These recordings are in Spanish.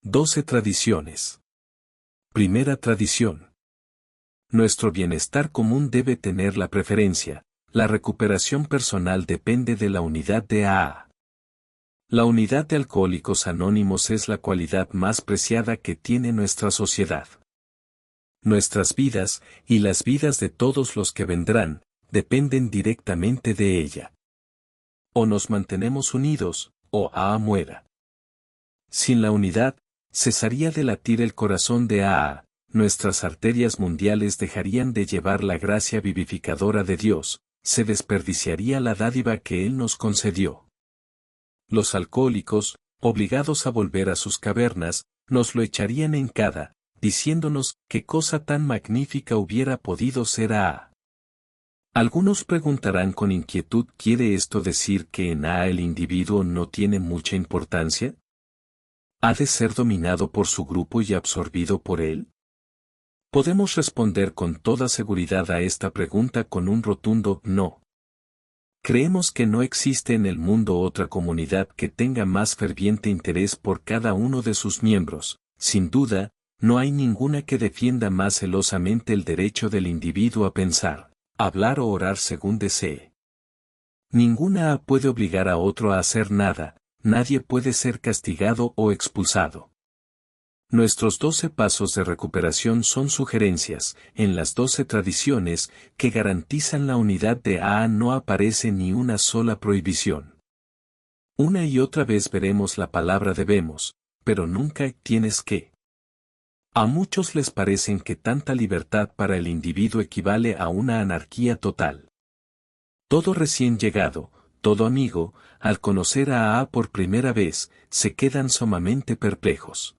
12 tradiciones. Primera tradición. Nuestro bienestar común debe tener la preferencia. La recuperación personal depende de la unidad de AA. La unidad de Alcohólicos Anónimos es la cualidad más preciada que tiene nuestra sociedad. Nuestras vidas, y las vidas de todos los que vendrán, dependen directamente de ella. O nos mantenemos unidos, o AA muera. Sin la unidad, cesaría de latir el corazón de AA, nuestras arterias mundiales dejarían de llevar la gracia vivificadora de Dios, se desperdiciaría la dádiva que Él nos concedió. Los alcohólicos, obligados a volver a sus cavernas, nos lo echarían en cara, diciéndonos qué cosa tan magnífica hubiera podido ser AA. Algunos preguntarán con inquietud: ¿quiere esto decir que en AA el individuo no tiene mucha importancia? ¿Ha de ser dominado por su grupo y absorbido por él? Podemos responder con toda seguridad a esta pregunta con un rotundo no. Creemos que no existe en el mundo otra comunidad que tenga más ferviente interés por cada uno de sus miembros. Sin duda, no hay ninguna que defienda más celosamente el derecho del individuo a pensar, hablar o orar según desee. Ninguna puede obligar a otro a hacer nada, nadie puede ser castigado o expulsado. Nuestros 12 pasos de recuperación son sugerencias. En las 12 tradiciones que garantizan la unidad de AA no aparece ni una sola prohibición. Una y otra vez veremos la palabra debemos, pero nunca tienes que. A muchos les parecen que tanta libertad para el individuo equivale a una anarquía total. Todo recién llegado, todo amigo, al conocer a AA por primera vez, se quedan sumamente perplejos.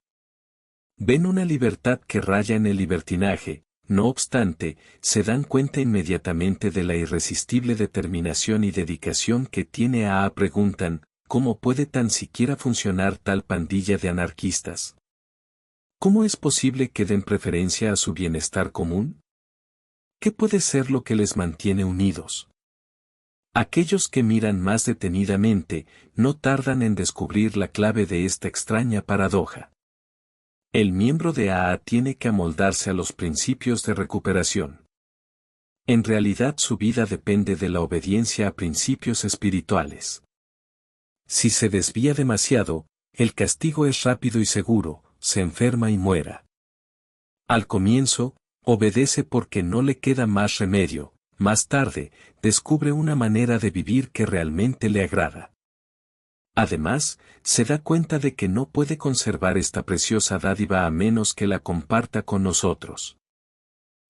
Ven una libertad que raya en el libertinaje, no obstante, se dan cuenta inmediatamente de la irresistible determinación y dedicación que tiene AA. Preguntan, ¿cómo puede tan siquiera funcionar tal pandilla de anarquistas? ¿Cómo es posible que den preferencia a su bienestar común? ¿Qué puede ser lo que les mantiene unidos? Aquellos que miran más detenidamente, no tardan en descubrir la clave de esta extraña paradoja. El miembro de AA tiene que amoldarse a los principios de recuperación. En realidad su vida depende de la obediencia a principios espirituales. Si se desvía demasiado, el castigo es rápido y seguro, se enferma y muera. Al comienzo, obedece porque no le queda más remedio, más tarde, descubre una manera de vivir que realmente le agrada. Además, se da cuenta de que no puede conservar esta preciosa dádiva a menos que la comparta con nosotros.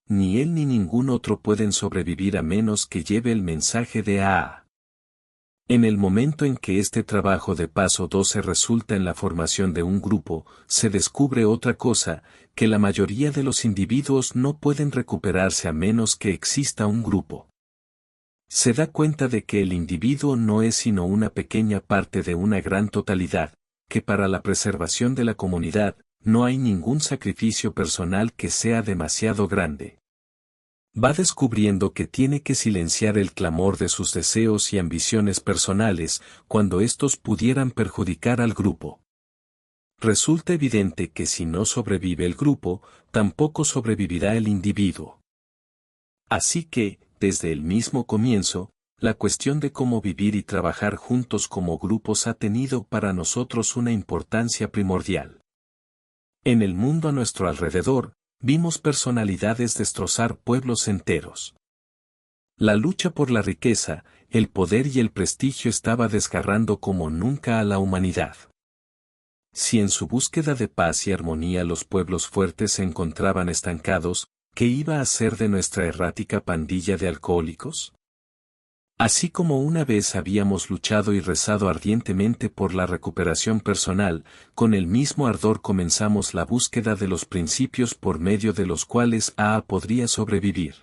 Ni él ni ningún otro pueden sobrevivir a menos que lleve el mensaje de AA. En el momento en que este trabajo de paso 12 resulta en la formación de un grupo, se descubre otra cosa, que la mayoría de los individuos no pueden recuperarse a menos que exista un grupo. Se da cuenta de que el individuo no es sino una pequeña parte de una gran totalidad, que para la preservación de la comunidad, no hay ningún sacrificio personal que sea demasiado grande. Va descubriendo que tiene que silenciar el clamor de sus deseos y ambiciones personales, cuando estos pudieran perjudicar al grupo. Resulta evidente que si no sobrevive el grupo, tampoco sobrevivirá el individuo. Así que, desde el mismo comienzo, la cuestión de cómo vivir y trabajar juntos como grupos ha tenido para nosotros una importancia primordial. En el mundo a nuestro alrededor, vimos personalidades destrozar pueblos enteros. La lucha por la riqueza, el poder y el prestigio estaba desgarrando como nunca a la humanidad. Si en su búsqueda de paz y armonía los pueblos fuertes se encontraban estancados, ¿qué iba a ser de nuestra errática pandilla de alcohólicos? Así como una vez habíamos luchado y rezado ardientemente por la recuperación personal, con el mismo ardor comenzamos la búsqueda de los principios por medio de los cuales AA podría sobrevivir.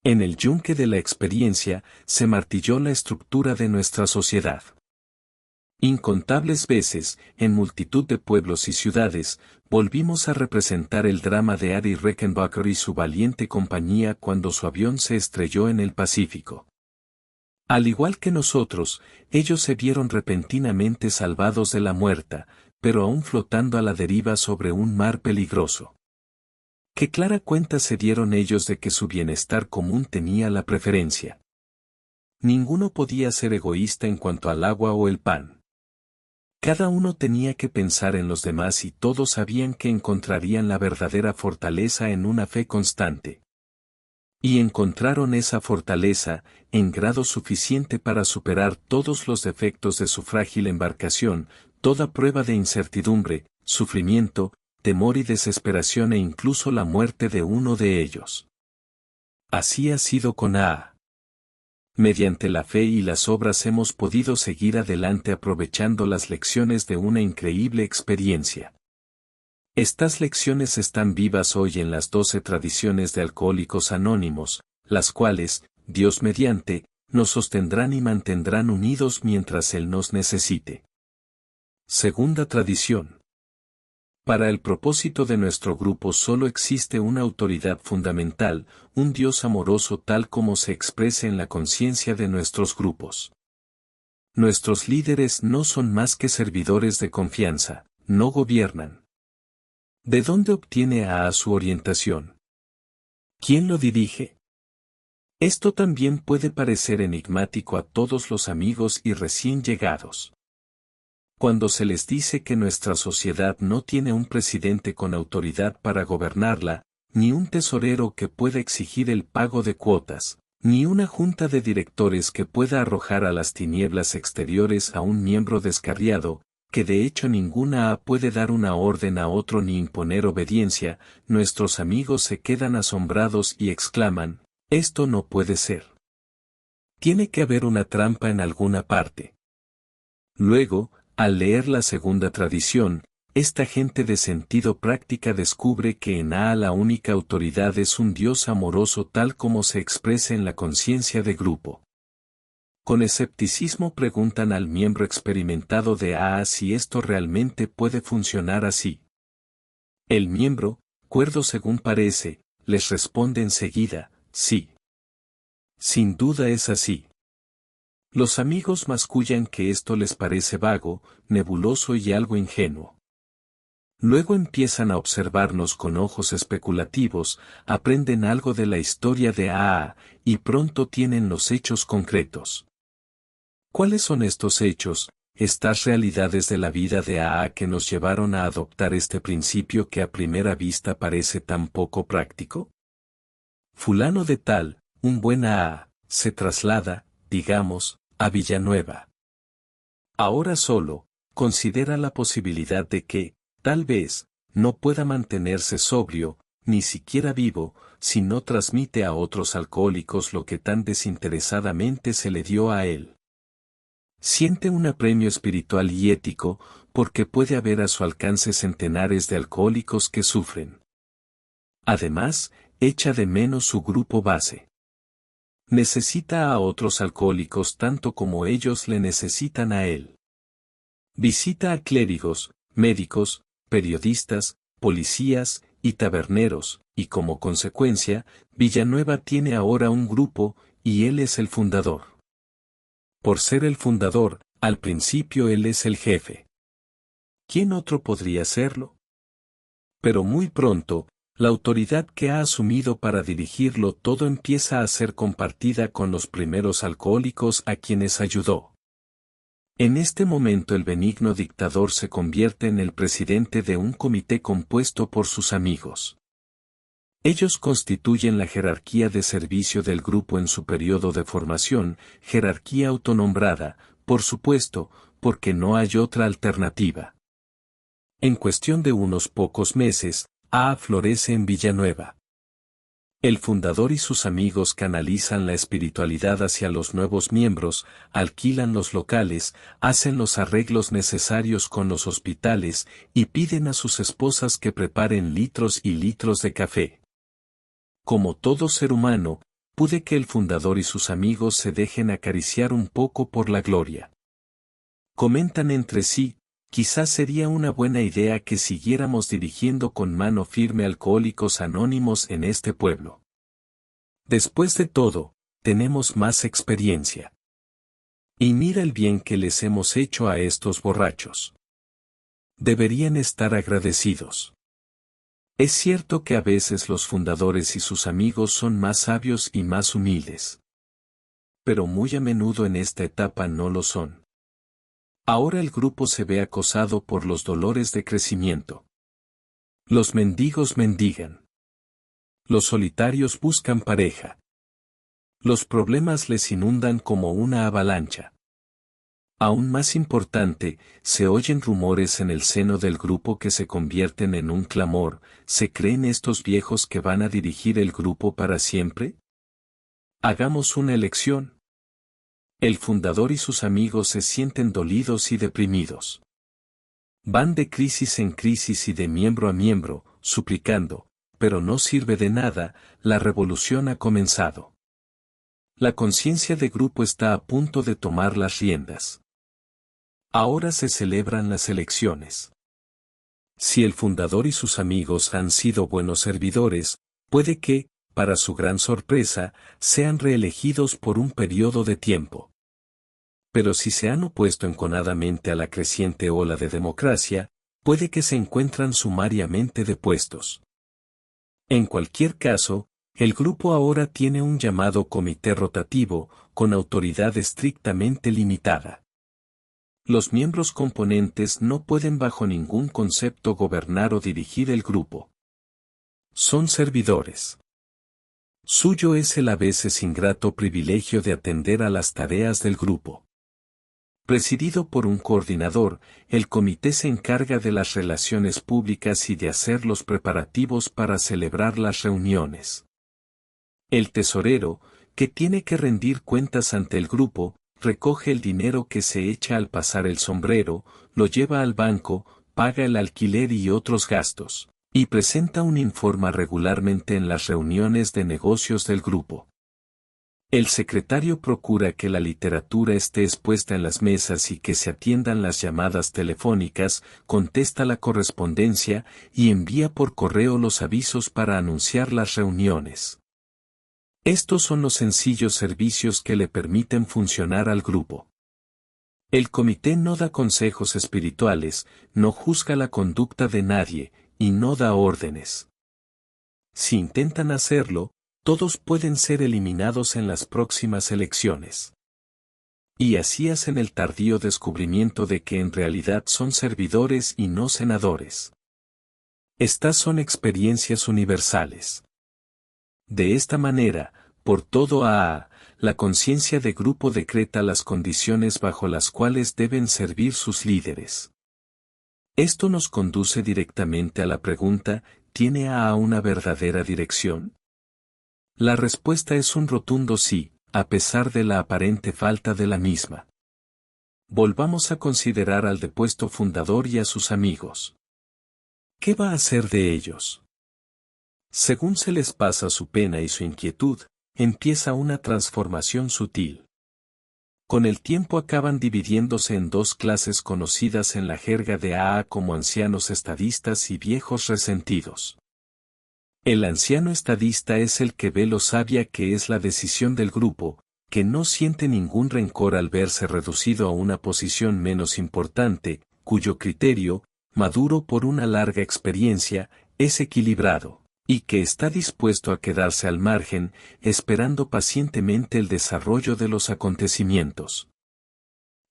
En el yunque de la experiencia, se martilló la estructura de nuestra sociedad. Incontables veces, en multitud de pueblos y ciudades, volvimos a representar el drama de Ari Rickenbacker y su valiente compañía cuando su avión se estrelló en el Pacífico. Al igual que nosotros, ellos se vieron repentinamente salvados de la muerte, pero aún flotando a la deriva sobre un mar peligroso. Qué clara cuenta se dieron ellos de que su bienestar común tenía la preferencia. Ninguno podía ser egoísta en cuanto al agua o el pan. Cada uno tenía que pensar en los demás y todos sabían que encontrarían la verdadera fortaleza en una fe constante. Y encontraron esa fortaleza, en grado suficiente para superar todos los defectos de su frágil embarcación, toda prueba de incertidumbre, sufrimiento, temor y desesperación e incluso la muerte de uno de ellos. Así ha sido con Aa. Mediante la fe y las obras hemos podido seguir adelante aprovechando las lecciones de una increíble experiencia. Estas lecciones están vivas hoy en las 12 tradiciones de Alcohólicos Anónimos, las cuales, Dios mediante, nos sostendrán y mantendrán unidos mientras Él nos necesite. Segunda tradición. Para el propósito de nuestro grupo solo existe una autoridad fundamental, un Dios amoroso tal como se expresa en la conciencia de nuestros grupos. Nuestros líderes no son más que servidores de confianza, no gobiernan. ¿De dónde obtiene a su orientación? ¿Quién lo dirige? Esto también puede parecer enigmático a todos los amigos y recién llegados. Cuando se les dice que nuestra sociedad no tiene un presidente con autoridad para gobernarla, ni un tesorero que pueda exigir el pago de cuotas, ni una junta de directores que pueda arrojar a las tinieblas exteriores a un miembro descarriado, que de hecho ninguna puede dar una orden a otro ni imponer obediencia, nuestros amigos se quedan asombrados y exclaman, «Esto no puede ser. Tiene que haber una trampa en alguna parte». Luego, al leer la segunda tradición, esta gente de sentido práctica descubre que en Aa la única autoridad es un Dios amoroso tal como se expresa en la conciencia de grupo. Con escepticismo preguntan al miembro experimentado de Aa si esto realmente puede funcionar así. El miembro, cuerdo según parece, les responde enseguida, sí. Sin duda es así. Los amigos mascullan que esto les parece vago, nebuloso y algo ingenuo. Luego empiezan a observarnos con ojos especulativos, aprenden algo de la historia de Aa, y pronto tienen los hechos concretos. ¿Cuáles son estos hechos, estas realidades de la vida de Aa que nos llevaron a adoptar este principio que a primera vista parece tan poco práctico? Fulano de tal, un buen Aa, se traslada, digamos, a Villanueva. Ahora solo, considera la posibilidad de que, tal vez, no pueda mantenerse sobrio, ni siquiera vivo, si no transmite a otros alcohólicos lo que tan desinteresadamente se le dio a él. Siente un apremio espiritual y ético, porque puede haber a su alcance centenares de alcohólicos que sufren. Además, echa de menos su grupo base. Necesita a otros alcohólicos tanto como ellos le necesitan a él. Visita a clérigos, médicos, periodistas, policías y taberneros, y como consecuencia, Villanueva tiene ahora un grupo, y él es el fundador. Por ser el fundador, al principio él es el jefe. ¿Quién otro podría serlo? Pero muy pronto, la autoridad que ha asumido para dirigirlo todo empieza a ser compartida con los primeros alcohólicos a quienes ayudó. En este momento el benigno dictador se convierte en el presidente de un comité compuesto por sus amigos. Ellos constituyen la jerarquía de servicio del grupo en su periodo de formación, jerarquía autonombrada, por supuesto, porque no hay otra alternativa. En cuestión de unos pocos meses, Aa florece en Villanueva. El fundador y sus amigos canalizan la espiritualidad hacia los nuevos miembros, alquilan los locales, hacen los arreglos necesarios con los hospitales y piden a sus esposas que preparen litros y litros de café. Como todo ser humano, puede que el fundador y sus amigos se dejen acariciar un poco por la gloria. Comentan entre sí, quizás sería una buena idea que siguiéramos dirigiendo con mano firme Alcohólicos Anónimos en este pueblo. Después de todo, tenemos más experiencia. Y mira el bien que les hemos hecho a estos borrachos. Deberían estar agradecidos. Es cierto que a veces los fundadores y sus amigos son más sabios y más humildes. Pero muy a menudo en esta etapa no lo son. Ahora el grupo se ve acosado por los dolores de crecimiento. Los mendigos mendigan. Los solitarios buscan pareja. Los problemas les inundan como una avalancha. Aún más importante, se oyen rumores en el seno del grupo que se convierten en un clamor. ¿Se creen estos viejos que van a dirigir el grupo para siempre? Hagamos una elección. El fundador y sus amigos se sienten dolidos y deprimidos. Van de crisis en crisis y de miembro a miembro, suplicando, pero no sirve de nada, la revolución ha comenzado. La conciencia de grupo está a punto de tomar las riendas. Ahora se celebran las elecciones. Si el fundador y sus amigos han sido buenos servidores, puede que, para su gran sorpresa, sean reelegidos por un periodo de tiempo. Pero si se han opuesto enconadamente a la creciente ola de democracia, puede que se encuentran sumariamente depuestos. En cualquier caso, el grupo ahora tiene un llamado comité rotativo, con autoridad estrictamente limitada. Los miembros componentes no pueden bajo ningún concepto gobernar o dirigir el grupo. Son servidores. Suyo es el a veces ingrato privilegio de atender a las tareas del grupo. Presidido por un coordinador, el comité se encarga de las relaciones públicas y de hacer los preparativos para celebrar las reuniones. El tesorero, que tiene que rendir cuentas ante el grupo, recoge el dinero que se echa al pasar el sombrero, lo lleva al banco, paga el alquiler y otros gastos, y presenta un informe regularmente en las reuniones de negocios del grupo. El secretario procura que la literatura esté expuesta en las mesas y que se atiendan las llamadas telefónicas, contesta la correspondencia y envía por correo los avisos para anunciar las reuniones. Estos son los sencillos servicios que le permiten funcionar al grupo. El comité no da consejos espirituales, no juzga la conducta de nadie, y no da órdenes. Si intentan hacerlo, todos pueden ser eliminados en las próximas elecciones. Y así hacen el tardío descubrimiento de que en realidad son servidores y no senadores. Estas son experiencias universales. De esta manera, por todo AA, la conciencia de grupo decreta las condiciones bajo las cuales deben servir sus líderes. Esto nos conduce directamente a la pregunta, ¿tiene AA una verdadera dirección? La respuesta es un rotundo sí, a pesar de la aparente falta de la misma. Volvamos a considerar al depuesto fundador y a sus amigos. ¿Qué va a hacer de ellos? Según se les pasa su pena y su inquietud, empieza una transformación sutil. Con el tiempo acaban dividiéndose en dos clases conocidas en la jerga de AA como ancianos estadistas y viejos resentidos. El anciano estadista es el que ve lo sabia que es la decisión del grupo, que no siente ningún rencor al verse reducido a una posición menos importante, cuyo criterio, maduro por una larga experiencia, es equilibrado, y que está dispuesto a quedarse al margen, esperando pacientemente el desarrollo de los acontecimientos.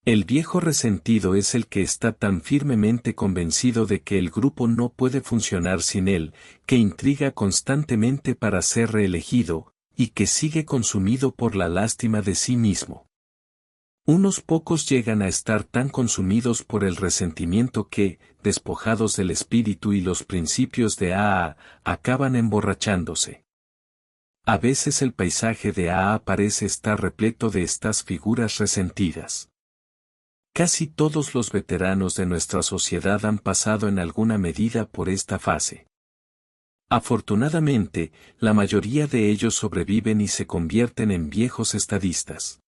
El viejo resentido es el que está tan firmemente convencido de que el grupo no puede funcionar sin él, que intriga constantemente para ser reelegido, y que sigue consumido por la lástima de sí mismo. Unos pocos llegan a estar tan consumidos por el resentimiento que, despojados del espíritu y los principios de AA, acaban emborrachándose. A veces el paisaje de AA parece estar repleto de estas figuras resentidas. Casi todos los veteranos de nuestra sociedad han pasado en alguna medida por esta fase. Afortunadamente, la mayoría de ellos sobreviven y se convierten en viejos estadistas.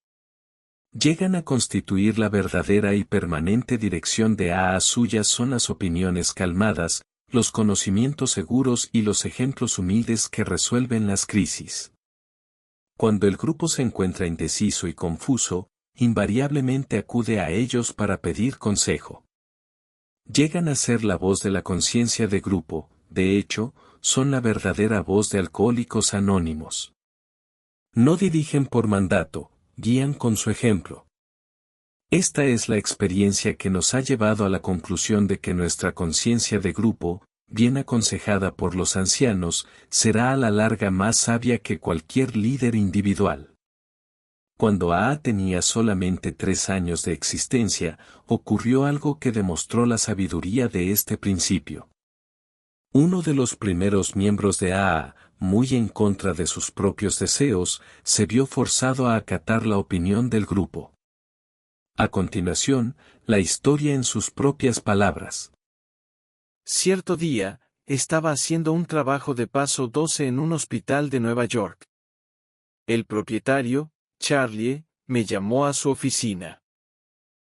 Llegan a constituir la verdadera y permanente dirección de AA. Suyas son las opiniones calmadas, los conocimientos seguros y los ejemplos humildes que resuelven las crisis. Cuando el grupo se encuentra indeciso y confuso, invariablemente acude a ellos para pedir consejo. Llegan a ser la voz de la conciencia de grupo, de hecho, son la verdadera voz de Alcohólicos Anónimos. No dirigen por mandato, guían con su ejemplo. Esta es la experiencia que nos ha llevado a la conclusión de que nuestra conciencia de grupo, bien aconsejada por los ancianos, será a la larga más sabia que cualquier líder individual. Cuando A tenía solamente 3 años de existencia, ocurrió algo que demostró la sabiduría de este principio. Uno de los primeros miembros de AA, muy en contra de sus propios deseos, se vio forzado a acatar la opinión del grupo. A continuación, la historia en sus propias palabras. Cierto día, estaba haciendo un trabajo de paso 12 en un hospital de Nueva York. El propietario, Charlie, me llamó a su oficina.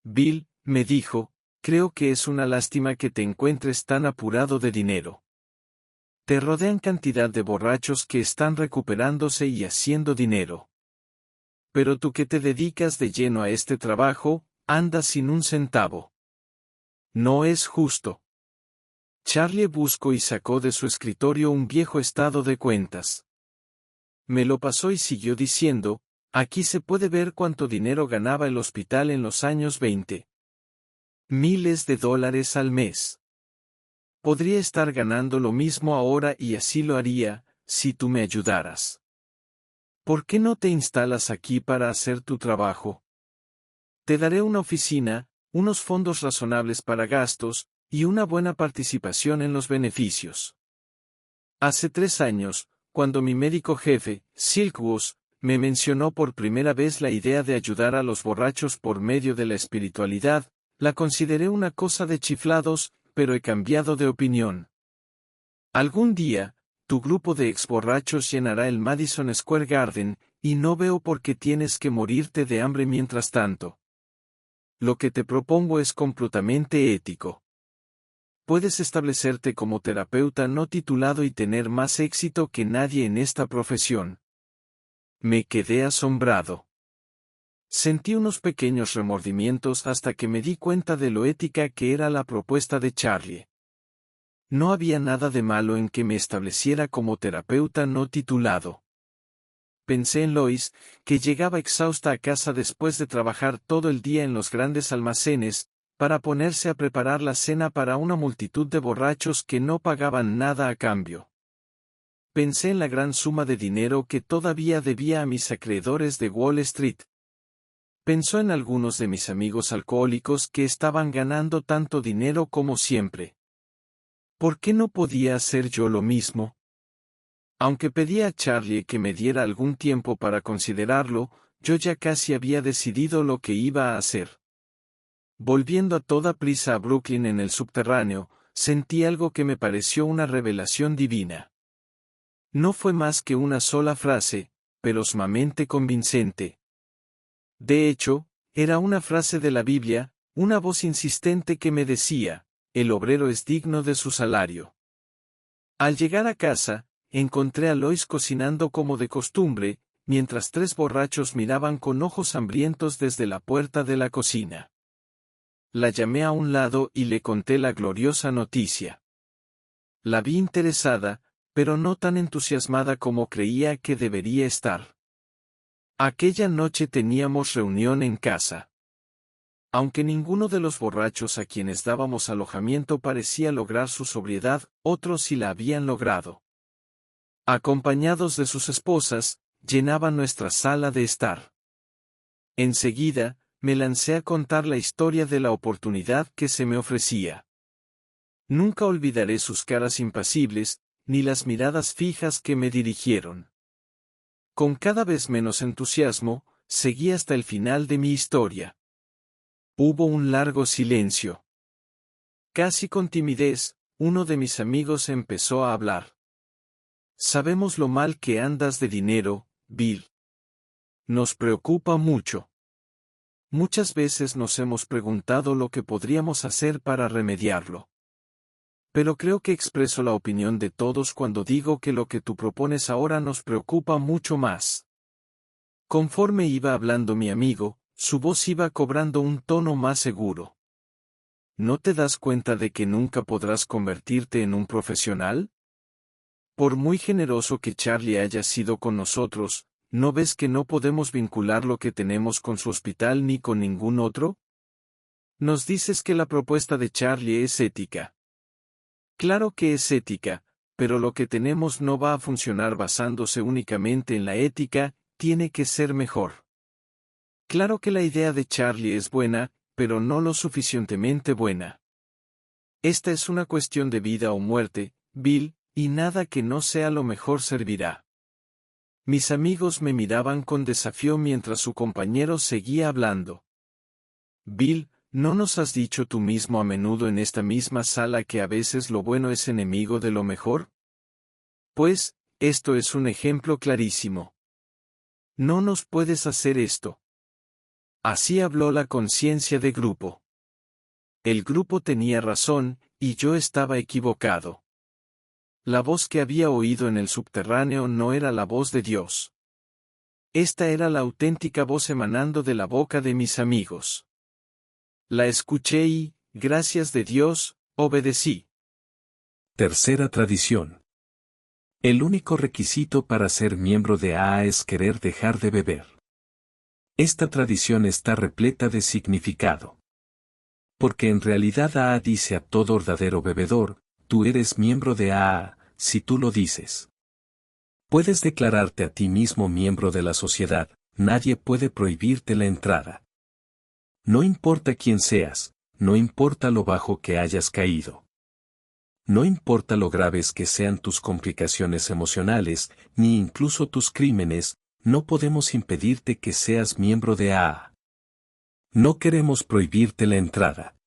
Bill, me dijo, creo que es una lástima que te encuentres tan apurado de dinero. Te rodean cantidad de borrachos que están recuperándose y haciendo dinero. Pero tú que te dedicas de lleno a este trabajo, andas sin un centavo. No es justo. Charlie buscó y sacó de su escritorio un viejo estado de cuentas. Me lo pasó y siguió diciendo, aquí se puede ver cuánto dinero ganaba el hospital en los años 20. Miles de dólares al mes. Podría estar ganando lo mismo ahora y así lo haría, si tú me ayudaras. ¿Por qué no te instalas aquí para hacer tu trabajo? Te daré una oficina, unos fondos razonables para gastos, y una buena participación en los beneficios. Hace 3 años, cuando mi médico jefe, Silkwood, me mencionó por primera vez la idea de ayudar a los borrachos por medio de la espiritualidad, la consideré una cosa de chiflados, pero he cambiado de opinión. Algún día, tu grupo de exborrachos llenará el Madison Square Garden, y no veo por qué tienes que morirte de hambre mientras tanto. Lo que te propongo es completamente ético. Puedes establecerte como terapeuta no titulado y tener más éxito que nadie en esta profesión. Me quedé asombrado. Sentí unos pequeños remordimientos hasta que me di cuenta de lo ética que era la propuesta de Charlie. No había nada de malo en que me estableciera como terapeuta no titulado. Pensé en Lois, que llegaba exhausta a casa después de trabajar todo el día en los grandes almacenes, para ponerse a preparar la cena para una multitud de borrachos que no pagaban nada a cambio. Pensé en la gran suma de dinero que todavía debía a mis acreedores de Wall Street. Pensó en algunos de mis amigos alcohólicos que estaban ganando tanto dinero como siempre. ¿Por qué no podía hacer yo lo mismo? Aunque pedí a Charlie que me diera algún tiempo para considerarlo, yo ya casi había decidido lo que iba a hacer. Volviendo a toda prisa a Brooklyn en el subterráneo, sentí algo que me pareció una revelación divina. No fue más que una sola frase, pero sumamente convincente. De hecho, era una frase de la Biblia, una voz insistente que me decía, el obrero es digno de su salario. Al llegar a casa, encontré a Lois cocinando como de costumbre, mientras 3 borrachos miraban con ojos hambrientos desde la puerta de la cocina. La llamé a un lado y le conté la gloriosa noticia. La vi interesada, pero no tan entusiasmada como creía que debería estar. Aquella noche teníamos reunión en casa. Aunque ninguno de los borrachos a quienes dábamos alojamiento parecía lograr su sobriedad, otros sí la habían logrado. Acompañados de sus esposas, llenaban nuestra sala de estar. Enseguida, me lancé a contar la historia de la oportunidad que se me ofrecía. Nunca olvidaré sus caras impasibles, ni las miradas fijas que me dirigieron. Con cada vez menos entusiasmo, seguí hasta el final de mi historia. Hubo un largo silencio. Casi con timidez, uno de mis amigos empezó a hablar. Sabemos lo mal que andas de dinero, Bill. Nos preocupa mucho. Muchas veces nos hemos preguntado lo que podríamos hacer para remediarlo. Pero creo que expreso la opinión de todos cuando digo que lo que tú propones ahora nos preocupa mucho más. Conforme iba hablando mi amigo, su voz iba cobrando un tono más seguro. ¿no te das cuenta de que nunca podrás convertirte en un profesional? Por muy generoso que Charlie haya sido con nosotros, ¿no ves que no podemos vincular lo que tenemos con su hospital ni con ningún otro? Nos dices que la propuesta de Charlie es ética. Claro que es ética, pero lo que tenemos no va a funcionar basándose únicamente en la ética, tiene que ser mejor. Claro que la idea de Charlie es buena, pero no lo suficientemente buena. Esta es una cuestión de vida o muerte, Bill, y nada que no sea lo mejor servirá. Mis amigos me miraban con desafío mientras su compañero seguía hablando. Bill, ¿no nos has dicho tú mismo a menudo en esta misma sala que a veces lo bueno es enemigo de lo mejor? Pues, esto es un ejemplo clarísimo. No nos puedes hacer esto. Así habló la conciencia de grupo. El grupo tenía razón, y yo estaba equivocado. La voz que había oído en el subterráneo no era la voz de Dios. Esta era la auténtica voz emanando de la boca de mis amigos. La escuché y, gracias de Dios, obedecí. Tercera tradición. El único requisito para ser miembro de AA es querer dejar de beber. Esta tradición está repleta de significado. Porque en realidad AA dice a todo verdadero bebedor, tú eres miembro de AA, si tú lo dices. Puedes declararte a ti mismo miembro de la sociedad, nadie puede prohibirte la entrada. No importa quién seas, no importa lo bajo que hayas caído. No importa lo graves que sean tus complicaciones emocionales, ni incluso tus crímenes, no podemos impedirte que seas miembro de AA. No queremos prohibirte la entrada.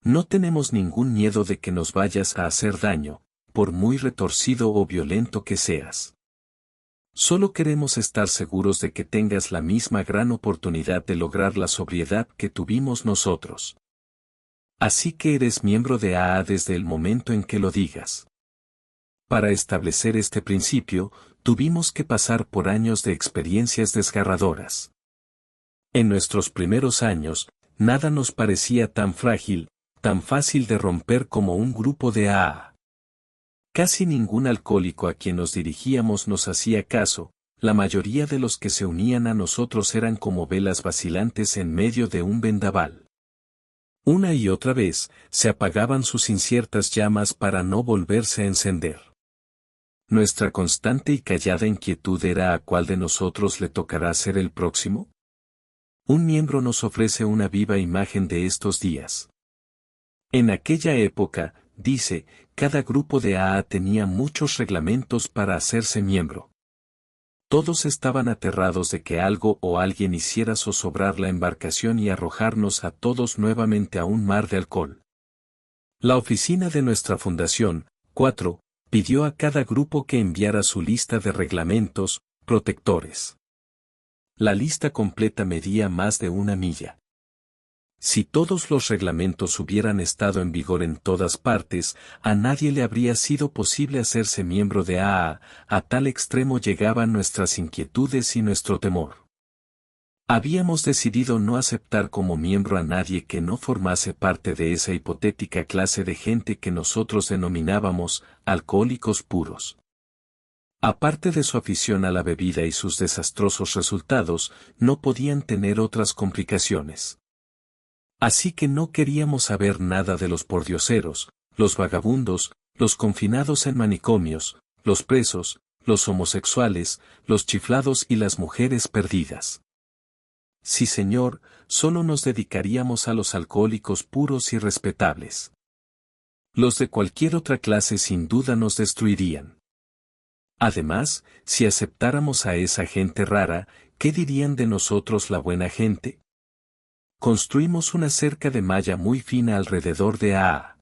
No tenemos ningún miedo de que nos vayas a hacer daño, por muy retorcido o violento que seas. Solo queremos estar seguros de que tengas la misma gran oportunidad de lograr la sobriedad que tuvimos nosotros. Así que eres miembro de AA desde el momento en que lo digas. Para establecer este principio, tuvimos que pasar por años de experiencias desgarradoras. En nuestros primeros años, nada nos parecía tan frágil, tan fácil de romper como un grupo de AA. Casi ningún alcohólico a quien nos dirigíamos nos hacía caso, la mayoría de los que se unían a nosotros eran como velas vacilantes en medio de un vendaval. Una y otra vez, se apagaban sus inciertas llamas para no volverse a encender. Nuestra constante y callada inquietud era ¿a cuál de nosotros le tocará ser el próximo? Un miembro nos ofrece una viva imagen de estos días. En aquella época, dice, cada grupo de AA tenía muchos reglamentos para hacerse miembro. Todos estaban aterrados de que algo o alguien hiciera zozobrar la embarcación y arrojarnos a todos nuevamente a un mar de alcohol. La oficina de nuestra fundación, 4, pidió a cada grupo que enviara su lista de reglamentos, protectores. La lista completa medía más de 1 milla. Si todos los reglamentos hubieran estado en vigor en todas partes, a nadie le habría sido posible hacerse miembro de AA, a tal extremo llegaban nuestras inquietudes y nuestro temor. Habíamos decidido no aceptar como miembro a nadie que no formase parte de esa hipotética clase de gente que nosotros denominábamos alcohólicos puros. Aparte de su afición a la bebida y sus desastrosos resultados, no podían tener otras complicaciones. Así que no queríamos saber nada de los pordioseros, los vagabundos, los confinados en manicomios, los presos, los homosexuales, los chiflados y las mujeres perdidas. Sí, señor, solo nos dedicaríamos a los alcohólicos puros y respetables. Los de cualquier otra clase sin duda nos destruirían. Además, si aceptáramos a esa gente rara, ¿qué dirían de nosotros la buena gente? Construimos una cerca de malla muy fina alrededor de AA.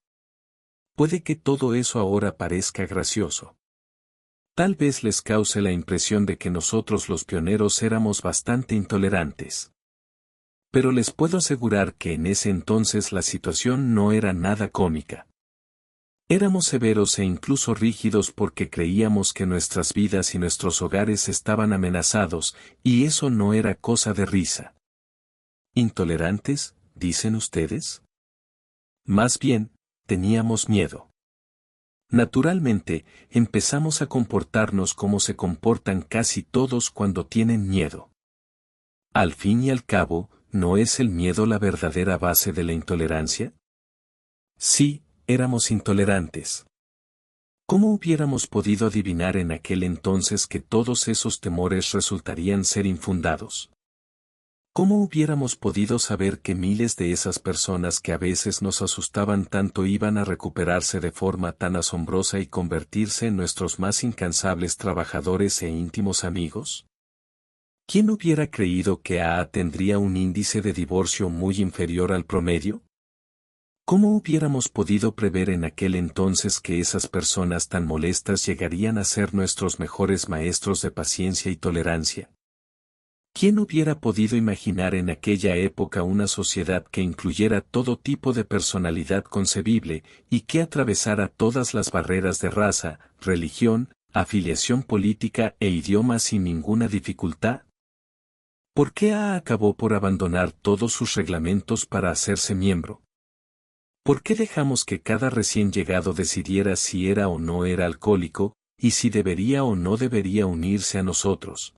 Puede que todo eso ahora parezca gracioso. Tal vez les cause la impresión de que nosotros los pioneros éramos bastante intolerantes. Pero les puedo asegurar que en ese entonces la situación no era nada cómica. Éramos severos e incluso rígidos porque creíamos que nuestras vidas y nuestros hogares estaban amenazados, y eso no era cosa de risa. ¿Intolerantes, dicen ustedes? Más bien, teníamos miedo. Naturalmente, empezamos a comportarnos como se comportan casi todos cuando tienen miedo. Al fin y al cabo, ¿no es el miedo la verdadera base de la intolerancia? Sí, éramos intolerantes. ¿Cómo hubiéramos podido adivinar en aquel entonces que todos esos temores resultarían ser infundados? ¿Cómo hubiéramos podido saber que miles de esas personas que a veces nos asustaban tanto iban a recuperarse de forma tan asombrosa y convertirse en nuestros más incansables trabajadores e íntimos amigos? ¿Quién hubiera creído que AA tendría un índice de divorcio muy inferior al promedio? ¿Cómo hubiéramos podido prever en aquel entonces que esas personas tan molestas llegarían a ser nuestros mejores maestros de paciencia y tolerancia? ¿Quién hubiera podido imaginar en aquella época una sociedad que incluyera todo tipo de personalidad concebible y que atravesara todas las barreras de raza, religión, afiliación política e idioma sin ninguna dificultad? ¿Por qué AA acabó por abandonar todos sus reglamentos para hacerse miembro? ¿Por qué dejamos que cada recién llegado decidiera si era o no era alcohólico, y si debería o no debería unirse a nosotros?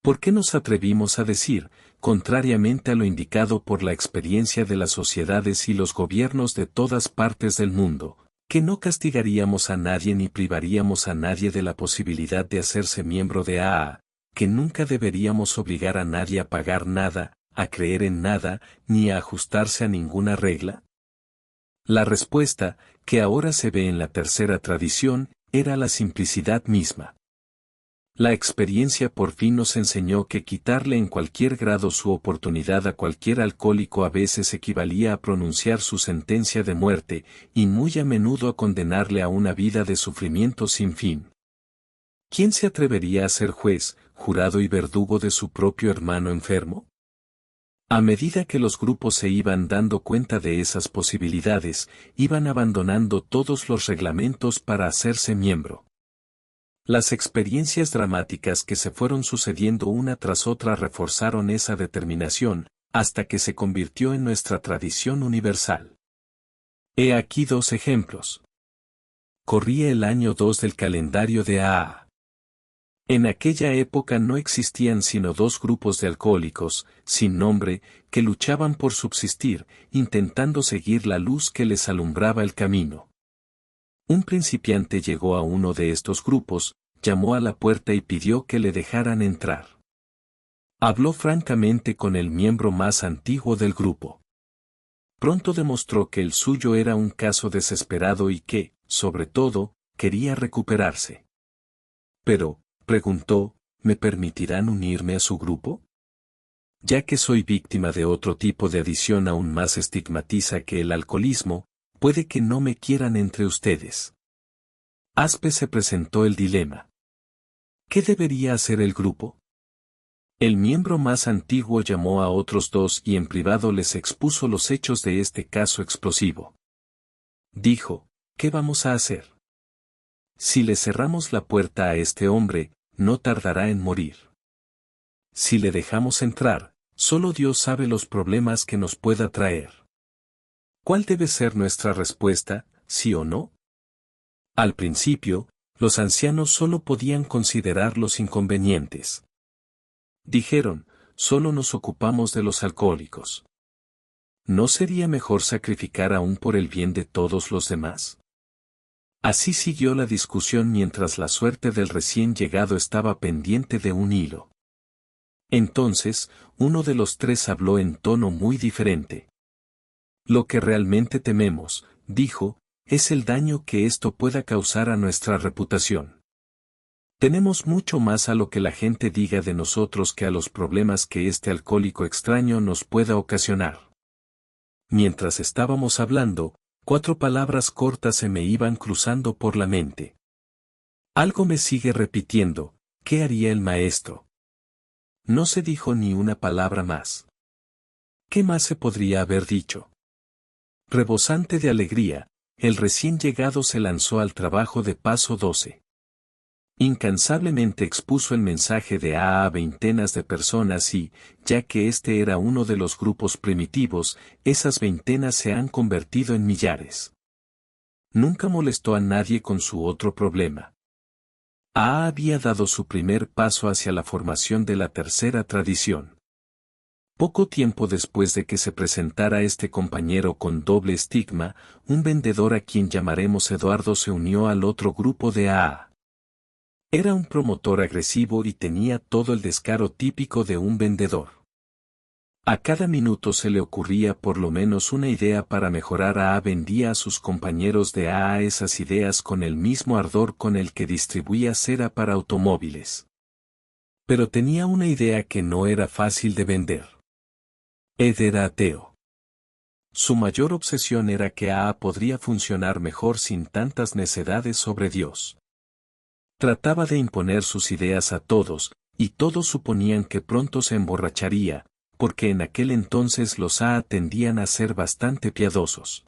¿Por qué nos atrevimos a decir, contrariamente a lo indicado por la experiencia de las sociedades y los gobiernos de todas partes del mundo, que no castigaríamos a nadie ni privaríamos a nadie de la posibilidad de hacerse miembro de AA, que nunca deberíamos obligar a nadie a pagar nada, a creer en nada, ni a ajustarse a ninguna regla? La respuesta, que ahora se ve en la tercera tradición, era la simplicidad misma. La experiencia por fin nos enseñó que quitarle en cualquier grado su oportunidad a cualquier alcohólico a veces equivalía a pronunciar su sentencia de muerte, y muy a menudo a condenarle a una vida de sufrimiento sin fin. ¿Quién se atrevería a ser juez, jurado y verdugo de su propio hermano enfermo? A medida que los grupos se iban dando cuenta de esas posibilidades, iban abandonando todos los reglamentos para hacerse miembro. Las experiencias dramáticas que se fueron sucediendo una tras otra reforzaron esa determinación, hasta que se convirtió en nuestra tradición universal. He aquí dos ejemplos. Corría el año 2 del calendario de AA. En aquella época no existían sino dos grupos de alcohólicos, sin nombre, que luchaban por subsistir, intentando seguir la luz que les alumbraba el camino. Un principiante llegó a uno de estos grupos, llamó a la puerta y pidió que le dejaran entrar. Habló francamente con el miembro más antiguo del grupo. Pronto demostró que el suyo era un caso desesperado y que, sobre todo, quería recuperarse. Pero, preguntó, ¿me permitirán unirme a su grupo? Ya que soy víctima de otro tipo de adicción aún más estigmatiza que el alcoholismo, puede que no me quieran entre ustedes. Aspe se presentó el dilema. ¿Qué debería hacer el grupo? El miembro más antiguo llamó a otros dos y en privado les expuso los hechos de este caso explosivo. Dijo, ¿qué vamos a hacer? Si le cerramos la puerta a este hombre, no tardará en morir. Si le dejamos entrar, solo Dios sabe los problemas que nos pueda traer. ¿Cuál debe ser nuestra respuesta, sí o no? Al principio, los ancianos solo podían considerar los inconvenientes. Dijeron, solo nos ocupamos de los alcohólicos. ¿No sería mejor sacrificar aún por el bien de todos los demás? Así siguió la discusión mientras la suerte del recién llegado estaba pendiente de un hilo. Entonces, uno de los tres habló en tono muy diferente. Lo que realmente tememos, dijo, es el daño que esto pueda causar a nuestra reputación. Tenemos mucho más a lo que la gente diga de nosotros que a los problemas que este alcohólico extraño nos pueda ocasionar. Mientras estábamos hablando, 4 palabras cortas se me iban cruzando por la mente. Algo me sigue repitiendo, ¿qué haría el maestro? No se dijo ni una palabra más. ¿Qué más se podría haber dicho? Rebosante de alegría, el recién llegado se lanzó al trabajo de paso 12. Incansablemente expuso el mensaje de AA a veintenas de personas y, ya que este era uno de los grupos primitivos, esas veintenas se han convertido en millares. Nunca molestó a nadie con su otro problema. AA había dado su primer paso hacia la formación de la tercera tradición. Poco tiempo después de que se presentara este compañero con doble estigma, un vendedor a quien llamaremos Eduardo se unió al otro grupo de AA. Era un promotor agresivo y tenía todo el descaro típico de un vendedor. A cada minuto se le ocurría por lo menos una idea para mejorar. AA vendía a sus compañeros de AA esas ideas con el mismo ardor con el que distribuía cera para automóviles. Pero tenía una idea que no era fácil de vender. Ed era ateo. Su mayor obsesión era que AA podría funcionar mejor sin tantas necedades sobre Dios. Trataba de imponer sus ideas a todos, y todos suponían que pronto se emborracharía, porque en aquel entonces los AA tendían a ser bastante piadosos.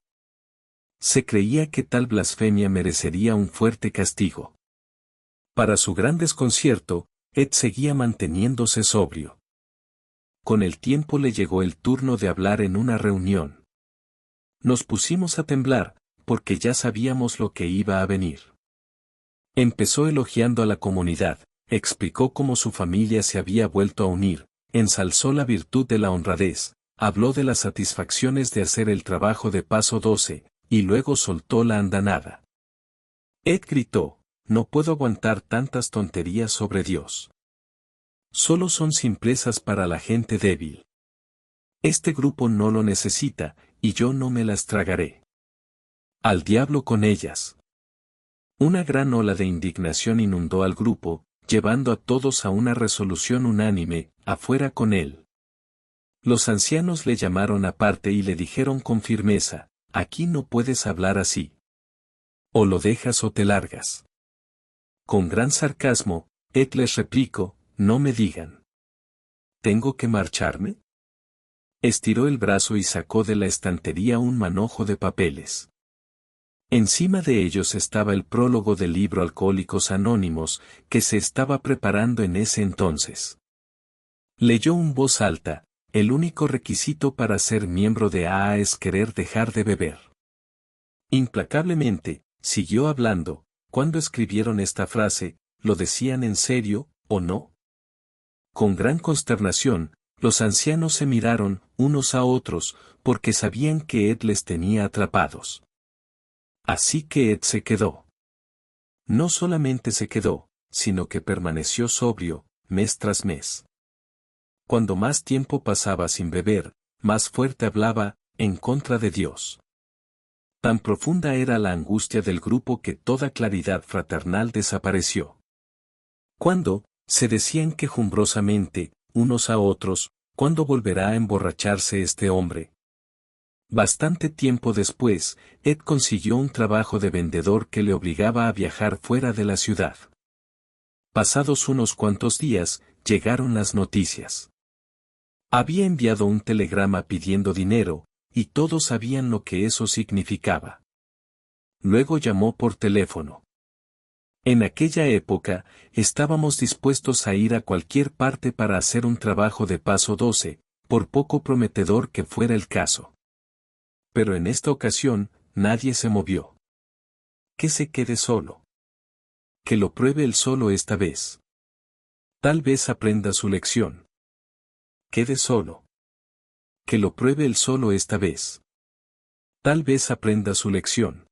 Se creía que tal blasfemia merecería un fuerte castigo. Para su gran desconcierto, Ed seguía manteniéndose sobrio. Con el tiempo le llegó el turno de hablar en una reunión. Nos pusimos a temblar, porque ya sabíamos lo que iba a venir. Empezó elogiando a la comunidad, explicó cómo su familia se había vuelto a unir, ensalzó la virtud de la honradez, habló de las satisfacciones de hacer el trabajo de paso 12, y luego soltó la andanada. Ed gritó, no puedo aguantar tantas tonterías sobre Dios. Solo son simplezas para la gente débil. Este grupo no lo necesita, y yo no me las tragaré. Al diablo con ellas. Una gran ola de indignación inundó al grupo, llevando a todos a una resolución unánime, afuera con él. Los ancianos le llamaron aparte y le dijeron con firmeza, aquí no puedes hablar así. O lo dejas o te largas. Con gran sarcasmo, Ed les replicó, no me digan. ¿Tengo que marcharme? Estiró el brazo y sacó de la estantería un manojo de papeles. Encima de ellos estaba el prólogo del libro Alcohólicos Anónimos, que se estaba preparando en ese entonces. Leyó en voz alta, el único requisito para ser miembro de AA es querer dejar de beber. Implacablemente, siguió hablando, cuando escribieron esta frase, ¿lo decían en serio, o no? Con gran consternación, los ancianos se miraron, unos a otros, porque sabían que Ed les tenía atrapados. Así que Ed se quedó. No solamente se quedó, sino que permaneció sobrio, mes tras mes. Cuando más tiempo pasaba sin beber, más fuerte hablaba, en contra de Dios. Tan profunda era la angustia del grupo que toda claridad fraternal desapareció. Cuando, se decían quejumbrosamente, unos a otros, ¿cuándo volverá a emborracharse este hombre? Bastante tiempo después, Ed consiguió un trabajo de vendedor que le obligaba a viajar fuera de la ciudad. Pasados unos cuantos días, llegaron las noticias. Había enviado un telegrama pidiendo dinero, y todos sabían lo que eso significaba. Luego llamó por teléfono. En aquella época, estábamos dispuestos a ir a cualquier parte para hacer un trabajo de paso 12, por poco prometedor que fuera el caso. Pero en esta ocasión, nadie se movió. Que se quede solo. Que lo pruebe él solo esta vez. Tal vez aprenda su lección. Quede solo. Que lo pruebe él solo esta vez. Tal vez aprenda su lección.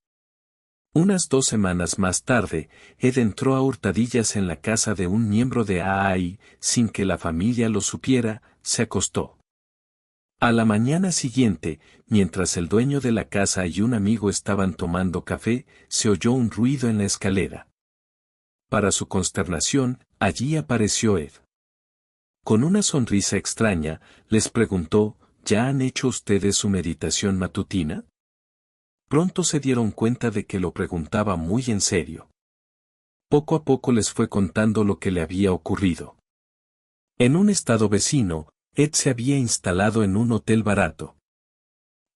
Unas 2 semanas más tarde, Ed entró a hurtadillas en la casa de un miembro de AA y, sin que la familia lo supiera, se acostó. A la mañana siguiente, mientras el dueño de la casa y un amigo estaban tomando café, se oyó un ruido en la escalera. Para su consternación, allí apareció Ed. Con una sonrisa extraña, les preguntó, ¿ya han hecho ustedes su meditación matutina? Pronto se dieron cuenta de que lo preguntaba muy en serio. Poco a poco les fue contando lo que le había ocurrido. En un estado vecino, Ed se había instalado en un hotel barato.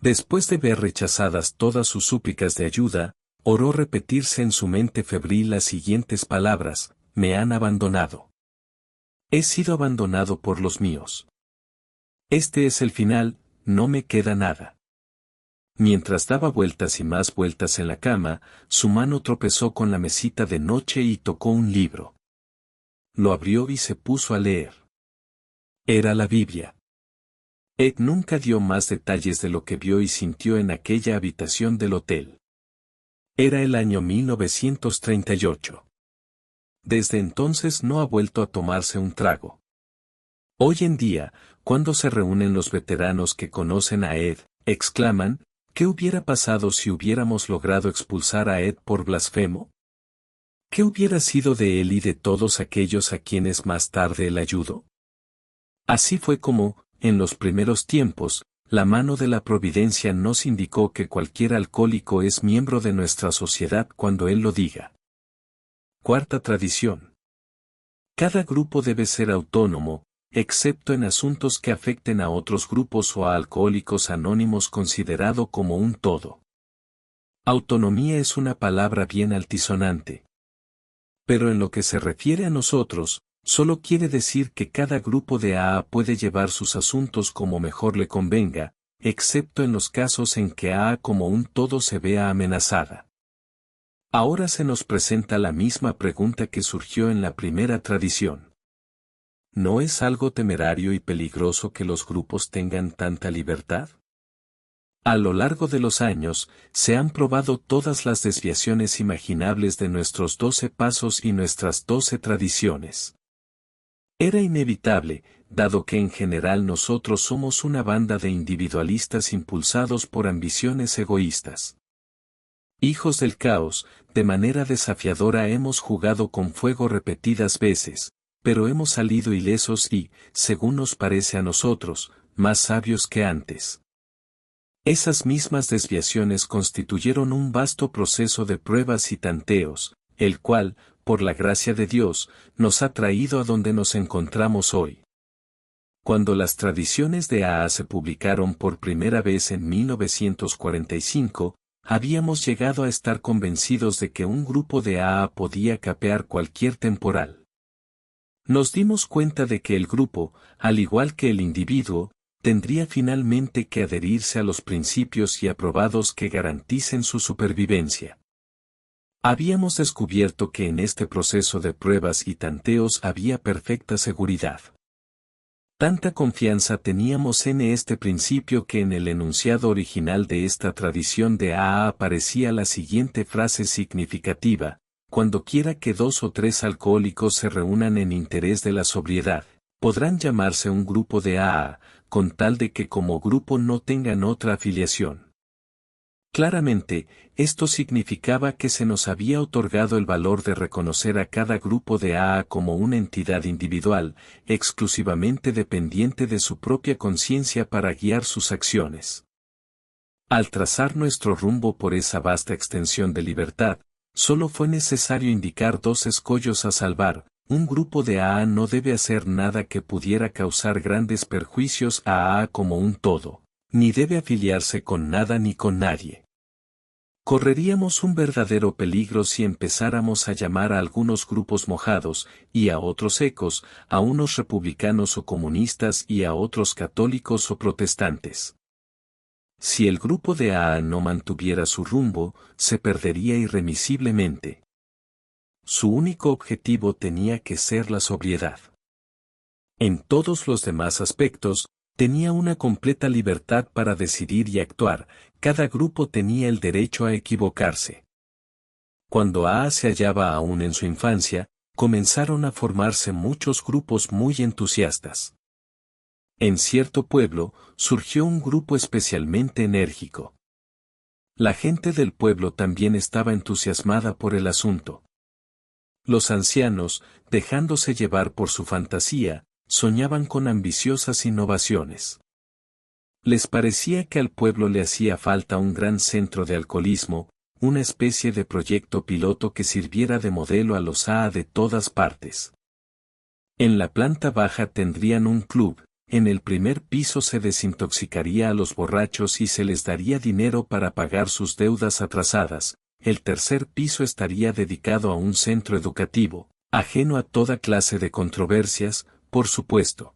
Después de ver rechazadas todas sus súplicas de ayuda, oró repetirse en su mente febril las siguientes palabras, me han abandonado. He sido abandonado por los míos. Este es el final, no me queda nada. Mientras daba vueltas y más vueltas en la cama, su mano tropezó con la mesita de noche y tocó un libro. Lo abrió y se puso a leer. Era la Biblia. Ed nunca dio más detalles de lo que vio y sintió en aquella habitación del hotel. Era el año 1938. Desde entonces no ha vuelto a tomarse un trago. Hoy en día, cuando se reúnen los veteranos que conocen a Ed, exclaman, ¿qué hubiera pasado si hubiéramos logrado expulsar a Ed por blasfemo? ¿Qué hubiera sido de él y de todos aquellos a quienes más tarde él ayudó? Así fue como, en los primeros tiempos, la mano de la providencia nos indicó que cualquier alcohólico es miembro de nuestra sociedad cuando él lo diga. Cuarta tradición. Cada grupo debe ser autónomo, excepto en asuntos que afecten a otros grupos o a alcohólicos anónimos considerado como un todo. Autonomía es una palabra bien altisonante. Pero en lo que se refiere a nosotros, solo quiere decir que cada grupo de AA puede llevar sus asuntos como mejor le convenga, excepto en los casos en que AA como un todo se vea amenazada. Ahora se nos presenta la misma pregunta que surgió en la primera tradición. ¿No es algo temerario y peligroso que los grupos tengan tanta libertad? A lo largo de los años, se han probado todas las desviaciones imaginables de nuestros 12 pasos y nuestras 12 tradiciones. Era inevitable, dado que en general nosotros somos una banda de individualistas impulsados por ambiciones egoístas. Hijos del caos, de manera desafiadora hemos jugado con fuego repetidas veces, pero hemos salido ilesos y, según nos parece a nosotros, más sabios que antes. Esas mismas desviaciones constituyeron un vasto proceso de pruebas y tanteos, el cual, por la gracia de Dios, nos ha traído a donde nos encontramos hoy. Cuando las tradiciones de AA se publicaron por primera vez en 1945, habíamos llegado a estar convencidos de que un grupo de AA podía capear cualquier temporal. Nos dimos cuenta de que el grupo, al igual que el individuo, tendría finalmente que adherirse a los principios y aprobados que garanticen su supervivencia. Habíamos descubierto que en este proceso de pruebas y tanteos había perfecta seguridad. Tanta confianza teníamos en este principio que en el enunciado original de esta tradición de AA aparecía la siguiente frase significativa: cuando quiera que 2 o 3 alcohólicos se reúnan en interés de la sobriedad, podrán llamarse un grupo de AA, con tal de que como grupo no tengan otra afiliación. Claramente, esto significaba que se nos había otorgado el valor de reconocer a cada grupo de AA como una entidad individual, exclusivamente dependiente de su propia conciencia para guiar sus acciones. Al trazar nuestro rumbo por esa vasta extensión de libertad, solo fue necesario indicar 2 escollos a salvar. Un grupo de AA no debe hacer nada que pudiera causar grandes perjuicios a AA como un todo, ni debe afiliarse con nada ni con nadie. Correríamos un verdadero peligro si empezáramos a llamar a algunos grupos mojados, y a otros secos, a unos republicanos o comunistas y a otros católicos o protestantes. Si el grupo de AA no mantuviera su rumbo, se perdería irremisiblemente. Su único objetivo tenía que ser la sobriedad. En todos los demás aspectos, tenía una completa libertad para decidir y actuar, cada grupo tenía el derecho a equivocarse. Cuando AA se hallaba aún en su infancia, comenzaron a formarse muchos grupos muy entusiastas. En cierto pueblo, surgió un grupo especialmente enérgico. La gente del pueblo también estaba entusiasmada por el asunto. Los ancianos, dejándose llevar por su fantasía, soñaban con ambiciosas innovaciones. Les parecía que al pueblo le hacía falta un gran centro de alcoholismo, una especie de proyecto piloto que sirviera de modelo a los AA de todas partes. En la planta baja tendrían un club, en el primer piso se desintoxicaría a los borrachos y se les daría dinero para pagar sus deudas atrasadas. El tercer piso estaría dedicado a un centro educativo, Ajeno a toda clase de controversias, por supuesto.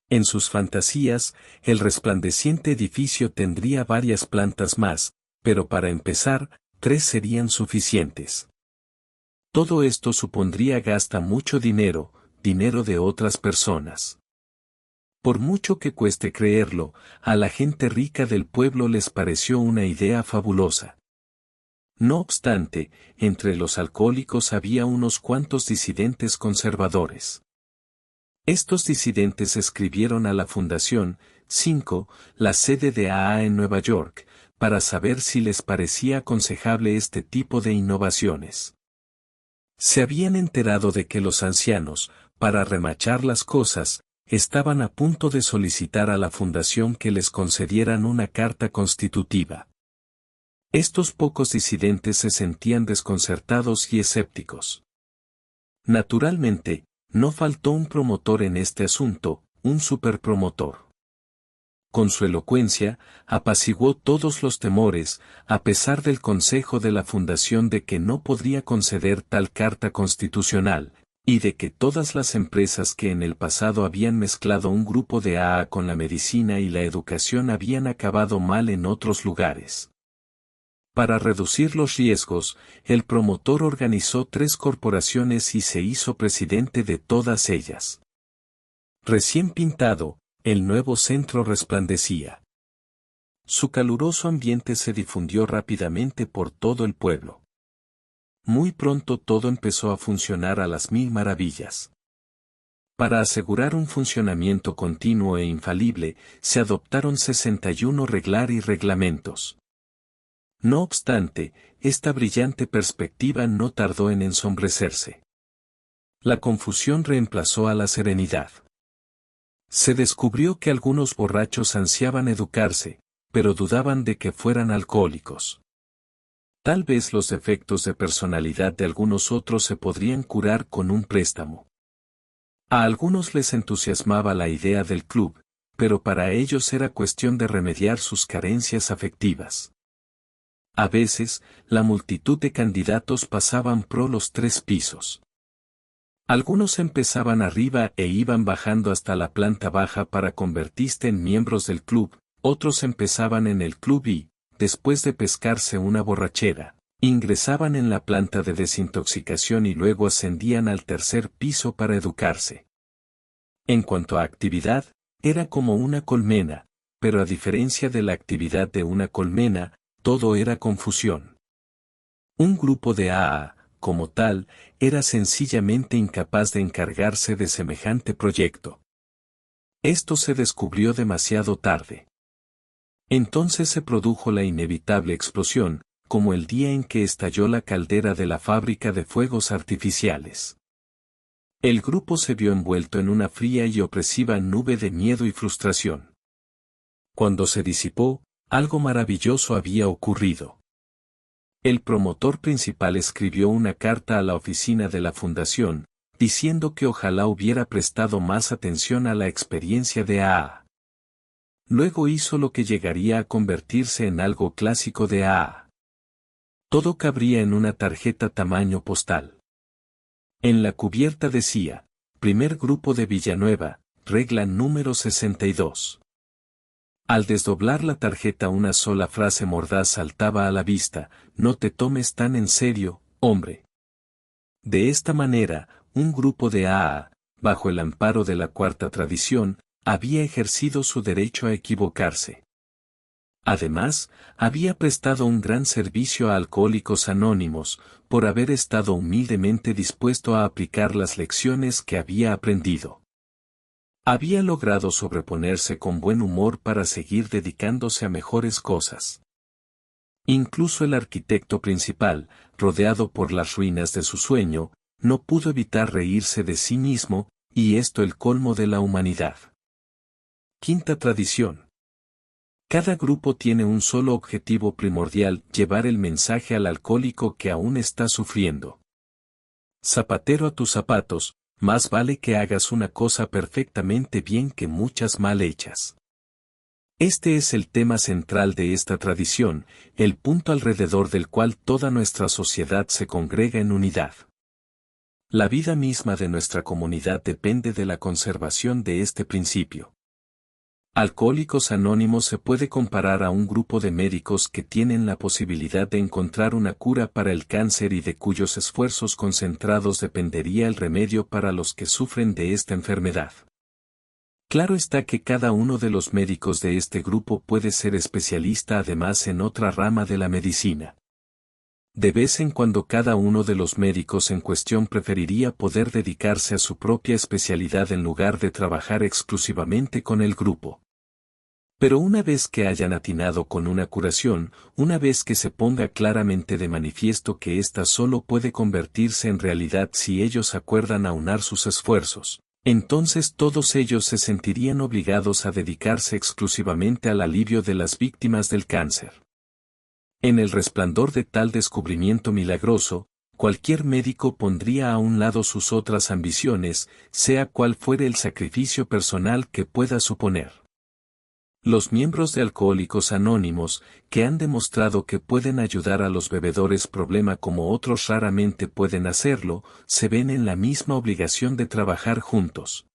En sus fantasías, el resplandeciente edificio tendría varias plantas más, pero para empezar, 3 serían suficientes. Todo esto supondría gasta mucho dinero, dinero de otras personas. Por mucho que cueste creerlo, a la gente rica del pueblo les pareció una idea fabulosa. No obstante, entre los alcohólicos había unos cuantos disidentes conservadores. Estos disidentes escribieron a la Fundación 5, la sede de AA en Nueva York, para saber si les parecía aconsejable este tipo de innovaciones. Se habían enterado de que los ancianos, para remachar las cosas, estaban a punto de solicitar a la Fundación que les concedieran una carta constitutiva. Estos pocos disidentes se sentían desconcertados y escépticos. Naturalmente, no faltó un promotor en este asunto, un superpromotor. Con su elocuencia, apaciguó todos los temores, a pesar del consejo de la Fundación de que no podría conceder tal carta constitucional, y de que todas las empresas que en el pasado habían mezclado un grupo de AA con la medicina y la educación habían acabado mal en otros lugares. Para reducir los riesgos, el promotor organizó 3 corporaciones y se hizo presidente de todas ellas. Recién pintado, el nuevo centro resplandecía. Su caluroso ambiente se difundió rápidamente por todo el pueblo. Muy pronto todo empezó a funcionar a las 1000 maravillas. Para asegurar un funcionamiento continuo e infalible, se adoptaron 61 reglar y reglamentos. No obstante, esta brillante perspectiva no tardó en ensombrecerse. La confusión reemplazó a la serenidad. Se descubrió que algunos borrachos ansiaban educarse, pero dudaban de que fueran alcohólicos. Tal vez los defectos de personalidad de algunos otros se podrían curar con un préstamo. A algunos les entusiasmaba la idea del club, pero para ellos era cuestión de remediar sus carencias afectivas. A veces, la multitud de candidatos pasaban por los 3 pisos. Algunos empezaban arriba e iban bajando hasta la planta baja para convertirse en miembros del club, otros empezaban en el club y, después de pescarse una borrachera, ingresaban en la planta de desintoxicación y luego ascendían al 3er piso para educarse. En cuanto a actividad, era como una colmena, pero a diferencia de la actividad de una colmena, todo era confusión. Un grupo de AA, como tal, era sencillamente incapaz de encargarse de semejante proyecto. Esto se descubrió demasiado tarde. Entonces se produjo la inevitable explosión, como el día en que estalló la caldera de la fábrica de fuegos artificiales. El grupo se vio envuelto en una fría y opresiva nube de miedo y frustración. Cuando se disipó, algo maravilloso había ocurrido. El promotor principal escribió una carta a la oficina de la Fundación, diciendo que ojalá hubiera prestado más atención a la experiencia de AA. Luego hizo lo que llegaría a convertirse en algo clásico de AA. Todo cabría en una tarjeta tamaño postal. En la cubierta decía, primer grupo de Villanueva, regla número 62. Al desdoblar la tarjeta una sola frase mordaz saltaba a la vista, no te tomes tan en serio, hombre. De esta manera, un grupo de AA, bajo el amparo de la cuarta tradición, había ejercido su derecho a equivocarse. Además, había prestado un gran servicio a Alcohólicos Anónimos, por haber estado humildemente dispuesto a aplicar las lecciones que había aprendido. Había logrado sobreponerse con buen humor para seguir dedicándose a mejores cosas. Incluso el arquitecto principal, rodeado por las ruinas de su sueño, no pudo evitar reírse de sí mismo, y esto el colmo de la humanidad. Quinta tradición. Cada grupo tiene un solo objetivo primordial: llevar el mensaje al alcohólico que aún está sufriendo. Zapatero a tus zapatos, más vale que hagas una cosa perfectamente bien que muchas mal hechas. Este es el tema central de esta tradición, el punto alrededor del cual toda nuestra sociedad se congrega en unidad. La vida misma de nuestra comunidad depende de la conservación de este principio. Alcohólicos Anónimos se puede comparar a un grupo de médicos que tienen la posibilidad de encontrar una cura para el cáncer y de cuyos esfuerzos concentrados dependería el remedio para los que sufren de esta enfermedad. Claro está que cada uno de los médicos de este grupo puede ser especialista además en otra rama de la medicina. De vez en cuando cada uno de los médicos en cuestión preferiría poder dedicarse a su propia especialidad en lugar de trabajar exclusivamente con el grupo. Pero una vez que hayan atinado con una curación, una vez que se ponga claramente de manifiesto que ésta solo puede convertirse en realidad si ellos acuerdan aunar sus esfuerzos, entonces todos ellos se sentirían obligados a dedicarse exclusivamente al alivio de las víctimas del cáncer. En el resplandor de tal descubrimiento milagroso, cualquier médico pondría a un lado sus otras ambiciones, sea cual fuere el sacrificio personal que pueda suponer. Los miembros de Alcohólicos Anónimos, que han demostrado que pueden ayudar a los bebedores problema como otros raramente pueden hacerlo, se ven en la misma obligación de trabajar juntos.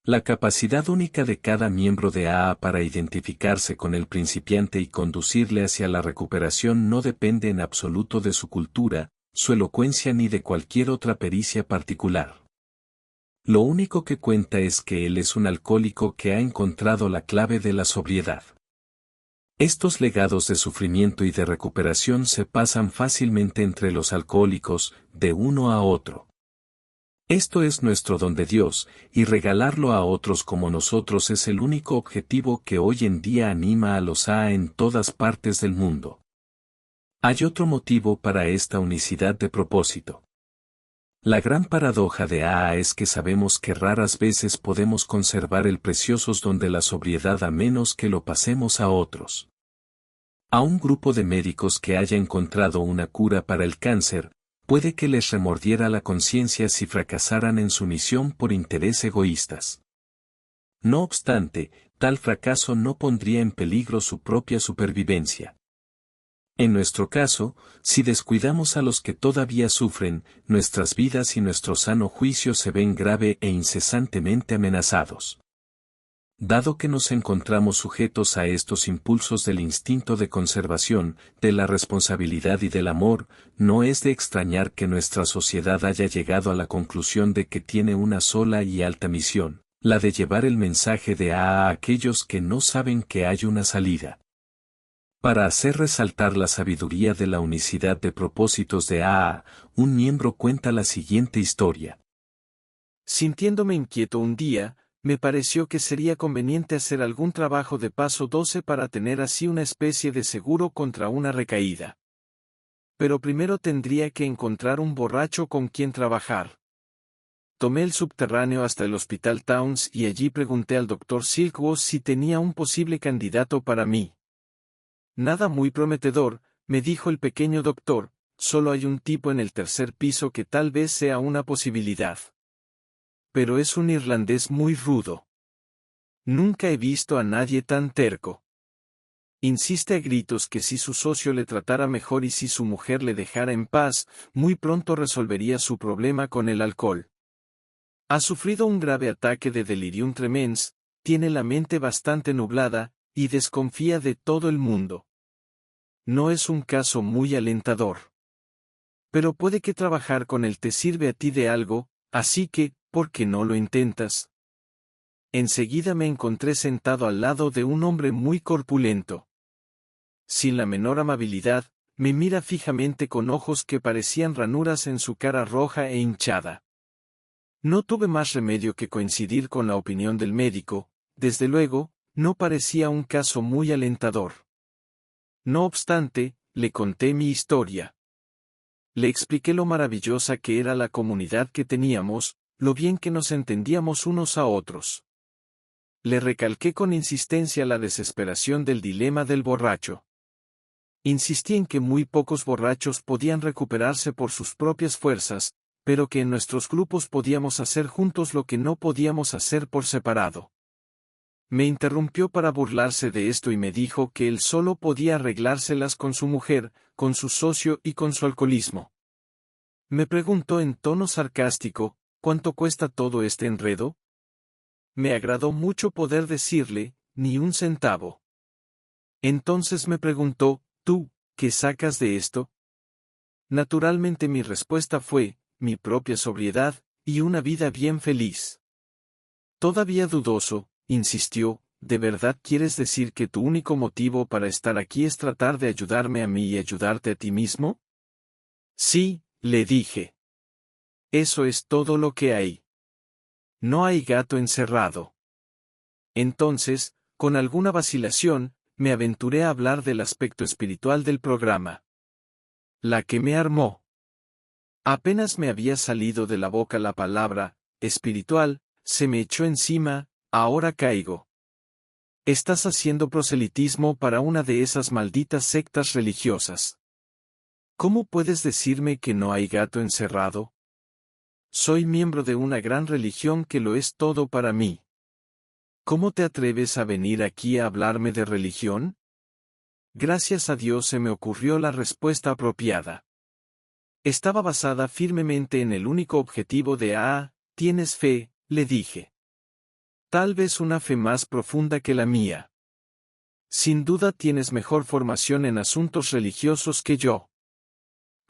La capacidad única de cada miembro de AA para identificarse con el principiante y conducirle hacia la recuperación no depende en absoluto de su cultura, su elocuencia ni de cualquier otra pericia particular. Lo único que cuenta es que él es un alcohólico que ha encontrado la clave de la sobriedad. Estos legados de sufrimiento y de recuperación se pasan fácilmente entre los alcohólicos, de uno a otro. Esto es nuestro don de Dios, y regalarlo a otros como nosotros es el único objetivo que hoy en día anima a los AA en todas partes del mundo. Hay otro motivo para esta unicidad de propósito. La gran paradoja de AA es que sabemos que raras veces podemos conservar el precioso don de la sobriedad a menos que lo pasemos a otros. A un grupo de médicos que haya encontrado una cura para el cáncer, puede que les remordiera la conciencia si fracasaran en su misión por interés egoístas. No obstante, tal fracaso no pondría en peligro su propia supervivencia. En nuestro caso, si descuidamos a los que todavía sufren, nuestras vidas y nuestro sano juicio se ven grave e incesantemente amenazados. Dado que nos encontramos sujetos a estos impulsos del instinto de conservación, de la responsabilidad y del amor, no es de extrañar que nuestra sociedad haya llegado a la conclusión de que tiene una sola y alta misión, la de llevar el mensaje de AA a aquellos que no saben que hay una salida. Para hacer resaltar la sabiduría de la unicidad de propósitos de AA, un miembro cuenta la siguiente historia. Sintiéndome inquieto un día, me pareció que sería conveniente hacer algún trabajo de paso 12 para tener así una especie de seguro contra una recaída. Pero primero tendría que encontrar un borracho con quien trabajar. Tomé el subterráneo hasta el Hospital Towns y allí pregunté al Dr. Silkworth si tenía un posible candidato para mí. Nada muy prometedor, me dijo el pequeño doctor, solo hay un tipo en el tercer piso que tal vez sea una posibilidad. Pero es un irlandés muy rudo. Nunca he visto a nadie tan terco. Insiste a gritos que si su socio le tratara mejor y si su mujer le dejara en paz, muy pronto resolvería su problema con el alcohol. Ha sufrido un grave ataque de delirium tremens, tiene la mente bastante nublada, y desconfía de todo el mundo. No es un caso muy alentador. Pero puede que trabajar con él te sirve a ti de algo, así que, ¿por qué no lo intentas? Enseguida me encontré sentado al lado de un hombre muy corpulento. Sin la menor amabilidad, me mira fijamente con ojos que parecían ranuras en su cara roja e hinchada. No tuve más remedio que coincidir con la opinión del médico, desde luego, no parecía un caso muy alentador. No obstante, le conté mi historia. Le expliqué lo maravillosa que era la comunidad que teníamos, lo bien que nos entendíamos unos a otros. Le recalqué con insistencia la desesperación del dilema del borracho. Insistí en que muy pocos borrachos podían recuperarse por sus propias fuerzas, pero que en nuestros grupos podíamos hacer juntos lo que no podíamos hacer por separado. Me interrumpió para burlarse de esto y me dijo que él solo podía arreglárselas con su mujer, con su socio y con su alcoholismo. Me preguntó en tono sarcástico, ¿cuánto cuesta todo este enredo? Me agradó mucho poder decirle, ni un centavo. Entonces me preguntó, ¿tú, qué sacas de esto? Naturalmente mi respuesta fue, mi propia sobriedad, y una vida bien feliz. Todavía dudoso, insistió, ¿de verdad quieres decir que tu único motivo para estar aquí es tratar de ayudarme a mí y ayudarte a ti mismo? Sí, le dije. Eso es todo lo que hay. No hay gato encerrado. Entonces, con alguna vacilación, me aventuré a hablar del aspecto espiritual del programa. La que me armó. Apenas me había salido de la boca la palabra, espiritual, se me echó encima, ahora caigo. Estás haciendo proselitismo para una de esas malditas sectas religiosas. ¿Cómo puedes decirme que no hay gato encerrado? Soy miembro de una gran religión que lo es todo para mí. ¿Cómo te atreves a venir aquí a hablarme de religión? Gracias a Dios se me ocurrió la respuesta apropiada. Estaba basada firmemente en el único objetivo de tienes fe, le dije. Tal vez una fe más profunda que la mía. Sin duda tienes mejor formación en asuntos religiosos que yo.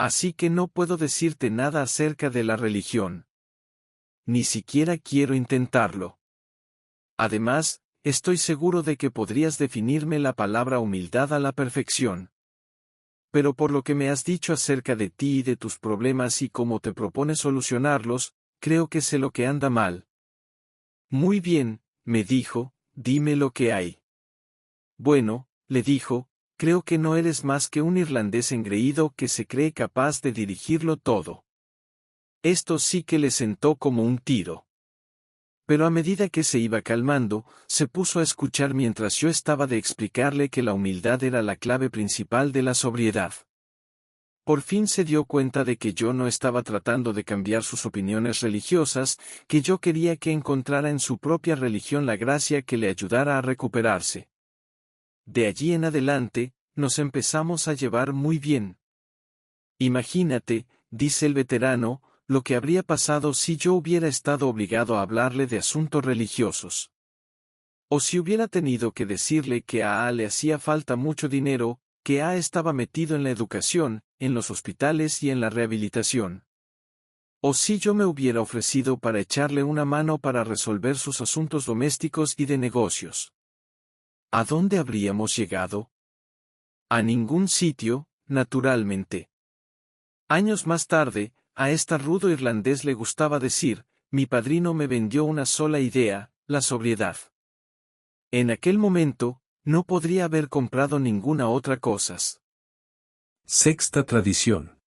Así que no puedo decirte nada acerca de la religión. Ni siquiera quiero intentarlo. Además, estoy seguro de que podrías definirme la palabra humildad a la perfección. Pero por lo que me has dicho acerca de ti y de tus problemas y cómo te propones solucionarlos, creo que sé lo que anda mal. Muy bien, me dijo, dime lo que hay. Bueno, le dijo, creo que no eres más que un irlandés engreído que se cree capaz de dirigirlo todo. Esto sí que le sentó como un tiro. Pero a medida que se iba calmando, se puso a escuchar mientras yo estaba de explicarle que la humildad era la clave principal de la sobriedad. Por fin se dio cuenta de que yo no estaba tratando de cambiar sus opiniones religiosas, que yo quería que encontrara en su propia religión la gracia que le ayudara a recuperarse. De allí en adelante, nos empezamos a llevar muy bien. Imagínate, dice el veterano, lo que habría pasado si yo hubiera estado obligado a hablarle de asuntos religiosos. O si hubiera tenido que decirle que a le hacía falta mucho dinero, que estaba metido en la educación, en los hospitales y en la rehabilitación. O si yo me hubiera ofrecido para echarle una mano para resolver sus asuntos domésticos y de negocios. ¿A dónde habríamos llegado? A ningún sitio, naturalmente. Años más tarde, a esta rudo irlandés le gustaba decir, mi padrino me vendió una sola idea, la sobriedad. En aquel momento, no podría haber comprado ninguna otra cosa. Sexta tradición.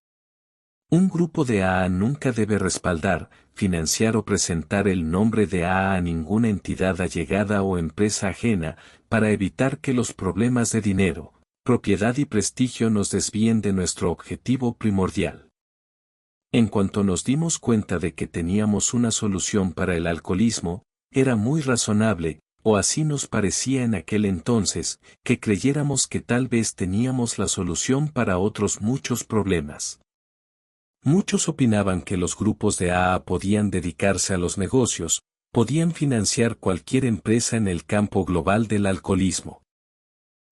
Un grupo de AA nunca debe respaldar, financiar o presentar el nombre de AA a ninguna entidad allegada o empresa ajena, para evitar que los problemas de dinero, propiedad y prestigio nos desvíen de nuestro objetivo primordial. En cuanto nos dimos cuenta de que teníamos una solución para el alcoholismo, era muy razonable, o así nos parecía en aquel entonces, que creyéramos que tal vez teníamos la solución para otros muchos problemas. Muchos opinaban que los grupos de AA podían dedicarse a los negocios, podían financiar cualquier empresa en el campo global del alcoholismo.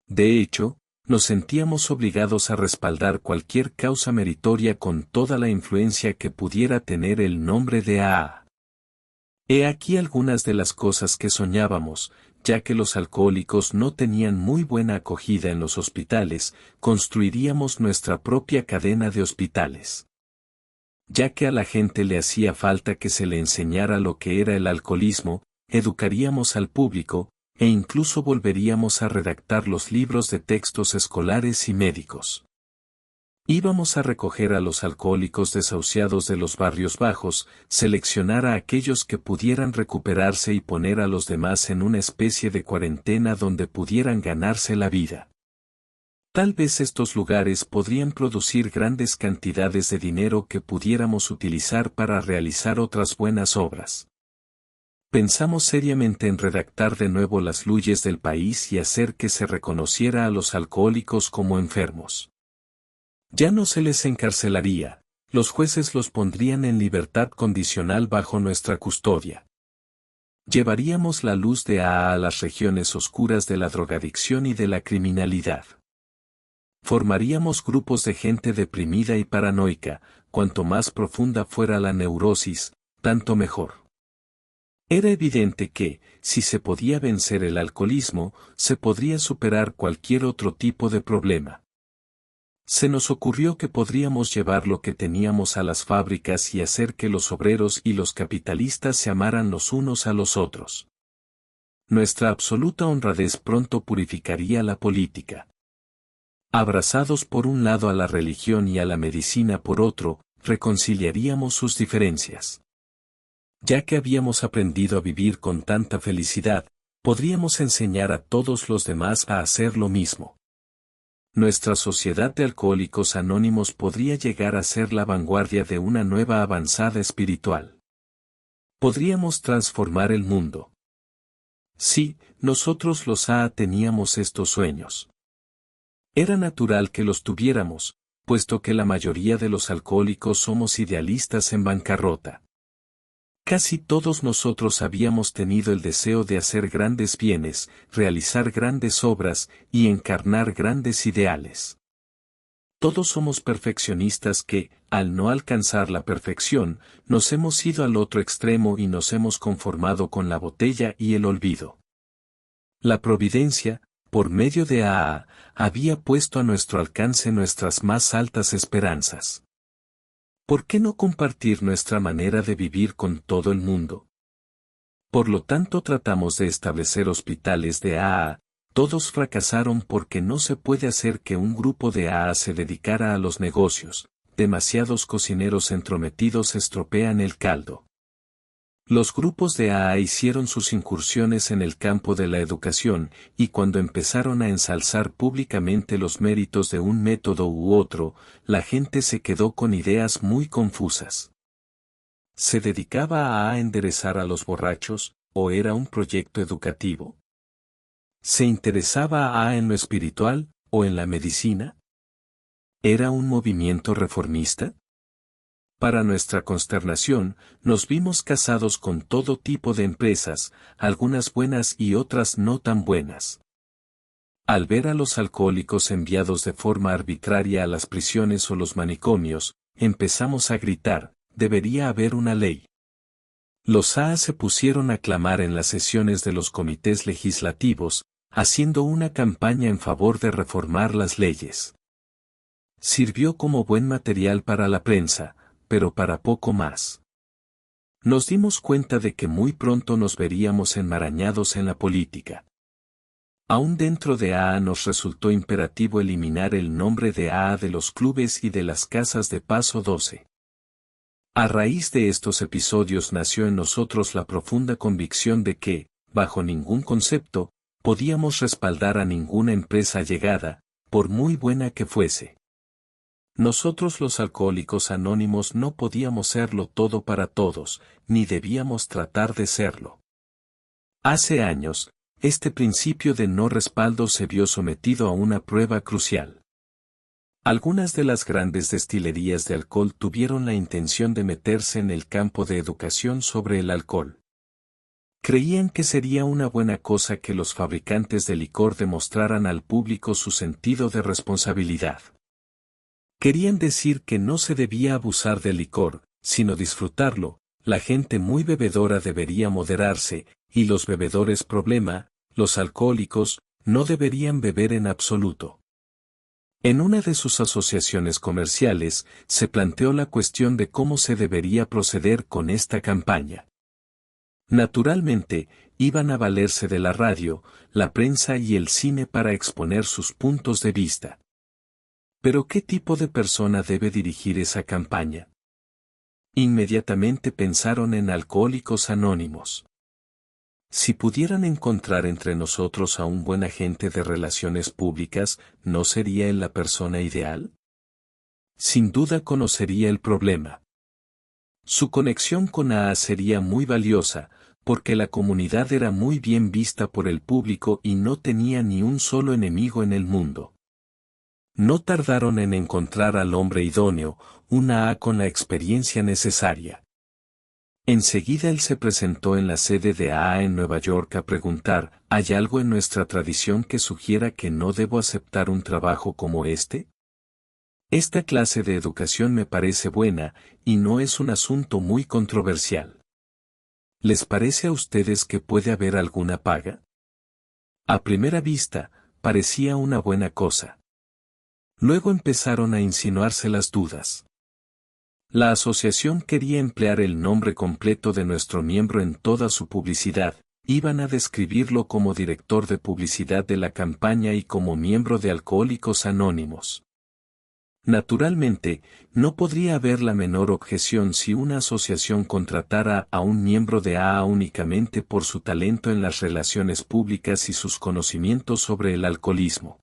De hecho, nos sentíamos obligados a respaldar cualquier causa meritoria con toda la influencia que pudiera tener el nombre de AA. He aquí algunas de las cosas que soñábamos, ya que los alcohólicos no tenían muy buena acogida en los hospitales, construiríamos nuestra propia cadena de hospitales. Ya que a la gente le hacía falta que se le enseñara lo que era el alcoholismo, educaríamos al público, e incluso volveríamos a redactar los libros de textos escolares y médicos. Íbamos a recoger a los alcohólicos desahuciados de los barrios bajos, seleccionar a aquellos que pudieran recuperarse y poner a los demás en una especie de cuarentena donde pudieran ganarse la vida. Tal vez estos lugares podrían producir grandes cantidades de dinero que pudiéramos utilizar para realizar otras buenas obras. Pensamos seriamente en redactar de nuevo las leyes del país y hacer que se reconociera a los alcohólicos como enfermos. Ya no se les encarcelaría, Los jueces los pondrían en libertad condicional bajo nuestra custodia. Llevaríamos la luz de AA a las regiones oscuras de la drogadicción y de la criminalidad. Formaríamos grupos de gente deprimida y paranoica, cuanto más profunda fuera la neurosis, tanto mejor. Era evidente que, si se podía vencer el alcoholismo, se podría superar cualquier otro tipo de problema. Se nos ocurrió que podríamos llevar lo que teníamos a las fábricas y hacer que los obreros y los capitalistas se amaran los unos a los otros. Nuestra absoluta honradez pronto purificaría la política. Abrazados por un lado a la religión y a la medicina por otro, reconciliaríamos sus diferencias. Ya que habíamos aprendido a vivir con tanta felicidad, podríamos enseñar a todos los demás a hacer lo mismo. Nuestra sociedad de alcohólicos anónimos podría llegar a ser la vanguardia de una nueva avanzada espiritual. Podríamos transformar el mundo. Sí, nosotros los AA teníamos estos sueños. Era natural que los tuviéramos, puesto que la mayoría de los alcohólicos somos idealistas en bancarrota. Casi todos nosotros habíamos tenido el deseo de hacer grandes bienes, realizar grandes obras y encarnar grandes ideales. Todos somos perfeccionistas que, al no alcanzar la perfección, nos hemos ido al otro extremo y nos hemos conformado con la botella y el olvido. La providencia, por medio de AA, había puesto a nuestro alcance nuestras más altas esperanzas. ¿Por qué no compartir nuestra manera de vivir con todo el mundo? Por lo tanto tratamos de establecer hospitales de AA, todos fracasaron porque no se puede hacer que un grupo de AA se dedicara a los negocios, demasiados cocineros entrometidos estropean el caldo. Los grupos de AA hicieron sus incursiones en el campo de la educación, y cuando empezaron a ensalzar públicamente los méritos de un método u otro, la gente se quedó con ideas muy confusas. ¿Se dedicaba a enderezar a los borrachos, o era un proyecto educativo? ¿Se interesaba a en lo espiritual, o en la medicina? ¿Era un movimiento reformista? Para nuestra consternación, nos vimos casados con todo tipo de empresas, algunas buenas y otras no tan buenas. Al ver a los alcohólicos enviados de forma arbitraria a las prisiones o los manicomios, empezamos a gritar, debería haber una ley. Los AA se pusieron a clamar en las sesiones de los comités legislativos, haciendo una campaña en favor de reformar las leyes. Sirvió como buen material para la prensa, pero para poco más. Nos dimos cuenta de que muy pronto nos veríamos enmarañados en la política. Aún dentro de AA nos resultó imperativo eliminar el nombre de AA de los clubes y de las casas de paso 12. A raíz de estos episodios nació en nosotros la profunda convicción de que, bajo ningún concepto, podíamos respaldar a ninguna empresa allegada, por muy buena que fuese. Nosotros los alcohólicos anónimos no podíamos serlo todo para todos, ni debíamos tratar de serlo. Hace años, este principio de no respaldo se vio sometido a una prueba crucial. Algunas de las grandes destilerías de alcohol tuvieron la intención de meterse en el campo de educación sobre el alcohol. Creían que sería una buena cosa que los fabricantes de licor demostraran al público su sentido de responsabilidad. Querían decir que no se debía abusar del licor, sino disfrutarlo, la gente muy bebedora debería moderarse, y los bebedores problema, los alcohólicos, no deberían beber en absoluto. En una de sus asociaciones comerciales, se planteó la cuestión de cómo se debería proceder con esta campaña. Naturalmente, iban a valerse de la radio, la prensa y el cine para exponer sus puntos de vista. ¿Pero qué tipo de persona debe dirigir esa campaña? Inmediatamente pensaron en Alcohólicos Anónimos. Si pudieran encontrar entre nosotros a un buen agente de relaciones públicas, ¿no sería él la persona ideal? Sin duda conocería el problema. Su conexión con AA sería muy valiosa, porque la comunidad era muy bien vista por el público y no tenía ni un solo enemigo en el mundo. No tardaron en encontrar al hombre idóneo, una A con la experiencia necesaria. Enseguida él se presentó en la sede de AA en Nueva York a preguntar, ¿hay algo en nuestra tradición que sugiera que no debo aceptar un trabajo como este? Esta clase de educación me parece buena, y no es un asunto muy controversial. ¿Les parece a ustedes que puede haber alguna paga? A primera vista, parecía una buena cosa. Luego empezaron a insinuarse las dudas. La asociación quería emplear el nombre completo de nuestro miembro en toda su publicidad, iban a describirlo como director de publicidad de la campaña y como miembro de Alcohólicos Anónimos. Naturalmente, no podría haber la menor objeción si una asociación contratara a un miembro de AA únicamente por su talento en las relaciones públicas y sus conocimientos sobre el alcoholismo.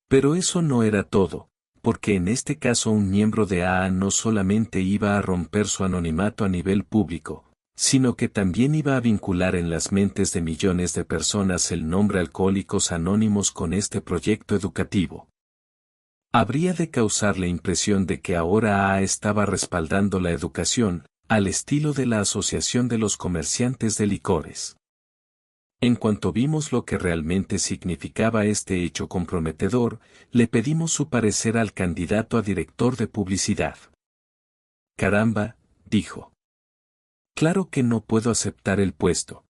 Pero eso no era todo, porque en este caso un miembro de AA no solamente iba a romper su anonimato a nivel público, sino que también iba a vincular en las mentes de millones de personas el nombre Alcohólicos Anónimos con este proyecto educativo. Habría de causar la impresión de que ahora AA estaba respaldando la educación, al estilo de la Asociación de los Comerciantes de Licores. En cuanto vimos lo que realmente significaba este hecho comprometedor, le pedimos su parecer al candidato a director de publicidad. Caramba, dijo. Claro que no puedo aceptar el puesto.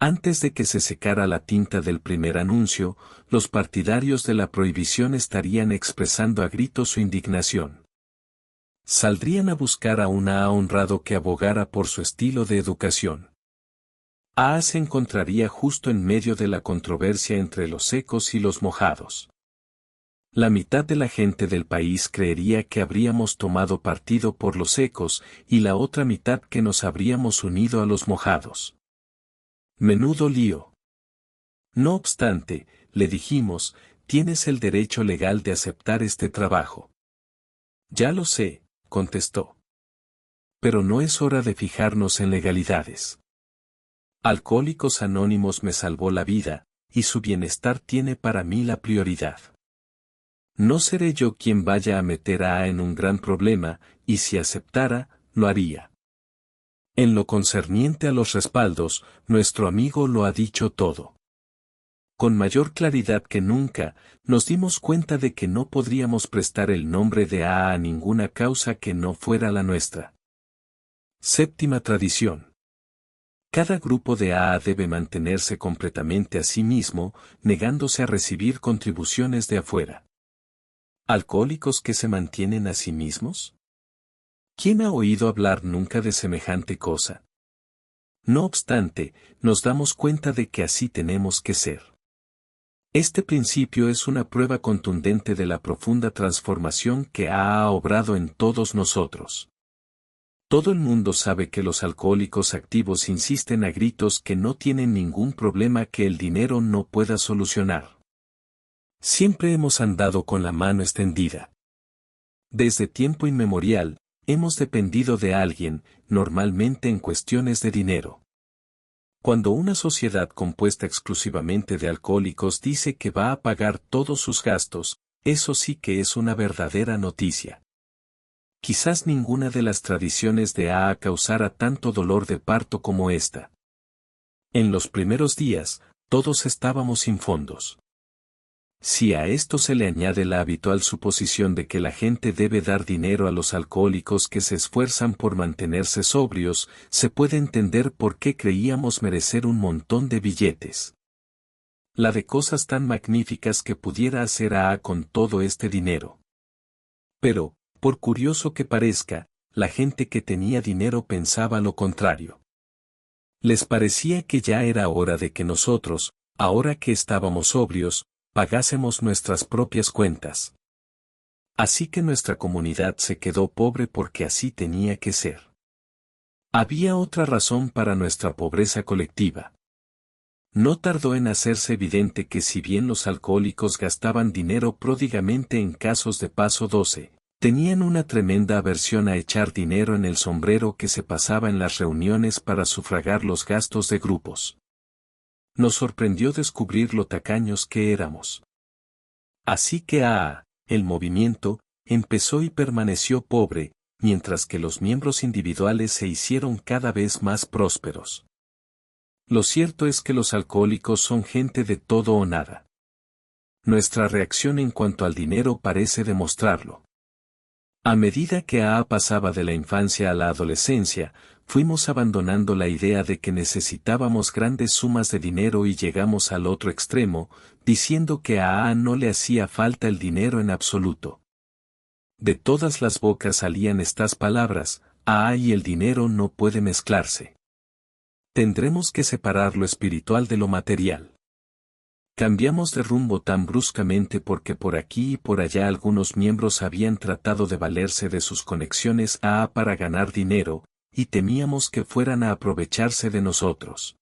Antes de que se secara la tinta del primer anuncio, los partidarios de la prohibición estarían expresando a gritos su indignación. Saldrían a buscar a un AA honrado que abogara por su estilo de educación. AA se encontraría justo en medio de la controversia entre los secos y los mojados. La mitad de la gente del país creería que habríamos tomado partido por los secos y la otra mitad que nos habríamos unido a los mojados. Menudo lío. No obstante, le dijimos, tienes el derecho legal de aceptar este trabajo. Ya lo sé, contestó. Pero no es hora de fijarnos en legalidades. Alcohólicos Anónimos me salvó la vida, y su bienestar tiene para mí la prioridad. No seré yo quien vaya a meter a AA en un gran problema, y si aceptara, lo haría. En lo concerniente a los respaldos, nuestro amigo lo ha dicho todo. Con mayor claridad que nunca, nos dimos cuenta de que no podríamos prestar el nombre de AA a ninguna causa que no fuera la nuestra. Séptima tradición. Cada grupo de AA debe mantenerse completamente a sí mismo, negándose a recibir contribuciones de afuera. ¿Alcohólicos que se mantienen a sí mismos? ¿Quién ha oído hablar nunca de semejante cosa? No obstante, nos damos cuenta de que así tenemos que ser. Este principio es una prueba contundente de la profunda transformación que AA ha obrado en todos nosotros. Todo el mundo sabe que los alcohólicos activos insisten a gritos que no tienen ningún problema que el dinero no pueda solucionar. Siempre hemos andado con la mano extendida. Desde tiempo inmemorial, hemos dependido de alguien, normalmente en cuestiones de dinero. Cuando una sociedad compuesta exclusivamente de alcohólicos dice que va a pagar todos sus gastos, eso sí que es una verdadera noticia. Quizás ninguna de las tradiciones de AA causara tanto dolor de parto como esta. En los primeros días, todos estábamos sin fondos. Si a esto se le añade la habitual suposición de que la gente debe dar dinero a los alcohólicos que se esfuerzan por mantenerse sobrios, se puede entender por qué creíamos merecer un montón de billetes. La de cosas tan magníficas que pudiera hacer AA con todo este dinero. Pero, por curioso que parezca, la gente que tenía dinero pensaba lo contrario. Les parecía que ya era hora de que nosotros, ahora que estábamos sobrios, pagásemos nuestras propias cuentas. Así que nuestra comunidad se quedó pobre porque así tenía que ser. Había otra razón para nuestra pobreza colectiva. No tardó en hacerse evidente que si bien los alcohólicos gastaban dinero pródigamente en casos de paso 12, tenían una tremenda aversión a echar dinero en el sombrero que se pasaba en las reuniones para sufragar los gastos de grupos. Nos sorprendió descubrir lo tacaños que éramos. Así que el movimiento, empezó y permaneció pobre, mientras que los miembros individuales se hicieron cada vez más prósperos. Lo cierto es que los alcohólicos son gente de todo o nada. Nuestra reacción en cuanto al dinero parece demostrarlo. A medida que pasaba de la infancia a la adolescencia, fuimos abandonando la idea de que necesitábamos grandes sumas de dinero y llegamos al otro extremo, diciendo que a no le hacía falta el dinero en absoluto. De todas las bocas salían estas palabras: y el dinero no puede mezclarse. Tendremos que separar lo espiritual de lo material. Cambiamos de rumbo tan bruscamente porque por aquí y por allá algunos miembros habían tratado de valerse de sus conexiones para ganar dinero, y temíamos que fueran a aprovecharse de nosotros.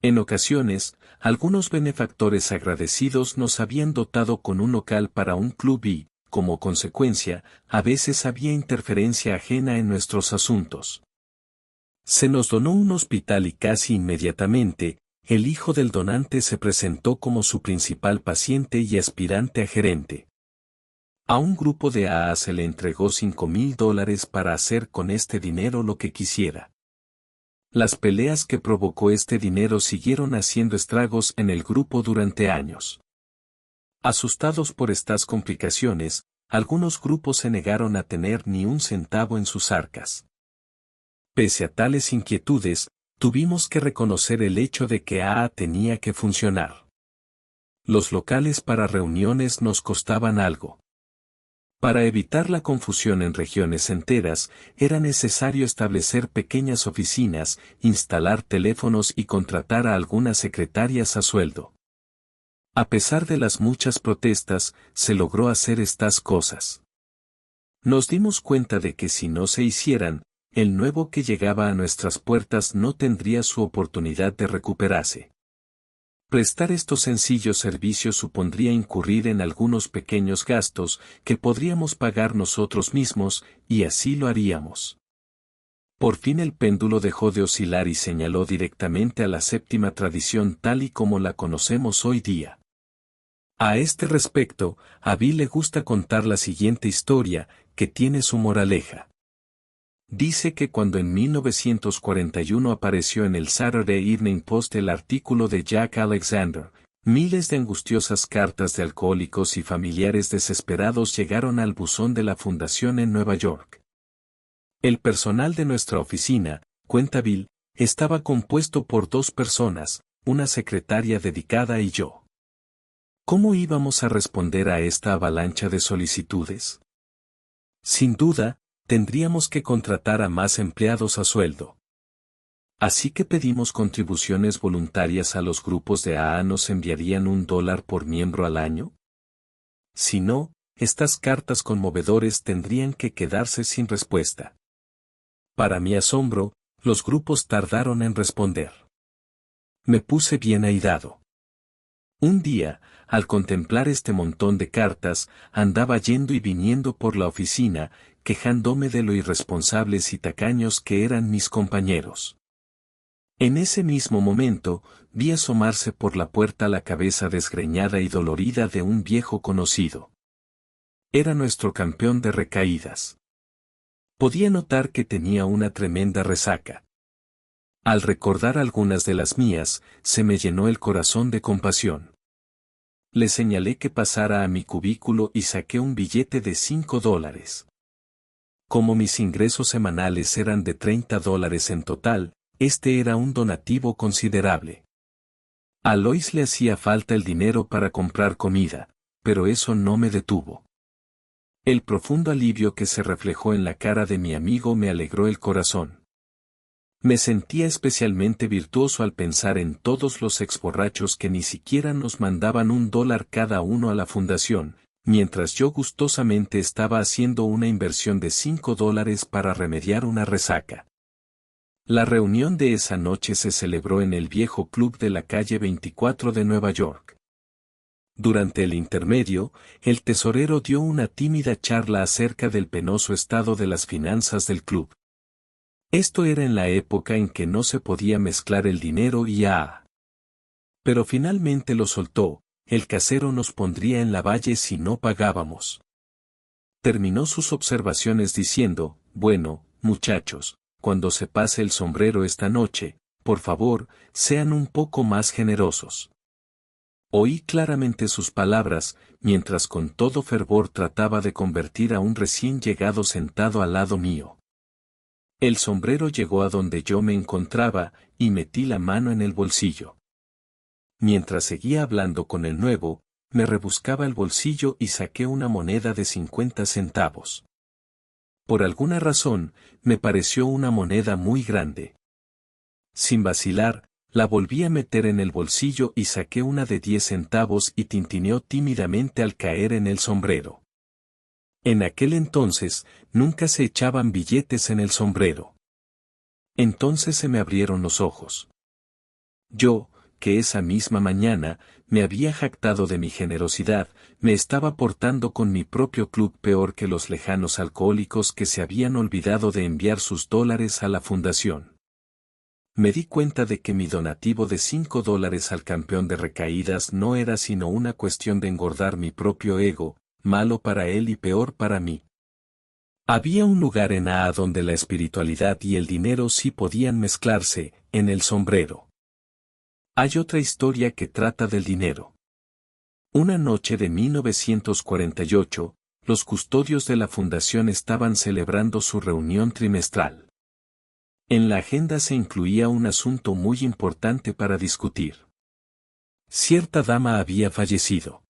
En ocasiones, algunos benefactores agradecidos nos habían dotado con un local para un club y, como consecuencia, a veces había interferencia ajena en nuestros asuntos. Se nos donó un hospital y casi inmediatamente, el hijo del donante se presentó como su principal paciente y aspirante a gerente. A un grupo de se le entregó $5,000 para hacer con este dinero lo que quisiera. Las peleas que provocó este dinero siguieron haciendo estragos en el grupo durante años. Asustados por estas complicaciones, algunos grupos se negaron a tener ni un centavo en sus arcas. Pese a tales inquietudes, tuvimos que reconocer el hecho de que tenía que funcionar. Los locales para reuniones nos costaban algo. Para evitar la confusión en regiones enteras, era necesario establecer pequeñas oficinas, instalar teléfonos y contratar a algunas secretarias a sueldo. A pesar de las muchas protestas, se logró hacer estas cosas. Nos dimos cuenta de que si no se hicieran, el nuevo que llegaba a nuestras puertas no tendría su oportunidad de recuperarse. Prestar estos sencillos servicios supondría incurrir en algunos pequeños gastos que podríamos pagar nosotros mismos, y así lo haríamos. Por fin el péndulo dejó de oscilar y señaló directamente a la séptima tradición tal y como la conocemos hoy día. A este respecto, a Bill le gusta contar la siguiente historia, que tiene su moraleja. Dice que cuando en 1941 apareció en el Saturday Evening Post el artículo de Jack Alexander, miles de angustiosas cartas de alcohólicos y familiares desesperados llegaron al buzón de la fundación en Nueva York. El personal de nuestra oficina, cuenta Bill, estaba compuesto por 2 personas, una secretaria dedicada y yo. ¿Cómo íbamos a responder a esta avalancha de solicitudes? Sin duda, tendríamos que contratar a más empleados a sueldo. Así que pedimos contribuciones voluntarias a los grupos de ¿Nos enviarían $1 por miembro al año? Si no, estas cartas conmovedores tendrían que quedarse sin respuesta. Para mi asombro, los grupos tardaron en responder. Me puse bien airado. Un día, al contemplar este montón de cartas, andaba yendo y viniendo por la oficina, quejándome de lo irresponsables y tacaños que eran mis compañeros. En ese mismo momento, vi asomarse por la puerta la cabeza desgreñada y dolorida de un viejo conocido. Era nuestro campeón de recaídas. Podía notar que tenía una tremenda resaca. Al recordar algunas de las mías, se me llenó el corazón de compasión. Le señalé que pasara a mi cubículo y saqué un billete de $5. Como mis ingresos semanales eran de $30 en total, este era un donativo considerable. A Lois le hacía falta el dinero para comprar comida, pero eso no me detuvo. El profundo alivio que se reflejó en la cara de mi amigo me alegró el corazón. Me sentía especialmente virtuoso al pensar en todos los exborrachos que ni siquiera nos mandaban $1 cada uno a la fundación, mientras yo gustosamente estaba haciendo una inversión de $5 para remediar una resaca. La reunión de esa noche se celebró en el viejo club de la calle 24 de Nueva York. Durante el intermedio, el tesorero dio una tímida charla acerca del penoso estado de las finanzas del club. Esto era en la época en que no se podía mezclar el dinero y Pero finalmente lo soltó, el casero nos pondría en la valle si no pagábamos. Terminó sus observaciones diciendo, bueno, muchachos, cuando se pase el sombrero esta noche, por favor, sean un poco más generosos. Oí claramente sus palabras, mientras con todo fervor trataba de convertir a un recién llegado sentado al lado mío. El sombrero llegó a donde yo me encontraba, y metí la mano en el bolsillo. Mientras seguía hablando con el nuevo, me rebuscaba el bolsillo y saqué una moneda de 50 centavos. Por alguna razón, me pareció una moneda muy grande. Sin vacilar, la volví a meter en el bolsillo y saqué una de 10 centavos y tintineó tímidamente al caer en el sombrero. En aquel entonces, nunca se echaban billetes en el sombrero. Entonces se me abrieron los ojos. Yo, que esa misma mañana, me había jactado de mi generosidad, me estaba portando con mi propio club peor que los lejanos alcohólicos que se habían olvidado de enviar sus dólares a la fundación. Me di cuenta de que mi donativo de $5 al campeón de recaídas no era sino una cuestión de engordar mi propio ego, malo para él y peor para mí. Había un lugar en AA donde la espiritualidad y el dinero sí podían mezclarse, en el sombrero. Hay otra historia que trata del dinero. Una noche de 1948, los custodios de la fundación estaban celebrando su reunión trimestral. En la agenda se incluía un asunto muy importante para discutir. Cierta dama había fallecido.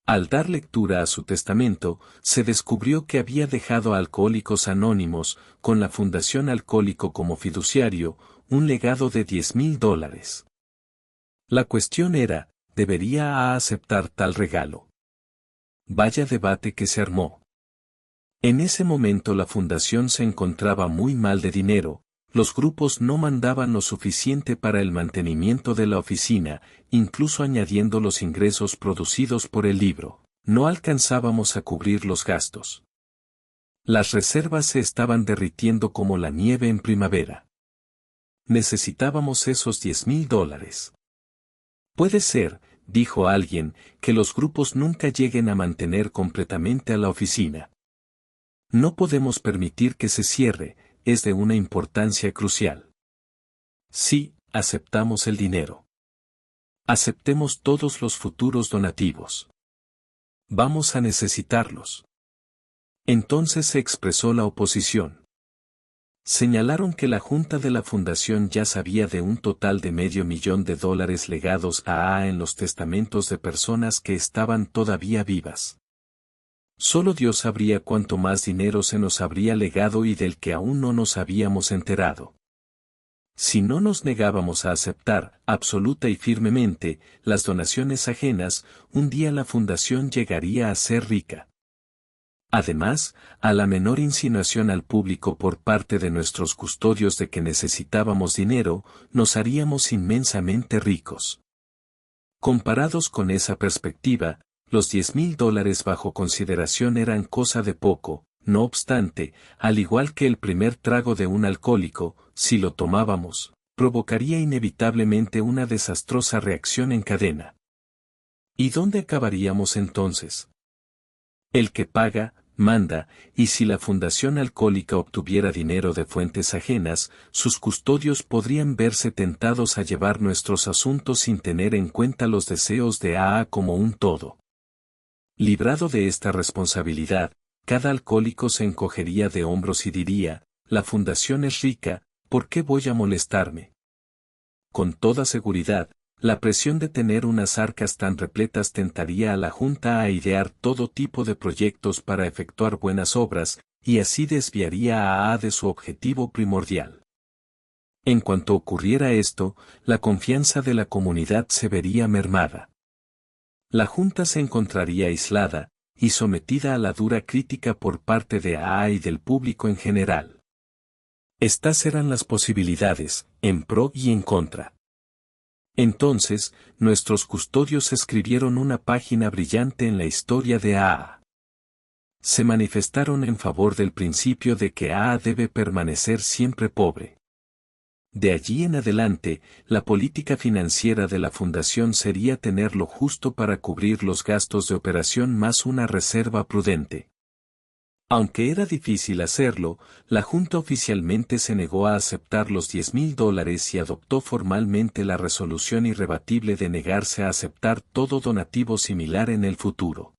Al dar lectura a su testamento, se descubrió que había dejado a Alcohólicos Anónimos, con la Fundación Alcohólico como fiduciario, un legado de $10,000. La cuestión era, ¿debería AA aceptar tal regalo? Vaya debate que se armó. En ese momento la fundación se encontraba muy mal de dinero, los grupos no mandaban lo suficiente para el mantenimiento de la oficina, incluso añadiendo los ingresos producidos por el libro, no alcanzábamos a cubrir los gastos. Las reservas se estaban derritiendo como la nieve en primavera. Necesitábamos esos $10,000. Puede ser, dijo alguien, que los grupos nunca lleguen a mantener completamente a la oficina. No podemos permitir que se cierre, es de una importancia crucial. Sí, aceptamos el dinero. Aceptemos todos los futuros donativos. Vamos a necesitarlos. Entonces se expresó la oposición. Señalaron que la Junta de la Fundación ya sabía de un total de $500,000 legados a AA en los testamentos de personas que estaban todavía vivas. Solo Dios sabría cuánto más dinero se nos habría legado y del que aún no nos habíamos enterado. Si no nos negábamos a aceptar, absoluta y firmemente, las donaciones ajenas, un día la fundación llegaría a ser rica. Además, a la menor insinuación al público por parte de nuestros custodios de que necesitábamos dinero, nos haríamos inmensamente ricos. Comparados con esa perspectiva, los $10,000 bajo consideración eran cosa de poco, no obstante, al igual que el primer trago de un alcohólico, si lo tomábamos, provocaría inevitablemente una desastrosa reacción en cadena. ¿Y dónde acabaríamos entonces? El que paga, manda, y si la Fundación Alcohólica obtuviera dinero de fuentes ajenas, sus custodios podrían verse tentados a llevar nuestros asuntos sin tener en cuenta los deseos de AA como un todo. Librado de esta responsabilidad, cada alcohólico se encogería de hombros y diría, la fundación es rica, ¿por qué voy a molestarme? Con toda seguridad, la presión de tener unas arcas tan repletas tentaría a la Junta a idear todo tipo de proyectos para efectuar buenas obras, y así desviaría a AA de su objetivo primordial. En cuanto ocurriera esto, la confianza de la comunidad se vería mermada. La Junta se encontraría aislada, y sometida a la dura crítica por parte de AA y del público en general. Estas eran las posibilidades, en pro y en contra. Entonces, nuestros custodios escribieron una página brillante en la historia de AA. Se manifestaron en favor del principio de que AA debe permanecer siempre pobre. De allí en adelante, la política financiera de la fundación sería tener lo justo para cubrir los gastos de operación más una reserva prudente. Aunque era difícil hacerlo, la Junta oficialmente se negó a aceptar los $10,000 y adoptó formalmente la resolución irrebatible de negarse a aceptar todo donativo similar en el futuro.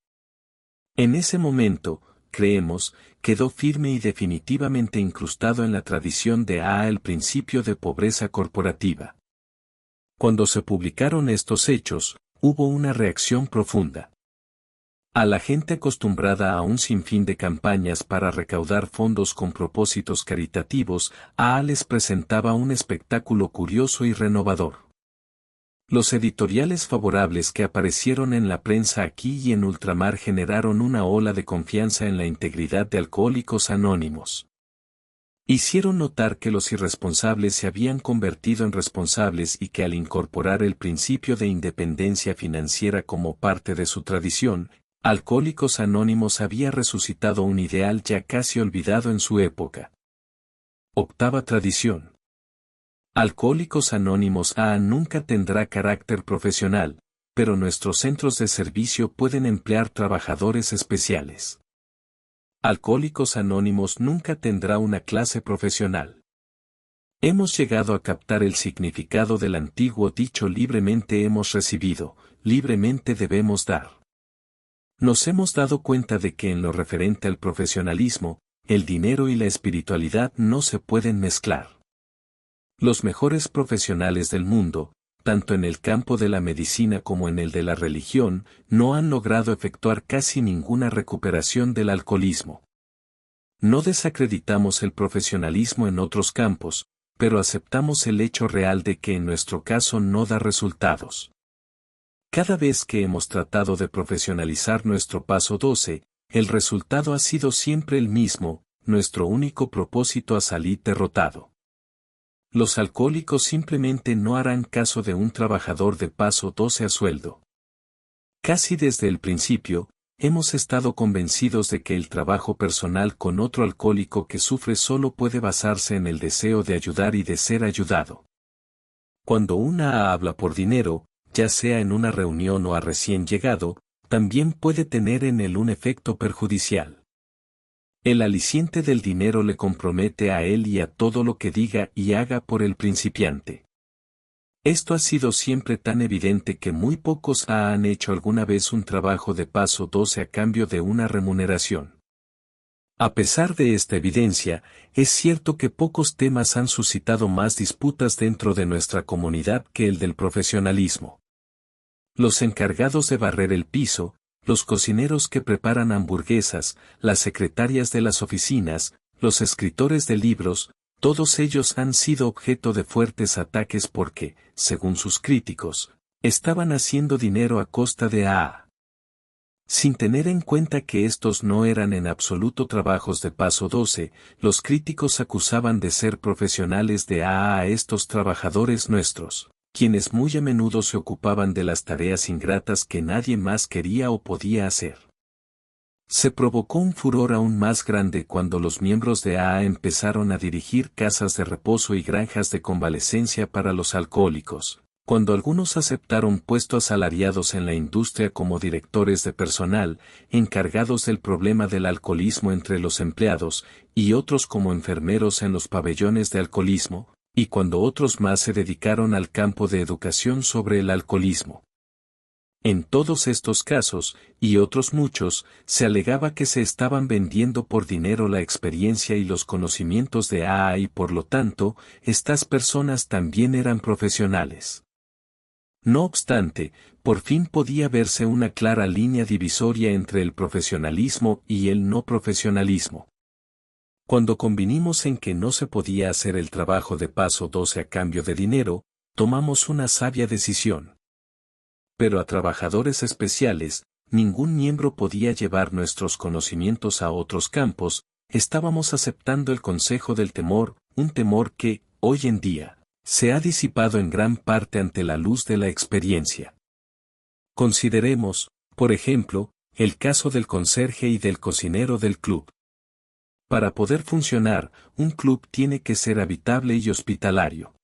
En ese momento, creemos, quedó firme y definitivamente incrustado en la tradición de AA el principio de pobreza corporativa. Cuando se publicaron estos hechos, hubo una reacción profunda. A la gente acostumbrada a un sinfín de campañas para recaudar fondos con propósitos caritativos, AA les presentaba un espectáculo curioso y renovador. Los editoriales favorables que aparecieron en la prensa aquí y en ultramar generaron una ola de confianza en la integridad de Alcohólicos Anónimos. Hicieron notar que los irresponsables se habían convertido en responsables y que al incorporar el principio de independencia financiera como parte de su tradición, Alcohólicos Anónimos había resucitado un ideal ya casi olvidado en su época. Octava tradición. Alcohólicos Anónimos AA nunca tendrá carácter profesional, pero nuestros centros de servicio pueden emplear trabajadores especiales. Alcohólicos Anónimos nunca tendrá una clase profesional. Hemos llegado a captar el significado del antiguo dicho libremente hemos recibido, libremente debemos dar. Nos hemos dado cuenta de que en lo referente al profesionalismo, el dinero y la espiritualidad no se pueden mezclar. Los mejores profesionales del mundo, tanto en el campo de la medicina como en el de la religión, no han logrado efectuar casi ninguna recuperación del alcoholismo. No desacreditamos el profesionalismo en otros campos, pero aceptamos el hecho real de que en nuestro caso no da resultados. Cada vez que hemos tratado de profesionalizar nuestro paso 12, el resultado ha sido siempre el mismo, nuestro único propósito ha salido derrotado. Los alcohólicos simplemente no harán caso de un trabajador de paso 12 a sueldo. Casi desde el principio, hemos estado convencidos de que el trabajo personal con otro alcohólico que sufre solo puede basarse en el deseo de ayudar y de ser ayudado. Cuando una habla por dinero, ya sea en una reunión o a recién llegado, también puede tener en él un efecto perjudicial. El aliciente del dinero le compromete a él y a todo lo que diga y haga por el principiante. Esto ha sido siempre tan evidente que muy pocos han hecho alguna vez un trabajo de paso 12 a cambio de una remuneración. A pesar de esta evidencia, es cierto que pocos temas han suscitado más disputas dentro de nuestra comunidad que el del profesionalismo. Los encargados de barrer el piso, los cocineros que preparan hamburguesas, las secretarias de las oficinas, los escritores de libros, todos ellos han sido objeto de fuertes ataques porque, según sus críticos, estaban haciendo dinero a costa de AA. Sin tener en cuenta que estos no eran en absoluto trabajos de paso 12, los críticos acusaban de ser profesionales de AA a estos trabajadores nuestros, quienes muy a menudo se ocupaban de las tareas ingratas que nadie más quería o podía hacer. Se provocó un furor aún más grande cuando los miembros de AA empezaron a dirigir casas de reposo y granjas de convalecencia para los alcohólicos, cuando algunos aceptaron puestos asalariados en la industria como directores de personal, encargados del problema del alcoholismo entre los empleados, y otros como enfermeros en los pabellones de alcoholismo, y cuando otros más se dedicaron al campo de educación sobre el alcoholismo. En todos estos casos, y otros muchos, se alegaba que se estaban vendiendo por dinero la experiencia y los conocimientos de AA y por lo tanto, estas personas también eran profesionales. No obstante, por fin podía verse una clara línea divisoria entre el profesionalismo y el no profesionalismo. Cuando convinimos en que no se podía hacer el trabajo de paso 12 a cambio de dinero, tomamos una sabia decisión. Pero a trabajadores especiales, ningún miembro podía llevar nuestros conocimientos a otros campos, estábamos aceptando el consejo del temor, un temor que, hoy en día, se ha disipado en gran parte ante la luz de la experiencia. Consideremos, por ejemplo, el caso del conserje y del cocinero del club. Para poder funcionar, un club tiene que ser habitable y hospitalario.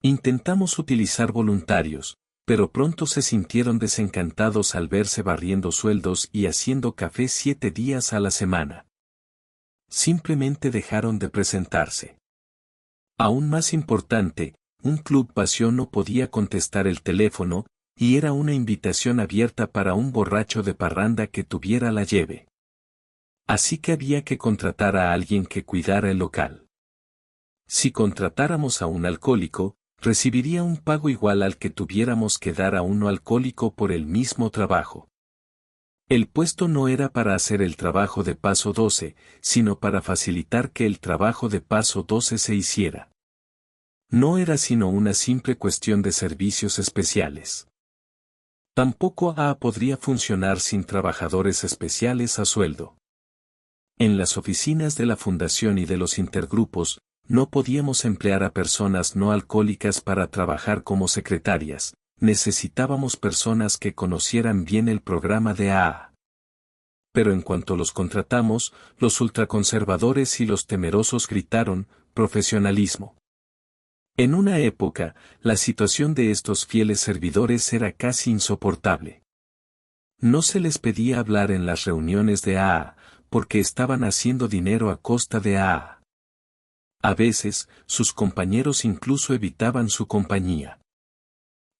Intentamos utilizar voluntarios, pero pronto se sintieron desencantados al verse barriendo sueldos y haciendo café 7 días a la semana. Simplemente dejaron de presentarse. Aún más importante, un club vacío no podía contestar el teléfono, y era una invitación abierta para un borracho de parranda que tuviera la llave. Así que había que contratar a alguien que cuidara el local. Si contratáramos a un alcohólico, recibiría un pago igual al que tuviéramos que dar a un no alcohólico por el mismo trabajo. El puesto no era para hacer el trabajo de paso 12, sino para facilitar que el trabajo de paso 12 se hiciera. No era sino una simple cuestión de servicios especiales. Tampoco AA podría funcionar sin trabajadores especiales a sueldo. En las oficinas de la Fundación y de los intergrupos, no podíamos emplear a personas no alcohólicas para trabajar como secretarias, necesitábamos personas que conocieran bien el programa de AA. Pero en cuanto los contratamos, los ultraconservadores y los temerosos gritaron, profesionalismo. En una época, la situación de estos fieles servidores era casi insoportable. No se les pedía hablar en las reuniones de AA, porque estaban haciendo dinero a costa de AA. A veces, sus compañeros incluso evitaban su compañía.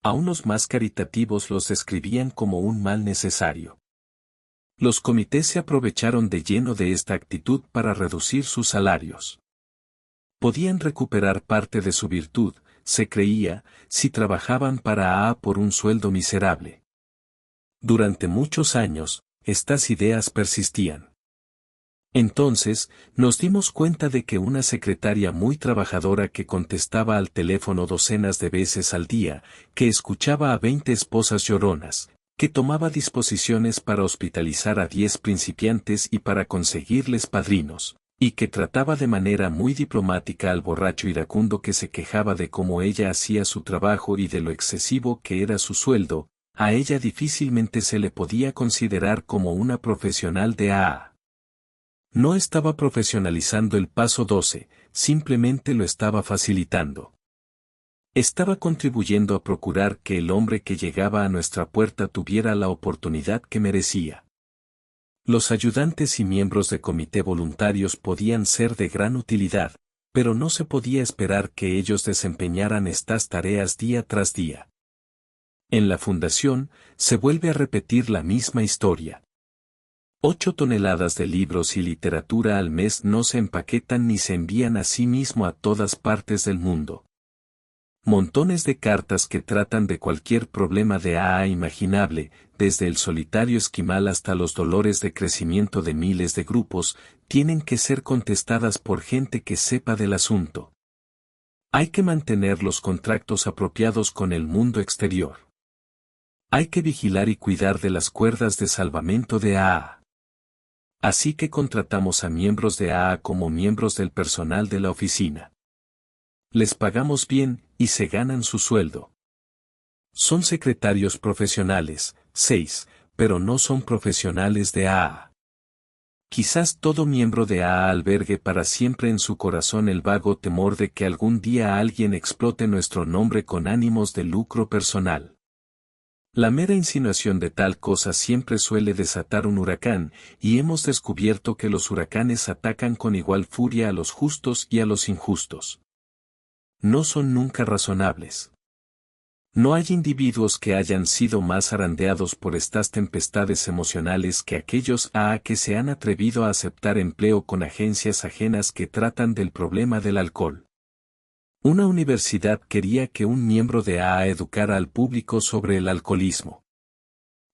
A unos más caritativos los describían como un mal necesario. Los comités se aprovecharon de lleno de esta actitud para reducir sus salarios. Podían recuperar parte de su virtud, se creía, si trabajaban para AA por un sueldo miserable. Durante muchos años, estas ideas persistían. Entonces, nos dimos cuenta de que una secretaria muy trabajadora que contestaba al teléfono docenas de veces al día, que escuchaba a 20 esposas lloronas, que tomaba disposiciones para hospitalizar a 10 principiantes y para conseguirles padrinos, y que trataba de manera muy diplomática al borracho iracundo que se quejaba de cómo ella hacía su trabajo y de lo excesivo que era su sueldo, a ella difícilmente se le podía considerar como una profesional de AA. No estaba profesionalizando el paso 12, simplemente lo estaba facilitando. Estaba contribuyendo a procurar que el hombre que llegaba a nuestra puerta tuviera la oportunidad que merecía. Los ayudantes y miembros de comité voluntarios podían ser de gran utilidad, pero no se podía esperar que ellos desempeñaran estas tareas día tras día. En la fundación, se vuelve a repetir la misma historia. 8 toneladas de libros y literatura al mes no se empaquetan ni se envían a sí mismo a todas partes del mundo. Montones de cartas que tratan de cualquier problema de AA imaginable, desde el solitario esquimal hasta los dolores de crecimiento de miles de grupos, tienen que ser contestadas por gente que sepa del asunto. Hay que mantener los contactos apropiados con el mundo exterior. Hay que vigilar y cuidar de las cuerdas de salvamento de AA. Así que contratamos a miembros de AA como miembros del personal de la oficina. Les pagamos bien, y se ganan su sueldo. Son secretarios profesionales, 6, pero no son profesionales de AA. Quizás todo miembro de AA albergue para siempre en su corazón el vago temor de que algún día alguien explote nuestro nombre con ánimos de lucro personal. La mera insinuación de tal cosa siempre suele desatar un huracán, y hemos descubierto que los huracanes atacan con igual furia a los justos y a los injustos. No son nunca razonables. No hay individuos que hayan sido más zarandeados por estas tempestades emocionales que aquellos AA que se han atrevido a aceptar empleo con agencias ajenas que tratan del problema del alcohol. Una universidad quería que un miembro de AA educara al público sobre el alcoholismo.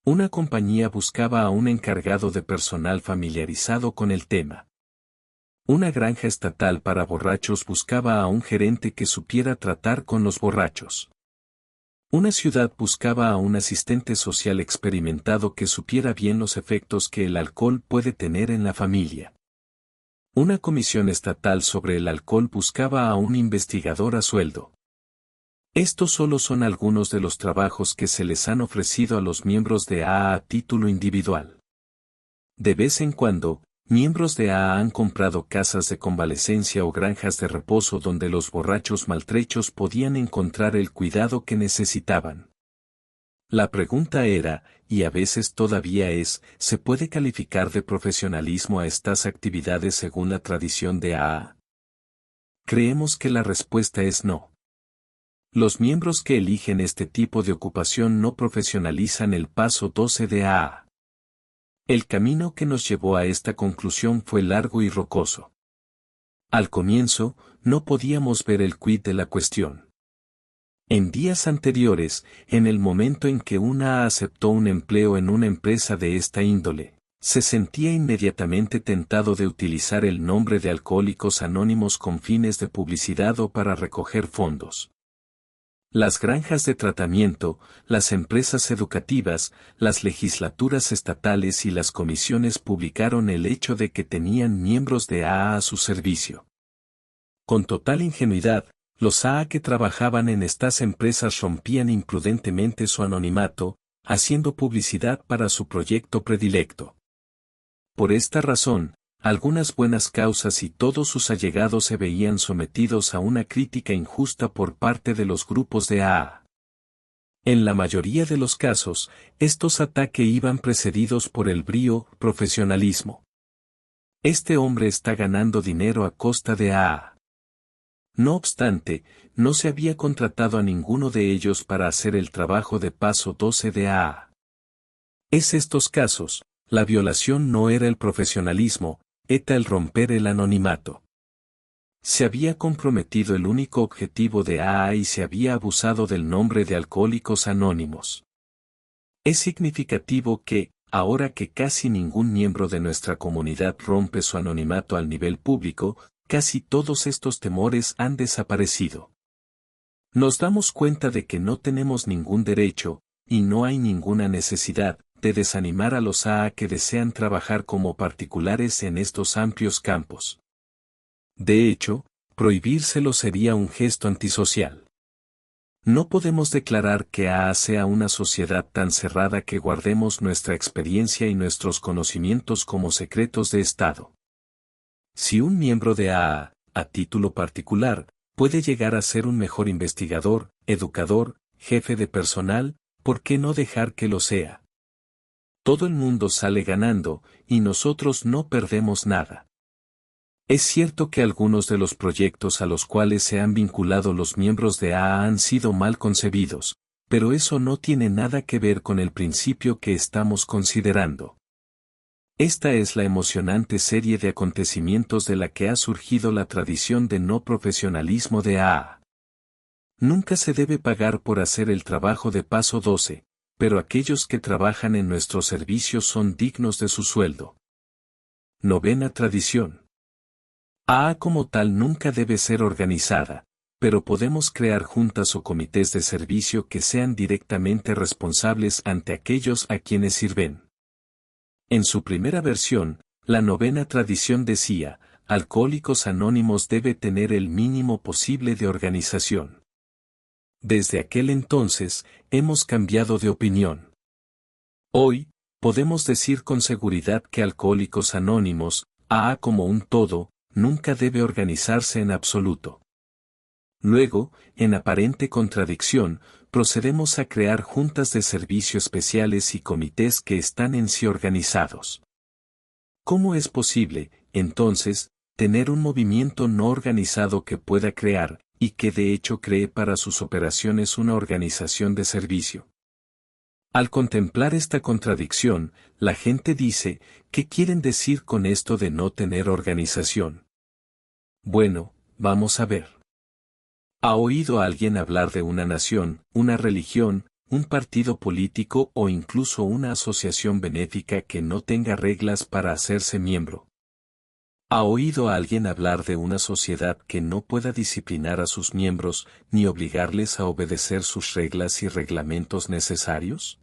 Una compañía buscaba a un encargado de personal familiarizado con el tema. Una granja estatal para borrachos buscaba a un gerente que supiera tratar con los borrachos. Una ciudad buscaba a un asistente social experimentado que supiera bien los efectos que el alcohol puede tener en la familia. Una comisión estatal sobre el alcohol buscaba a un investigador a sueldo. Estos solo son algunos de los trabajos que se les han ofrecido a los miembros de AA a título individual. De vez en cuando, Miembros de AA han comprado casas de convalecencia o granjas de reposo donde los borrachos maltrechos podían encontrar el cuidado que necesitaban. La pregunta era, y a veces todavía es, ¿se puede calificar de profesionalismo a estas actividades según la tradición de AA? Creemos que la respuesta es no. Los miembros que eligen este tipo de ocupación no profesionalizan el paso 12 de AA. El camino que nos llevó a esta conclusión fue largo y rocoso. Al comienzo, no podíamos ver el quid de la cuestión. En días anteriores, en el momento en que una aceptó un empleo en una empresa de esta índole, se sentía inmediatamente tentado de utilizar el nombre de Alcohólicos Anónimos con fines de publicidad o para recoger fondos. Las granjas de tratamiento, las empresas educativas, las legislaturas estatales y las comisiones publicaron el hecho de que tenían miembros de AA a su servicio. Con total ingenuidad, los AA que trabajaban en estas empresas rompían imprudentemente su anonimato, haciendo publicidad para su proyecto predilecto. Por esta razón, algunas buenas causas y todos sus allegados se veían sometidos a una crítica injusta por parte de los grupos de AA. En la mayoría de los casos, estos ataques iban precedidos por el brío, profesionalismo. Este hombre está ganando dinero a costa de AA. No obstante, no se había contratado a ninguno de ellos para hacer el trabajo de paso 12 de AA. Es estos casos, la violación no era el profesionalismo, era el romper el anonimato. Se había comprometido el único objetivo de AA y se había abusado del nombre de Alcohólicos Anónimos. Es significativo que, ahora que casi ningún miembro de nuestra comunidad rompe su anonimato al nivel público, casi todos estos temores han desaparecido. Nos damos cuenta de que no tenemos ningún derecho, y no hay ninguna necesidad, de desanimar a los AA que desean trabajar como particulares en estos amplios campos. De hecho, prohibírselo sería un gesto antisocial. No podemos declarar que AA sea una sociedad tan cerrada que guardemos nuestra experiencia y nuestros conocimientos como secretos de Estado. Si un miembro de AA, a título particular, puede llegar a ser un mejor investigador, educador, jefe de personal, ¿por qué no dejar que lo sea? Todo el mundo sale ganando, y nosotros no perdemos nada. Es cierto que algunos de los proyectos a los cuales se han vinculado los miembros de AA han sido mal concebidos, pero eso no tiene nada que ver con el principio que estamos considerando. Esta es la emocionante serie de acontecimientos de la que ha surgido la tradición de no profesionalismo de AA. Nunca se debe pagar por hacer el trabajo de paso 12, pero aquellos que trabajan en nuestros servicios son dignos de su sueldo. Novena tradición. AA como tal nunca debe ser organizada, pero podemos crear juntas o comités de servicio que sean directamente responsables ante aquellos a quienes sirven. En su primera versión, la novena tradición decía, Alcohólicos Anónimos debe tener el mínimo posible de organización. Desde aquel entonces, hemos cambiado de opinión. Hoy, podemos decir con seguridad que Alcohólicos Anónimos, AA como un todo, nunca debe organizarse en absoluto. Luego, en aparente contradicción, procedemos a crear juntas de servicio especiales y comités que están en sí organizados. ¿Cómo es posible, entonces, tener un movimiento no organizado que pueda crear, y que de hecho cree para sus operaciones una organización de servicio? Al contemplar esta contradicción, la gente dice, ¿qué quieren decir con esto de no tener organización? Bueno, vamos a ver. ¿Ha oído a alguien hablar de una nación, una religión, un partido político o incluso una asociación benéfica que no tenga reglas para hacerse miembro? ¿Ha oído a alguien hablar de una sociedad que no pueda disciplinar a sus miembros ni obligarles a obedecer sus reglas y reglamentos necesarios?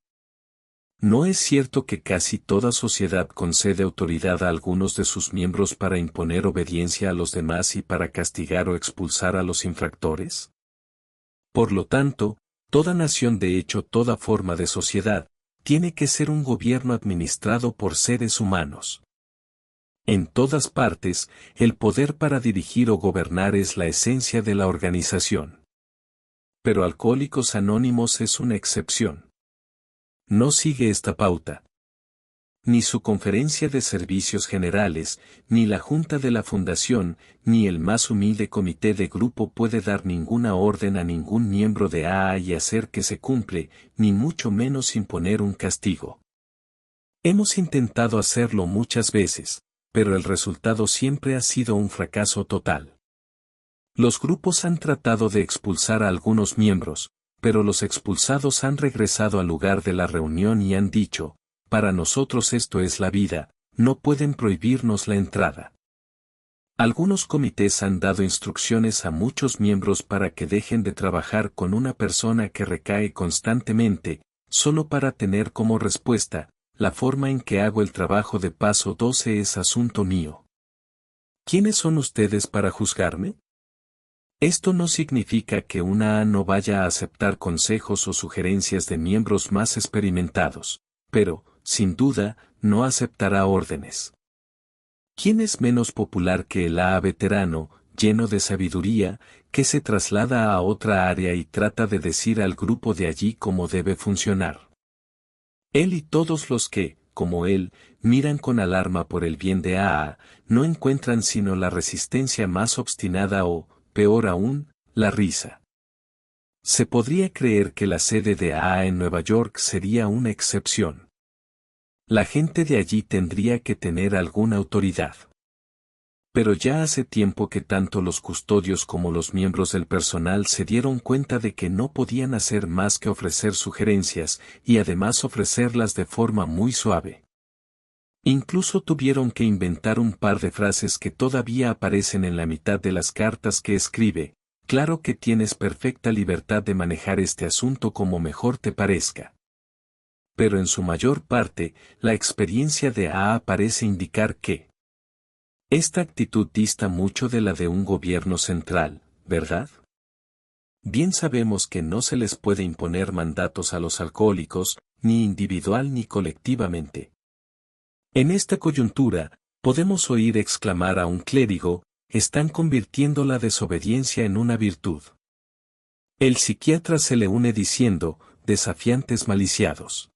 ¿No es cierto que casi toda sociedad concede autoridad a algunos de sus miembros para imponer obediencia a los demás y para castigar o expulsar a los infractores? Por lo tanto, toda nación, de hecho toda forma de sociedad, tiene que ser un gobierno administrado por seres humanos. En todas partes, el poder para dirigir o gobernar es la esencia de la organización. Pero Alcohólicos Anónimos es una excepción. No sigue esta pauta. Ni su conferencia de servicios generales, ni la junta de la fundación, ni el más humilde comité de grupo puede dar ninguna orden a ningún miembro de AA y hacer que se cumple, ni mucho menos imponer un castigo. Hemos intentado hacerlo muchas veces, pero el resultado siempre ha sido un fracaso total. Los grupos han tratado de expulsar a algunos miembros, pero los expulsados han regresado al lugar de la reunión y han dicho, para nosotros esto es la vida, no pueden prohibirnos la entrada. Algunos comités han dado instrucciones a muchos miembros para que dejen de trabajar con una persona que recae constantemente, solo para tener como respuesta, la forma en que hago el trabajo de paso 12 es asunto mío. ¿Quiénes son ustedes para juzgarme? Esto no significa que una A no vaya a aceptar consejos o sugerencias de miembros más experimentados, pero, sin duda, no aceptará órdenes. ¿Quién es menos popular que el AA veterano, lleno de sabiduría, que se traslada a otra área y trata de decir al grupo de allí cómo debe funcionar? Él y todos los que, como él, miran con alarma por el bien de AA, no encuentran sino la resistencia más obstinada o, peor aún, la risa. Se podría creer que la sede de AA en Nueva York sería una excepción. La gente de allí tendría que tener alguna autoridad. Pero ya hace tiempo que tanto los custodios como los miembros del personal se dieron cuenta de que no podían hacer más que ofrecer sugerencias, y además ofrecerlas de forma muy suave. Incluso tuvieron que inventar un par de frases que todavía aparecen en la mitad de las cartas que escribe: claro que tienes perfecta libertad de manejar este asunto como mejor te parezca. Pero en su mayor parte, la experiencia de AA parece indicar que esta actitud dista mucho de la de un gobierno central, ¿verdad? Bien sabemos que no se les puede imponer mandatos a los alcohólicos, ni individual ni colectivamente. En esta coyuntura, podemos oír exclamar a un clérigo: están convirtiendo la desobediencia en una virtud. El psiquiatra se le une diciendo: desafiantes maliciados.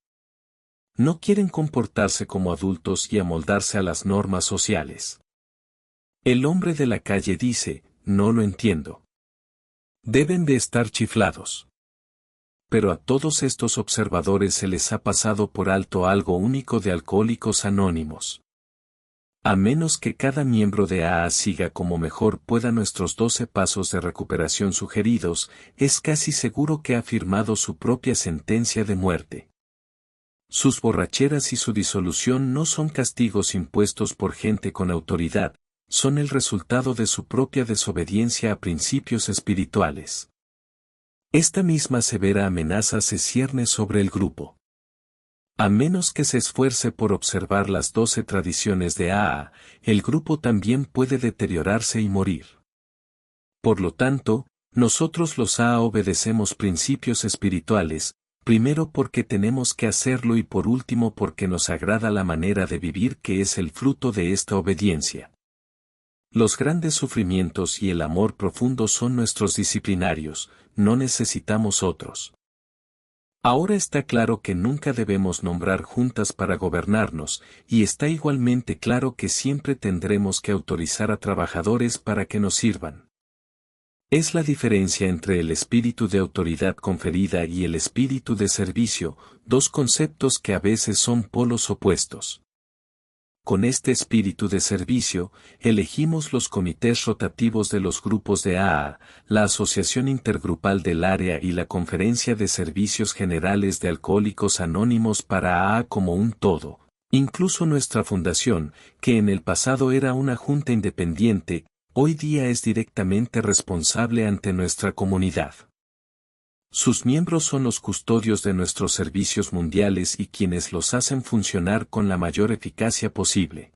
No quieren comportarse como adultos y amoldarse a las normas sociales. El hombre de la calle dice: no lo entiendo. Deben de estar chiflados. Pero a todos estos observadores se les ha pasado por alto algo único de Alcohólicos Anónimos. A menos que cada miembro de AA siga como mejor pueda nuestros 12 pasos de recuperación sugeridos, es casi seguro que ha firmado su propia sentencia de muerte. Sus borracheras y su disolución no son castigos impuestos por gente con autoridad, son el resultado de su propia desobediencia a principios espirituales. Esta misma severa amenaza se cierne sobre el grupo. A menos que se esfuerce por observar las 12 tradiciones de AA, el grupo también puede deteriorarse y morir. Por lo tanto, nosotros los AA obedecemos principios espirituales, primero porque tenemos que hacerlo y por último porque nos agrada la manera de vivir que es el fruto de esta obediencia. Los grandes sufrimientos y el amor profundo son nuestros disciplinarios, no necesitamos otros. Ahora está claro que nunca debemos nombrar juntas para gobernarnos, y está igualmente claro que siempre tendremos que autorizar a trabajadores para que nos sirvan. Es la diferencia entre el espíritu de autoridad conferida y el espíritu de servicio, dos conceptos que a veces son polos opuestos. Con este espíritu de servicio, elegimos los comités rotativos de los grupos de AA, la Asociación Intergrupal del Área y la Conferencia de Servicios Generales de Alcohólicos Anónimos para AA como un todo. Incluso nuestra fundación, que en el pasado era una junta independiente, hoy día es directamente responsable ante nuestra comunidad. Sus miembros son los custodios de nuestros servicios mundiales y quienes los hacen funcionar con la mayor eficacia posible.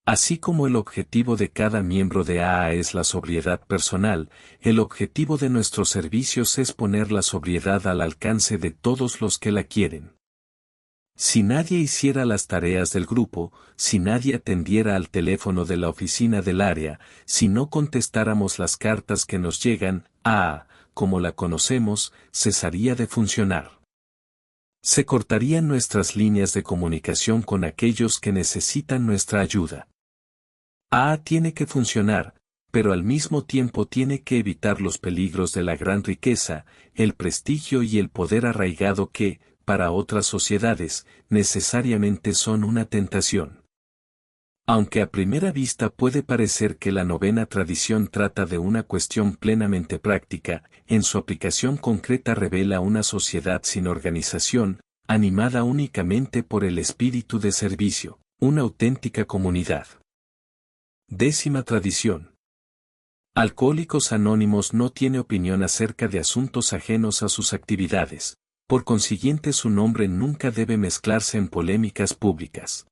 Así como el objetivo de cada miembro de AA es la sobriedad personal, el objetivo de nuestros servicios es poner la sobriedad al alcance de todos los que la quieren. Si nadie hiciera las tareas del grupo, si nadie atendiera al teléfono de la oficina del área, si no contestáramos las cartas que nos llegan, como la conocemos, cesaría de funcionar. Se cortarían nuestras líneas de comunicación con aquellos que necesitan nuestra ayuda. Tiene que funcionar, pero al mismo tiempo tiene que evitar los peligros de la gran riqueza, el prestigio y el poder arraigado que, para otras sociedades, necesariamente son una tentación. Aunque a primera vista puede parecer que la novena tradición trata de una cuestión plenamente práctica, en su aplicación concreta revela una sociedad sin organización, animada únicamente por el espíritu de servicio, una auténtica comunidad. 10ª tradición. Alcohólicos Anónimos no tiene opinión acerca de asuntos ajenos a sus actividades, por consiguiente su nombre nunca debe mezclarse en polémicas públicas.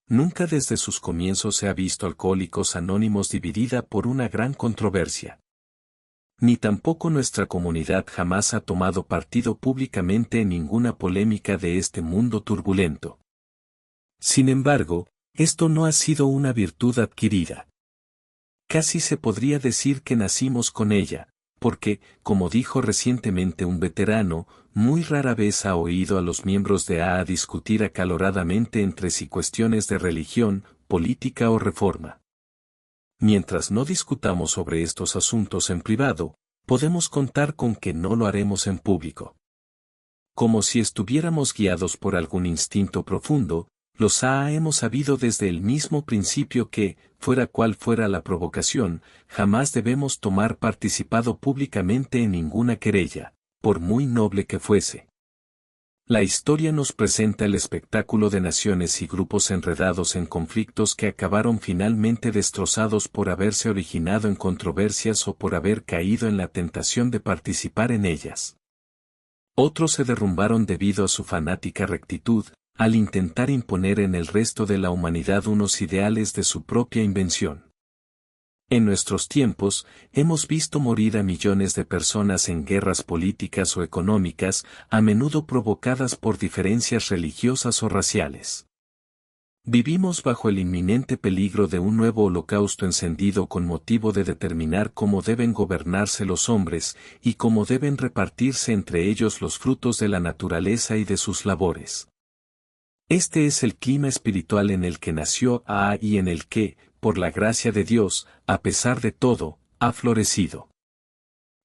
Nunca desde sus comienzos se ha visto Alcohólicos Anónimos dividida por una gran controversia. Ni tampoco nuestra comunidad jamás ha tomado partido públicamente en ninguna polémica de este mundo turbulento. Sin embargo, esto no ha sido una virtud adquirida. Casi se podría decir que nacimos con ella, porque, como dijo recientemente un veterano, muy rara vez ha oído a los miembros de discutir acaloradamente entre sí cuestiones de religión, política o reforma. Mientras no discutamos sobre estos asuntos en privado, podemos contar con que no lo haremos en público. Como si estuviéramos guiados por algún instinto profundo, los hemos sabido desde el mismo principio que, fuera cual fuera la provocación, jamás debemos tomar participado públicamente en ninguna querella, por muy noble que fuese. La historia nos presenta el espectáculo de naciones y grupos enredados en conflictos que acabaron finalmente destrozados por haberse originado en controversias o por haber caído en la tentación de participar en ellas. Otros se derrumbaron debido a su fanática rectitud, al intentar imponer en el resto de la humanidad unos ideales de su propia invención. En nuestros tiempos, hemos visto morir a millones de personas en guerras políticas o económicas, a menudo provocadas por diferencias religiosas o raciales. Vivimos bajo el inminente peligro de un nuevo holocausto encendido con motivo de determinar cómo deben gobernarse los hombres y cómo deben repartirse entre ellos los frutos de la naturaleza y de sus labores. Este es el clima espiritual en el que nació y en el que, por la gracia de Dios, a pesar de todo, ha florecido.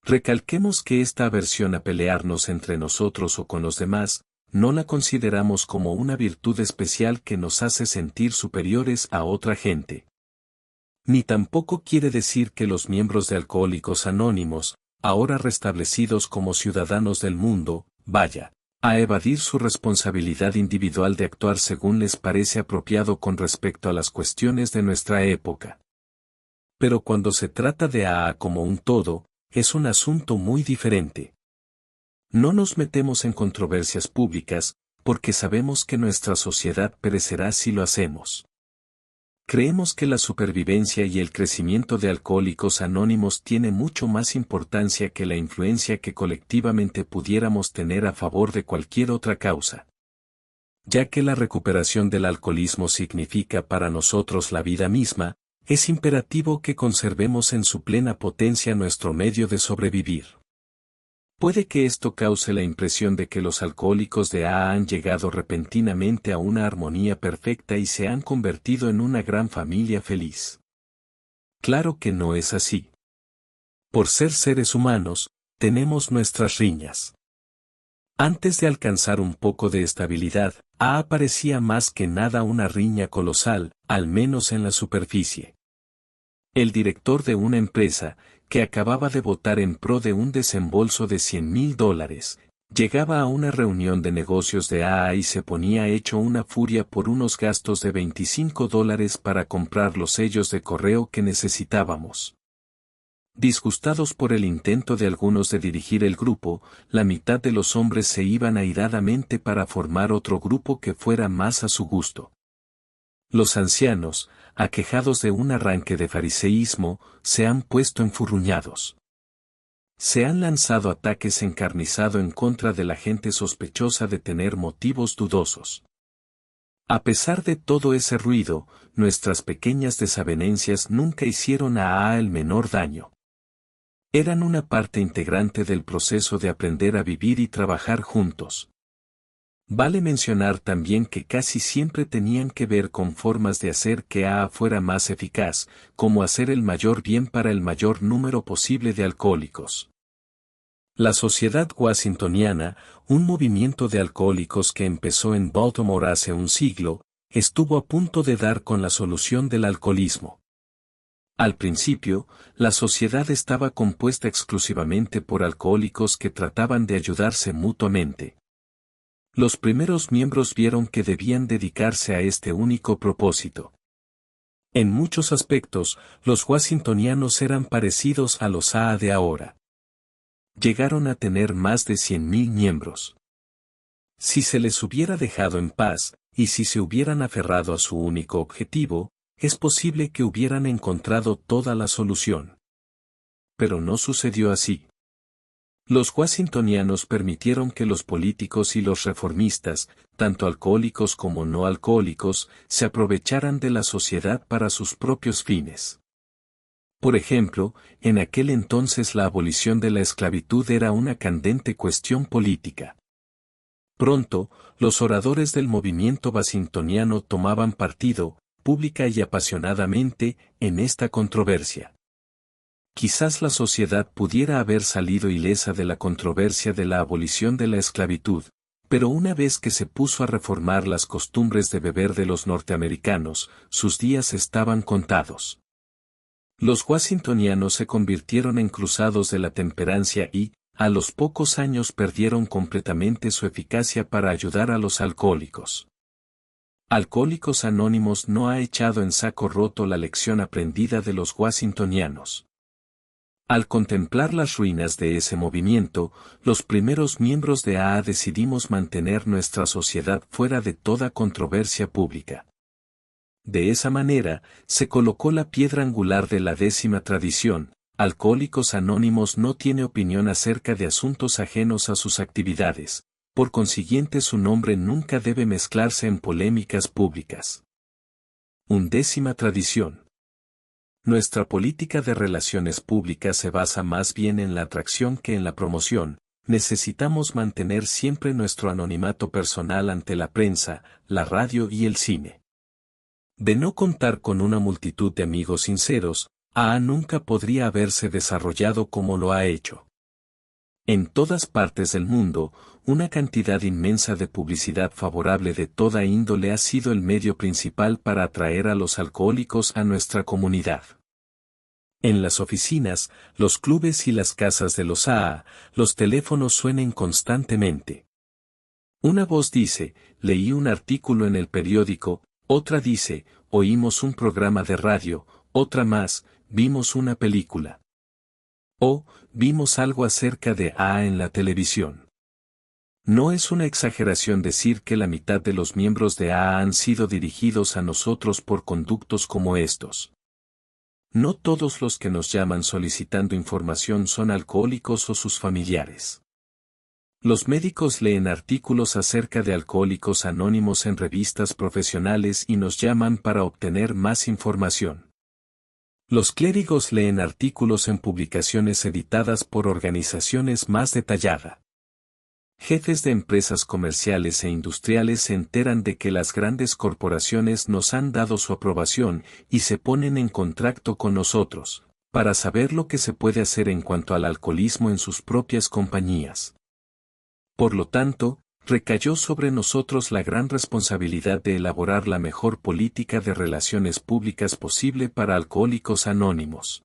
Recalquemos que esta aversión a pelearnos entre nosotros o con los demás, no la consideramos como una virtud especial que nos hace sentir superiores a otra gente. Ni tampoco quiere decir que los miembros de Alcohólicos Anónimos, ahora restablecidos como ciudadanos del mundo, vaya a evadir su responsabilidad individual de actuar según les parece apropiado con respecto a las cuestiones de nuestra época. Pero cuando se trata de como un todo, es un asunto muy diferente. No nos metemos en controversias públicas, porque sabemos que nuestra sociedad perecerá si lo hacemos. Creemos que la supervivencia y el crecimiento de Alcohólicos Anónimos tiene mucho más importancia que la influencia que colectivamente pudiéramos tener a favor de cualquier otra causa. Ya que la recuperación del alcoholismo significa para nosotros la vida misma, es imperativo que conservemos en su plena potencia nuestro medio de sobrevivir. Puede que esto cause la impresión de que los alcohólicos de han llegado repentinamente a una armonía perfecta y se han convertido en una gran familia feliz. Claro que no es así. Por ser seres humanos, tenemos nuestras riñas. Antes de alcanzar un poco de estabilidad, parecía más que nada una riña colosal, al menos en la superficie. El director de una empresa, que acababa de votar en pro de un desembolso de $100,000, llegaba a una reunión de negocios de y se ponía hecho una furia por unos gastos de $25 para comprar los sellos de correo que necesitábamos. Disgustados por el intento de algunos de dirigir el grupo, la mitad de los hombres se iban airadamente para formar otro grupo que fuera más a su gusto. Los ancianos, aquejados de un arranque de fariseísmo, se han puesto enfurruñados. Se han lanzado ataques encarnizados en contra de la gente sospechosa de tener motivos dudosos. A pesar de todo ese ruido, nuestras pequeñas desavenencias nunca hicieron a AA el menor daño. Eran una parte integrante del proceso de aprender a vivir y trabajar juntos. Vale mencionar también que casi siempre tenían que ver con formas de hacer que AA fuera más eficaz, como hacer el mayor bien para el mayor número posible de alcohólicos. La Sociedad Washingtoniana, un movimiento de alcohólicos que empezó en Baltimore hace un siglo, estuvo a punto de dar con la solución del alcoholismo. Al principio, la sociedad estaba compuesta exclusivamente por alcohólicos que trataban de ayudarse mutuamente. Los primeros miembros vieron que debían dedicarse a este único propósito. En muchos aspectos, los washingtonianos eran parecidos a los AA de ahora. Llegaron a tener más de 100.000 miembros. Si se les hubiera dejado en paz, y si se hubieran aferrado a su único objetivo, es posible que hubieran encontrado toda la solución. Pero no sucedió así. Los washingtonianos permitieron que los políticos y los reformistas, tanto alcohólicos como no alcohólicos, se aprovecharan de la sociedad para sus propios fines. Por ejemplo, en aquel entonces la abolición de la esclavitud era una candente cuestión política. Pronto, los oradores del movimiento washingtoniano tomaban partido, pública y apasionadamente, en esta controversia. Quizás la sociedad pudiera haber salido ilesa de la controversia de la abolición de la esclavitud, pero una vez que se puso a reformar las costumbres de beber de los norteamericanos, sus días estaban contados. Los washingtonianos se convirtieron en cruzados de la temperancia y, a los pocos años perdieron completamente su eficacia para ayudar a los alcohólicos. Alcohólicos Anónimos no ha echado en saco roto la lección aprendida de los washingtonianos. Al contemplar las ruinas de ese movimiento, los primeros miembros de AA decidimos mantener nuestra sociedad fuera de toda controversia pública. De esa manera, se colocó la piedra angular de la 10ª tradición. Alcohólicos Anónimos no tiene opinión acerca de asuntos ajenos a sus actividades, por consiguiente su nombre nunca debe mezclarse en polémicas públicas. 11ª tradición. Nuestra política de relaciones públicas se basa más bien en la atracción que en la promoción. Necesitamos mantener siempre nuestro anonimato personal ante la prensa, la radio y el cine. De no contar con una multitud de amigos sinceros, AA nunca podría haberse desarrollado como lo ha hecho. En todas partes del mundo, una cantidad inmensa de publicidad favorable de toda índole ha sido el medio principal para atraer a los alcohólicos a nuestra comunidad. En las oficinas, los clubes y las casas de los AA, los teléfonos suenan constantemente. Una voz dice, leí un artículo en el periódico, otra dice, oímos un programa de radio, otra más, vimos una película. O, vimos algo acerca de AA en la televisión. No es una exageración decir que la mitad de los miembros de AA han sido dirigidos a nosotros por conductos como estos. No todos los que nos llaman solicitando información son alcohólicos o sus familiares. Los médicos leen artículos acerca de alcohólicos anónimos en revistas profesionales y nos llaman para obtener más información. Los clérigos leen artículos en publicaciones editadas por organizaciones más detalladas. Jefes de empresas comerciales e industriales se enteran de que las grandes corporaciones nos han dado su aprobación y se ponen en contacto con nosotros, para saber lo que se puede hacer en cuanto al alcoholismo en sus propias compañías. Por lo tanto, recayó sobre nosotros la gran responsabilidad de elaborar la mejor política de relaciones públicas posible para Alcohólicos Anónimos.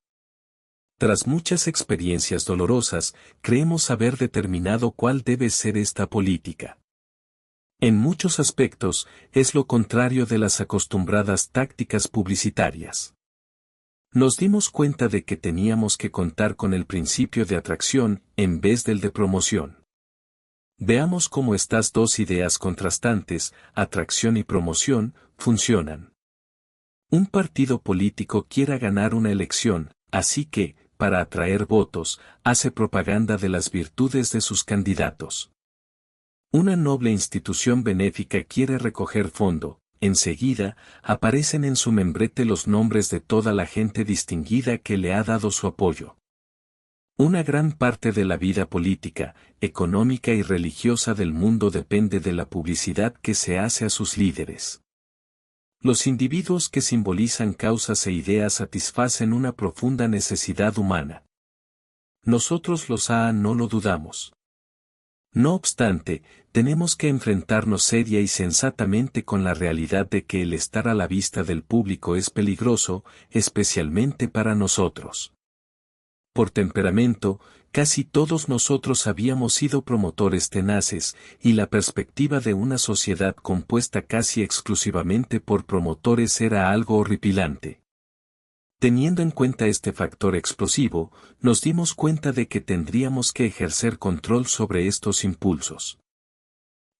Tras muchas experiencias dolorosas, creemos haber determinado cuál debe ser esta política. En muchos aspectos, es lo contrario de las acostumbradas tácticas publicitarias. Nos dimos cuenta de que teníamos que contar con el principio de atracción, en vez del de promoción. Veamos cómo estas dos ideas contrastantes, atracción y promoción, funcionan. Un partido político quiere ganar una elección, así que, para atraer votos, hace propaganda de las virtudes de sus candidatos. Una noble institución benéfica quiere recoger fondo, enseguida, aparecen en su membrete los nombres de toda la gente distinguida que le ha dado su apoyo. Una gran parte de la vida política, económica y religiosa del mundo depende de la publicidad que se hace a sus líderes. Los individuos que simbolizan causas e ideas satisfacen una profunda necesidad humana. Nosotros los AA no lo dudamos. No obstante, tenemos que enfrentarnos seria y sensatamente con la realidad de que el estar a la vista del público es peligroso, especialmente para nosotros. Por temperamento, casi todos nosotros habíamos sido promotores tenaces, y la perspectiva de una sociedad compuesta casi exclusivamente por promotores era algo horripilante. Teniendo en cuenta este factor explosivo, nos dimos cuenta de que tendríamos que ejercer control sobre estos impulsos.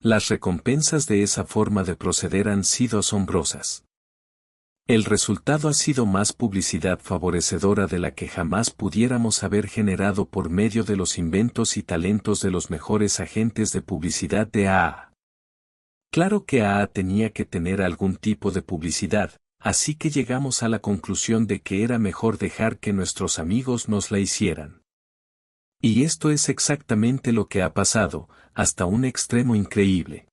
Las recompensas de esa forma de proceder han sido asombrosas. El resultado ha sido más publicidad favorecedora de la que jamás pudiéramos haber generado por medio de los inventos y talentos de los mejores agentes de publicidad de AA. Claro que AA tenía que tener algún tipo de publicidad, así que llegamos a la conclusión de que era mejor dejar que nuestros amigos nos la hicieran. Y esto es exactamente lo que ha pasado, hasta un extremo increíble.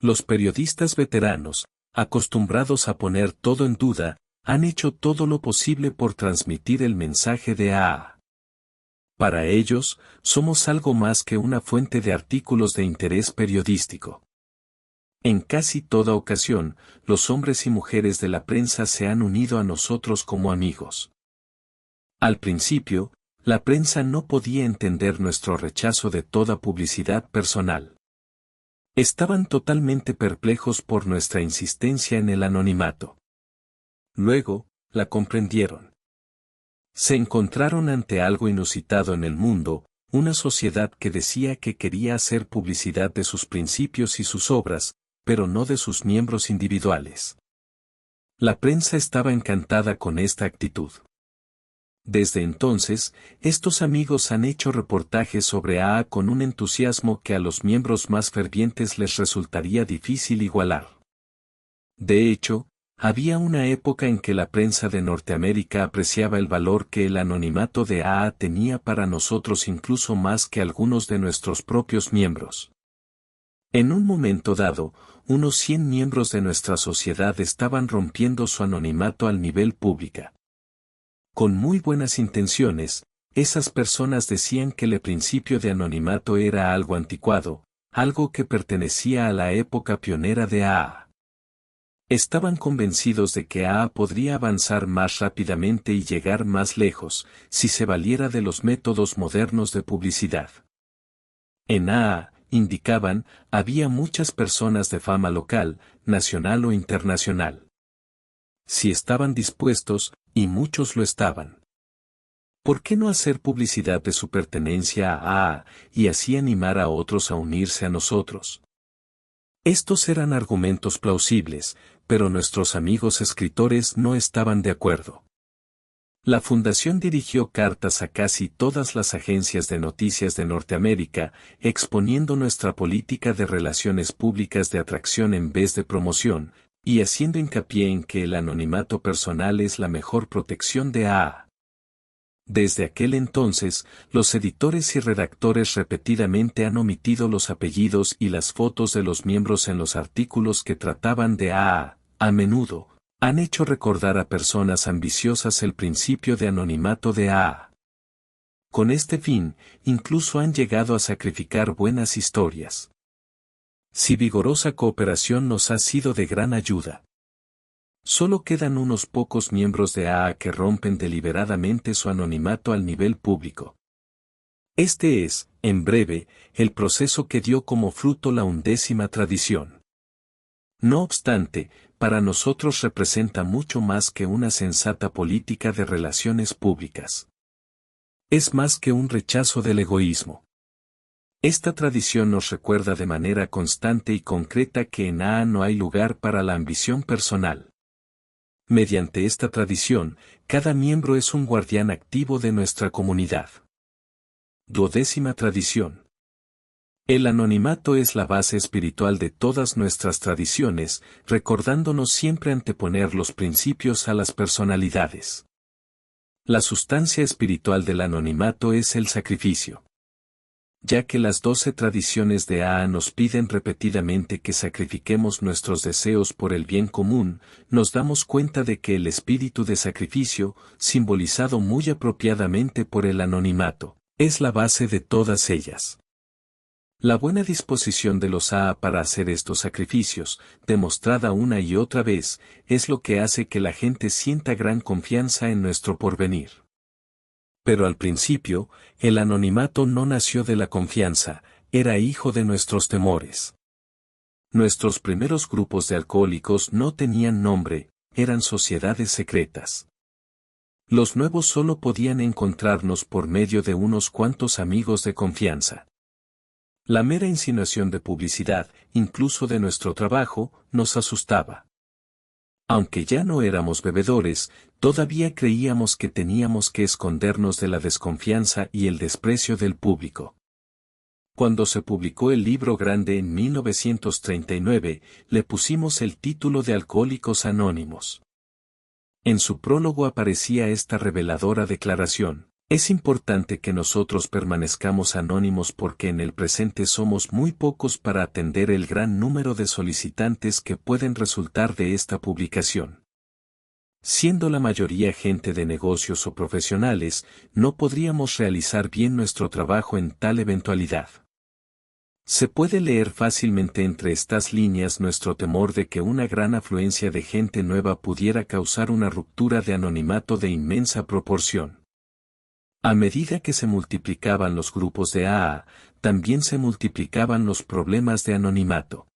Los periodistas veteranos, acostumbrados a poner todo en duda, han hecho todo lo posible por transmitir el mensaje de AA. Para ellos, somos algo más que una fuente de artículos de interés periodístico. En casi toda ocasión, los hombres y mujeres de la prensa se han unido a nosotros como amigos. Al principio, la prensa no podía entender nuestro rechazo de toda publicidad personal. Estaban totalmente perplejos por nuestra insistencia en el anonimato. Luego, la comprendieron. Se encontraron ante algo inusitado en el mundo, una sociedad que decía que quería hacer publicidad de sus principios y sus obras, pero no de sus miembros individuales. La prensa estaba encantada con esta actitud. Desde entonces, estos amigos han hecho reportajes sobre AA con un entusiasmo que a los miembros más fervientes les resultaría difícil igualar. De hecho, había una época en que la prensa de Norteamérica apreciaba el valor que el anonimato de AA tenía para nosotros incluso más que algunos de nuestros propios miembros. En un momento dado, unos 100 miembros de nuestra sociedad estaban rompiendo su anonimato al nivel público. Con muy buenas intenciones, esas personas decían que el principio de anonimato era algo anticuado, algo que pertenecía a la época pionera de AA. Estaban convencidos de que AA podría avanzar más rápidamente y llegar más lejos, si se valiera de los métodos modernos de publicidad. En AA, indicaban, había muchas personas de fama local, nacional o internacional. Si estaban dispuestos, y muchos lo estaban. ¿Por qué no hacer publicidad de su pertenencia a AA, y así animar a otros a unirse a nosotros? Estos eran argumentos plausibles, pero nuestros amigos escritores no estaban de acuerdo. La fundación dirigió cartas a casi todas las agencias de noticias de Norteamérica, exponiendo nuestra política de relaciones públicas de atracción en vez de promoción, y haciendo hincapié en que el anonimato personal es la mejor protección de AA. Desde aquel entonces, los editores y redactores repetidamente han omitido los apellidos y las fotos de los miembros en los artículos que trataban de AA. A menudo, han hecho recordar a personas ambiciosas el principio de anonimato de AA. Con este fin, incluso han llegado a sacrificar buenas historias. Si vigorosa cooperación nos ha sido de gran ayuda. Solo quedan unos pocos miembros de AA que rompen deliberadamente su anonimato al nivel público. Este es, en breve, el proceso que dio como fruto la 11ª tradición. No obstante, para nosotros representa mucho más que una sensata política de relaciones públicas. Es más que un rechazo del egoísmo. Esta tradición nos recuerda de manera constante y concreta que en AA no hay lugar para la ambición personal. Mediante esta tradición, cada miembro es un guardián activo de nuestra comunidad. 12ª tradición. El anonimato es la base espiritual de todas nuestras tradiciones, recordándonos siempre anteponer los principios a las personalidades. La sustancia espiritual del anonimato es el sacrificio. Ya que las 12 tradiciones de AA nos piden repetidamente que sacrifiquemos nuestros deseos por el bien común, nos damos cuenta de que el espíritu de sacrificio, simbolizado muy apropiadamente por el anonimato, es la base de todas ellas. La buena disposición de los AA para hacer estos sacrificios, demostrada una y otra vez, es lo que hace que la gente sienta gran confianza en nuestro porvenir. Pero al principio, el anonimato no nació de la confianza, era hijo de nuestros temores. Nuestros primeros grupos de alcohólicos no tenían nombre, eran sociedades secretas. Los nuevos solo podían encontrarnos por medio de unos cuantos amigos de confianza. La mera insinuación de publicidad, incluso de nuestro trabajo, nos asustaba. Aunque ya no éramos bebedores, todavía creíamos que teníamos que escondernos de la desconfianza y el desprecio del público. Cuando se publicó el libro grande en 1939, le pusimos el título de Alcohólicos Anónimos. En su prólogo aparecía esta reveladora declaración: es importante que nosotros permanezcamos anónimos porque en el presente somos muy pocos para atender el gran número de solicitantes que pueden resultar de esta publicación. Siendo la mayoría gente de negocios o profesionales, no podríamos realizar bien nuestro trabajo en tal eventualidad. Se puede leer fácilmente entre estas líneas nuestro temor de que una gran afluencia de gente nueva pudiera causar una ruptura de anonimato de inmensa proporción. A medida que se multiplicaban los grupos de AA, también se multiplicaban los problemas de anonimato.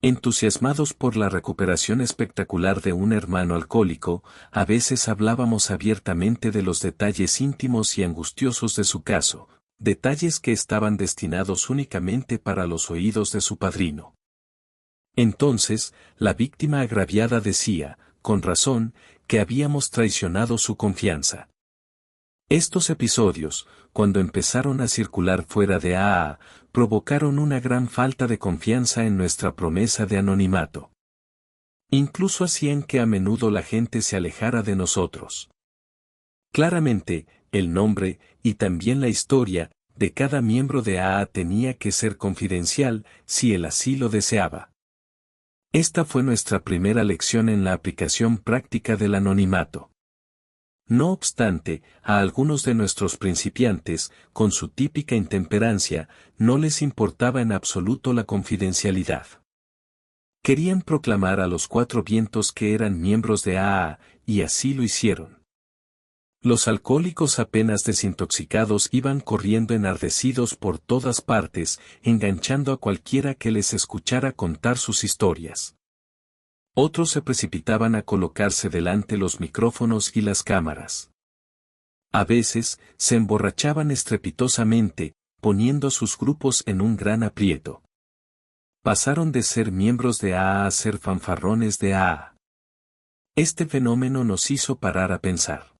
Entusiasmados por la recuperación espectacular de un hermano alcohólico, a veces hablábamos abiertamente de los detalles íntimos y angustiosos de su caso, detalles que estaban destinados únicamente para los oídos de su padrino. Entonces, la víctima agraviada decía, con razón, que habíamos traicionado su confianza. Estos episodios, cuando empezaron a circular fuera de AA, provocaron una gran falta de confianza en nuestra promesa de anonimato. Incluso hacían que a menudo la gente se alejara de nosotros. Claramente, el nombre, y también la historia, de cada miembro de AA tenía que ser confidencial, si él así lo deseaba. Esta fue nuestra primera lección en la aplicación práctica del anonimato. No obstante, a algunos de nuestros principiantes, con su típica intemperancia, no les importaba en absoluto la confidencialidad. Querían proclamar a los 4 vientos que eran miembros de AA, y así lo hicieron. Los alcohólicos apenas desintoxicados iban corriendo enardecidos por todas partes, enganchando a cualquiera que les escuchara contar sus historias. Otros se precipitaban a colocarse delante los micrófonos y las cámaras. A veces, se emborrachaban estrepitosamente, poniendo a sus grupos en un gran aprieto. Pasaron de ser miembros de AA a ser fanfarrones de AA. Este fenómeno nos hizo parar a pensar.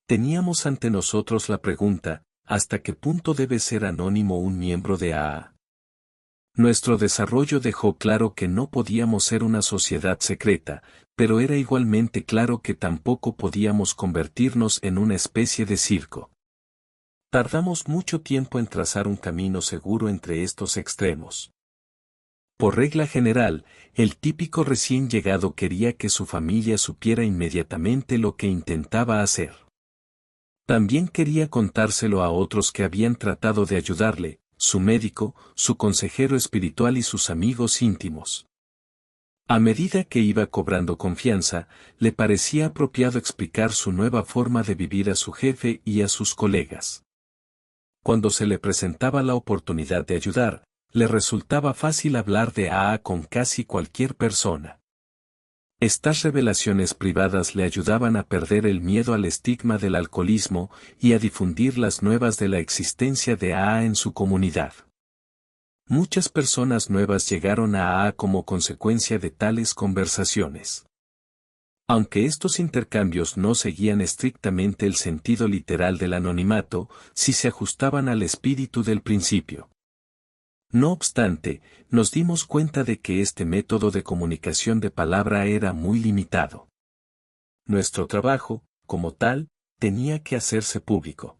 Teníamos ante nosotros la pregunta, ¿hasta qué punto debe ser anónimo un miembro de AA? Nuestro desarrollo dejó claro que no podíamos ser una sociedad secreta, pero era igualmente claro que tampoco podíamos convertirnos en una especie de circo. Tardamos mucho tiempo en trazar un camino seguro entre estos extremos. Por regla general, el típico recién llegado quería que su familia supiera inmediatamente lo que intentaba hacer. También quería contárselo a otros que habían tratado de ayudarle, su médico, su consejero espiritual y sus amigos íntimos. A medida que iba cobrando confianza, le parecía apropiado explicar su nueva forma de vivir a su jefe y a sus colegas. Cuando se le presentaba la oportunidad de ayudar, le resultaba fácil hablar de AA con casi cualquier persona. Estas revelaciones privadas le ayudaban a perder el miedo al estigma del alcoholismo y a difundir las nuevas de la existencia de AA en su comunidad. Muchas personas nuevas llegaron a AA como consecuencia de tales conversaciones. Aunque estos intercambios no seguían estrictamente el sentido literal del anonimato, sí se ajustaban al espíritu del principio. No obstante, nos dimos cuenta de que este método de comunicación de palabra era muy limitado. Nuestro trabajo, como tal, tenía que hacerse público.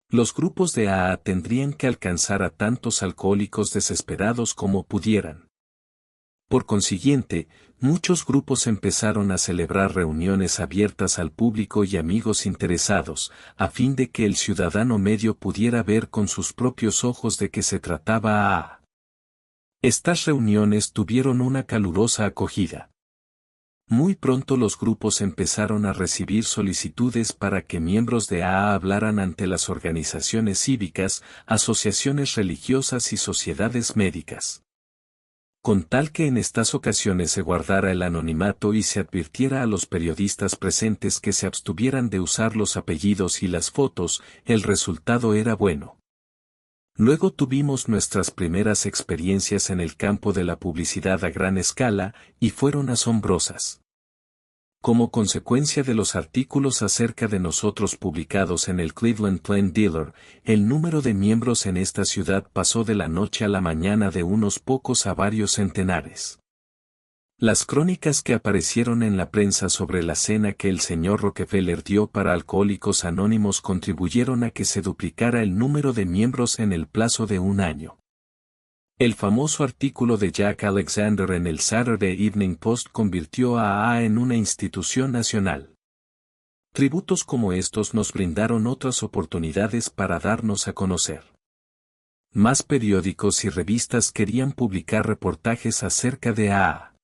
Los grupos de AA tendrían que alcanzar a tantos alcohólicos desesperados como pudieran. Por consiguiente, muchos grupos empezaron a celebrar reuniones abiertas al público y amigos interesados, a fin de que el ciudadano medio pudiera ver con sus propios ojos de qué se trataba AA. Estas reuniones tuvieron una calurosa acogida. Muy pronto los grupos empezaron a recibir solicitudes para que miembros de AA hablaran ante las organizaciones cívicas, asociaciones religiosas y sociedades médicas. Con tal que en estas ocasiones se guardara el anonimato y se advirtiera a los periodistas presentes que se abstuvieran de usar los apellidos y las fotos, el resultado era bueno. Luego tuvimos nuestras primeras experiencias en el campo de la publicidad a gran escala, y fueron asombrosas. Como consecuencia de los artículos acerca de nosotros publicados en el Cleveland Plain Dealer, el número de miembros en esta ciudad pasó de la noche a la mañana de unos pocos a varios centenares. Las crónicas que aparecieron en la prensa sobre la cena que el señor Rockefeller dio para Alcohólicos Anónimos contribuyeron a que se duplicara el número de miembros en el plazo de un año. El famoso artículo de Jack Alexander en el Saturday Evening Post convirtió a AA en una institución nacional. Tributos como estos nos brindaron otras oportunidades para darnos a conocer. Más periódicos y revistas querían publicar reportajes acerca de AA.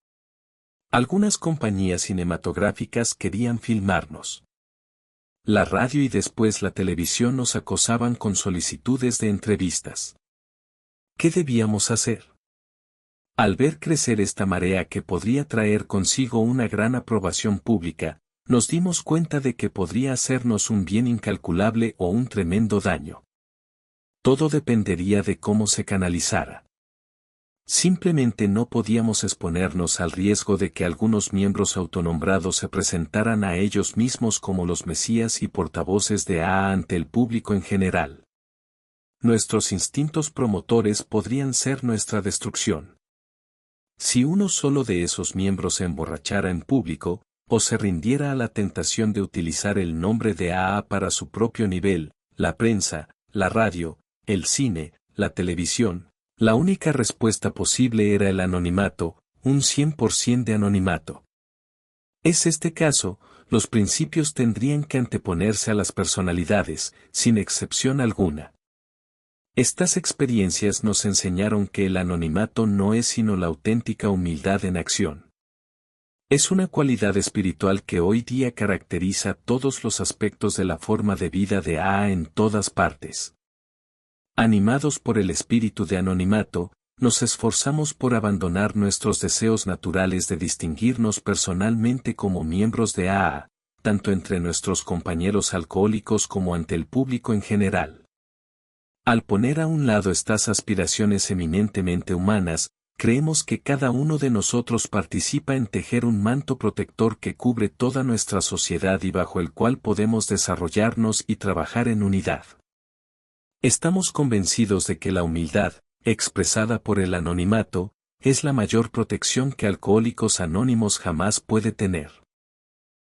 Algunas compañías cinematográficas querían filmarnos. La radio y después la televisión nos acosaban con solicitudes de entrevistas. ¿Qué debíamos hacer? Al ver crecer esta marea que podría traer consigo una gran aprobación pública, nos dimos cuenta de que podría hacernos un bien incalculable o un tremendo daño. Todo dependería de cómo se canalizara. Simplemente no podíamos exponernos al riesgo de que algunos miembros autonombrados se presentaran a ellos mismos como los mesías y portavoces de AA ante el público en general. Nuestros instintos promotores podrían ser nuestra destrucción. Si uno solo de esos miembros se emborrachara en público, o se rindiera a la tentación de utilizar el nombre de AA para su propio nivel, la prensa, la radio, el cine, la televisión, la única respuesta posible era el anonimato, un 100% de anonimato. ¿Es este caso? Los principios tendrían que anteponerse a las personalidades, sin excepción alguna. Estas experiencias nos enseñaron que el anonimato no es sino la auténtica humildad en acción. Es una cualidad espiritual que hoy día caracteriza todos los aspectos de la forma de vida de AA en todas partes. Animados por el espíritu de anonimato, nos esforzamos por abandonar nuestros deseos naturales de distinguirnos personalmente como miembros de AA, tanto entre nuestros compañeros alcohólicos como ante el público en general. Al poner a un lado estas aspiraciones eminentemente humanas, creemos que cada uno de nosotros participa en tejer un manto protector que cubre toda nuestra sociedad y bajo el cual podemos desarrollarnos y trabajar en unidad. Estamos convencidos de que la humildad, expresada por el anonimato, es la mayor protección que Alcohólicos Anónimos jamás puede tener.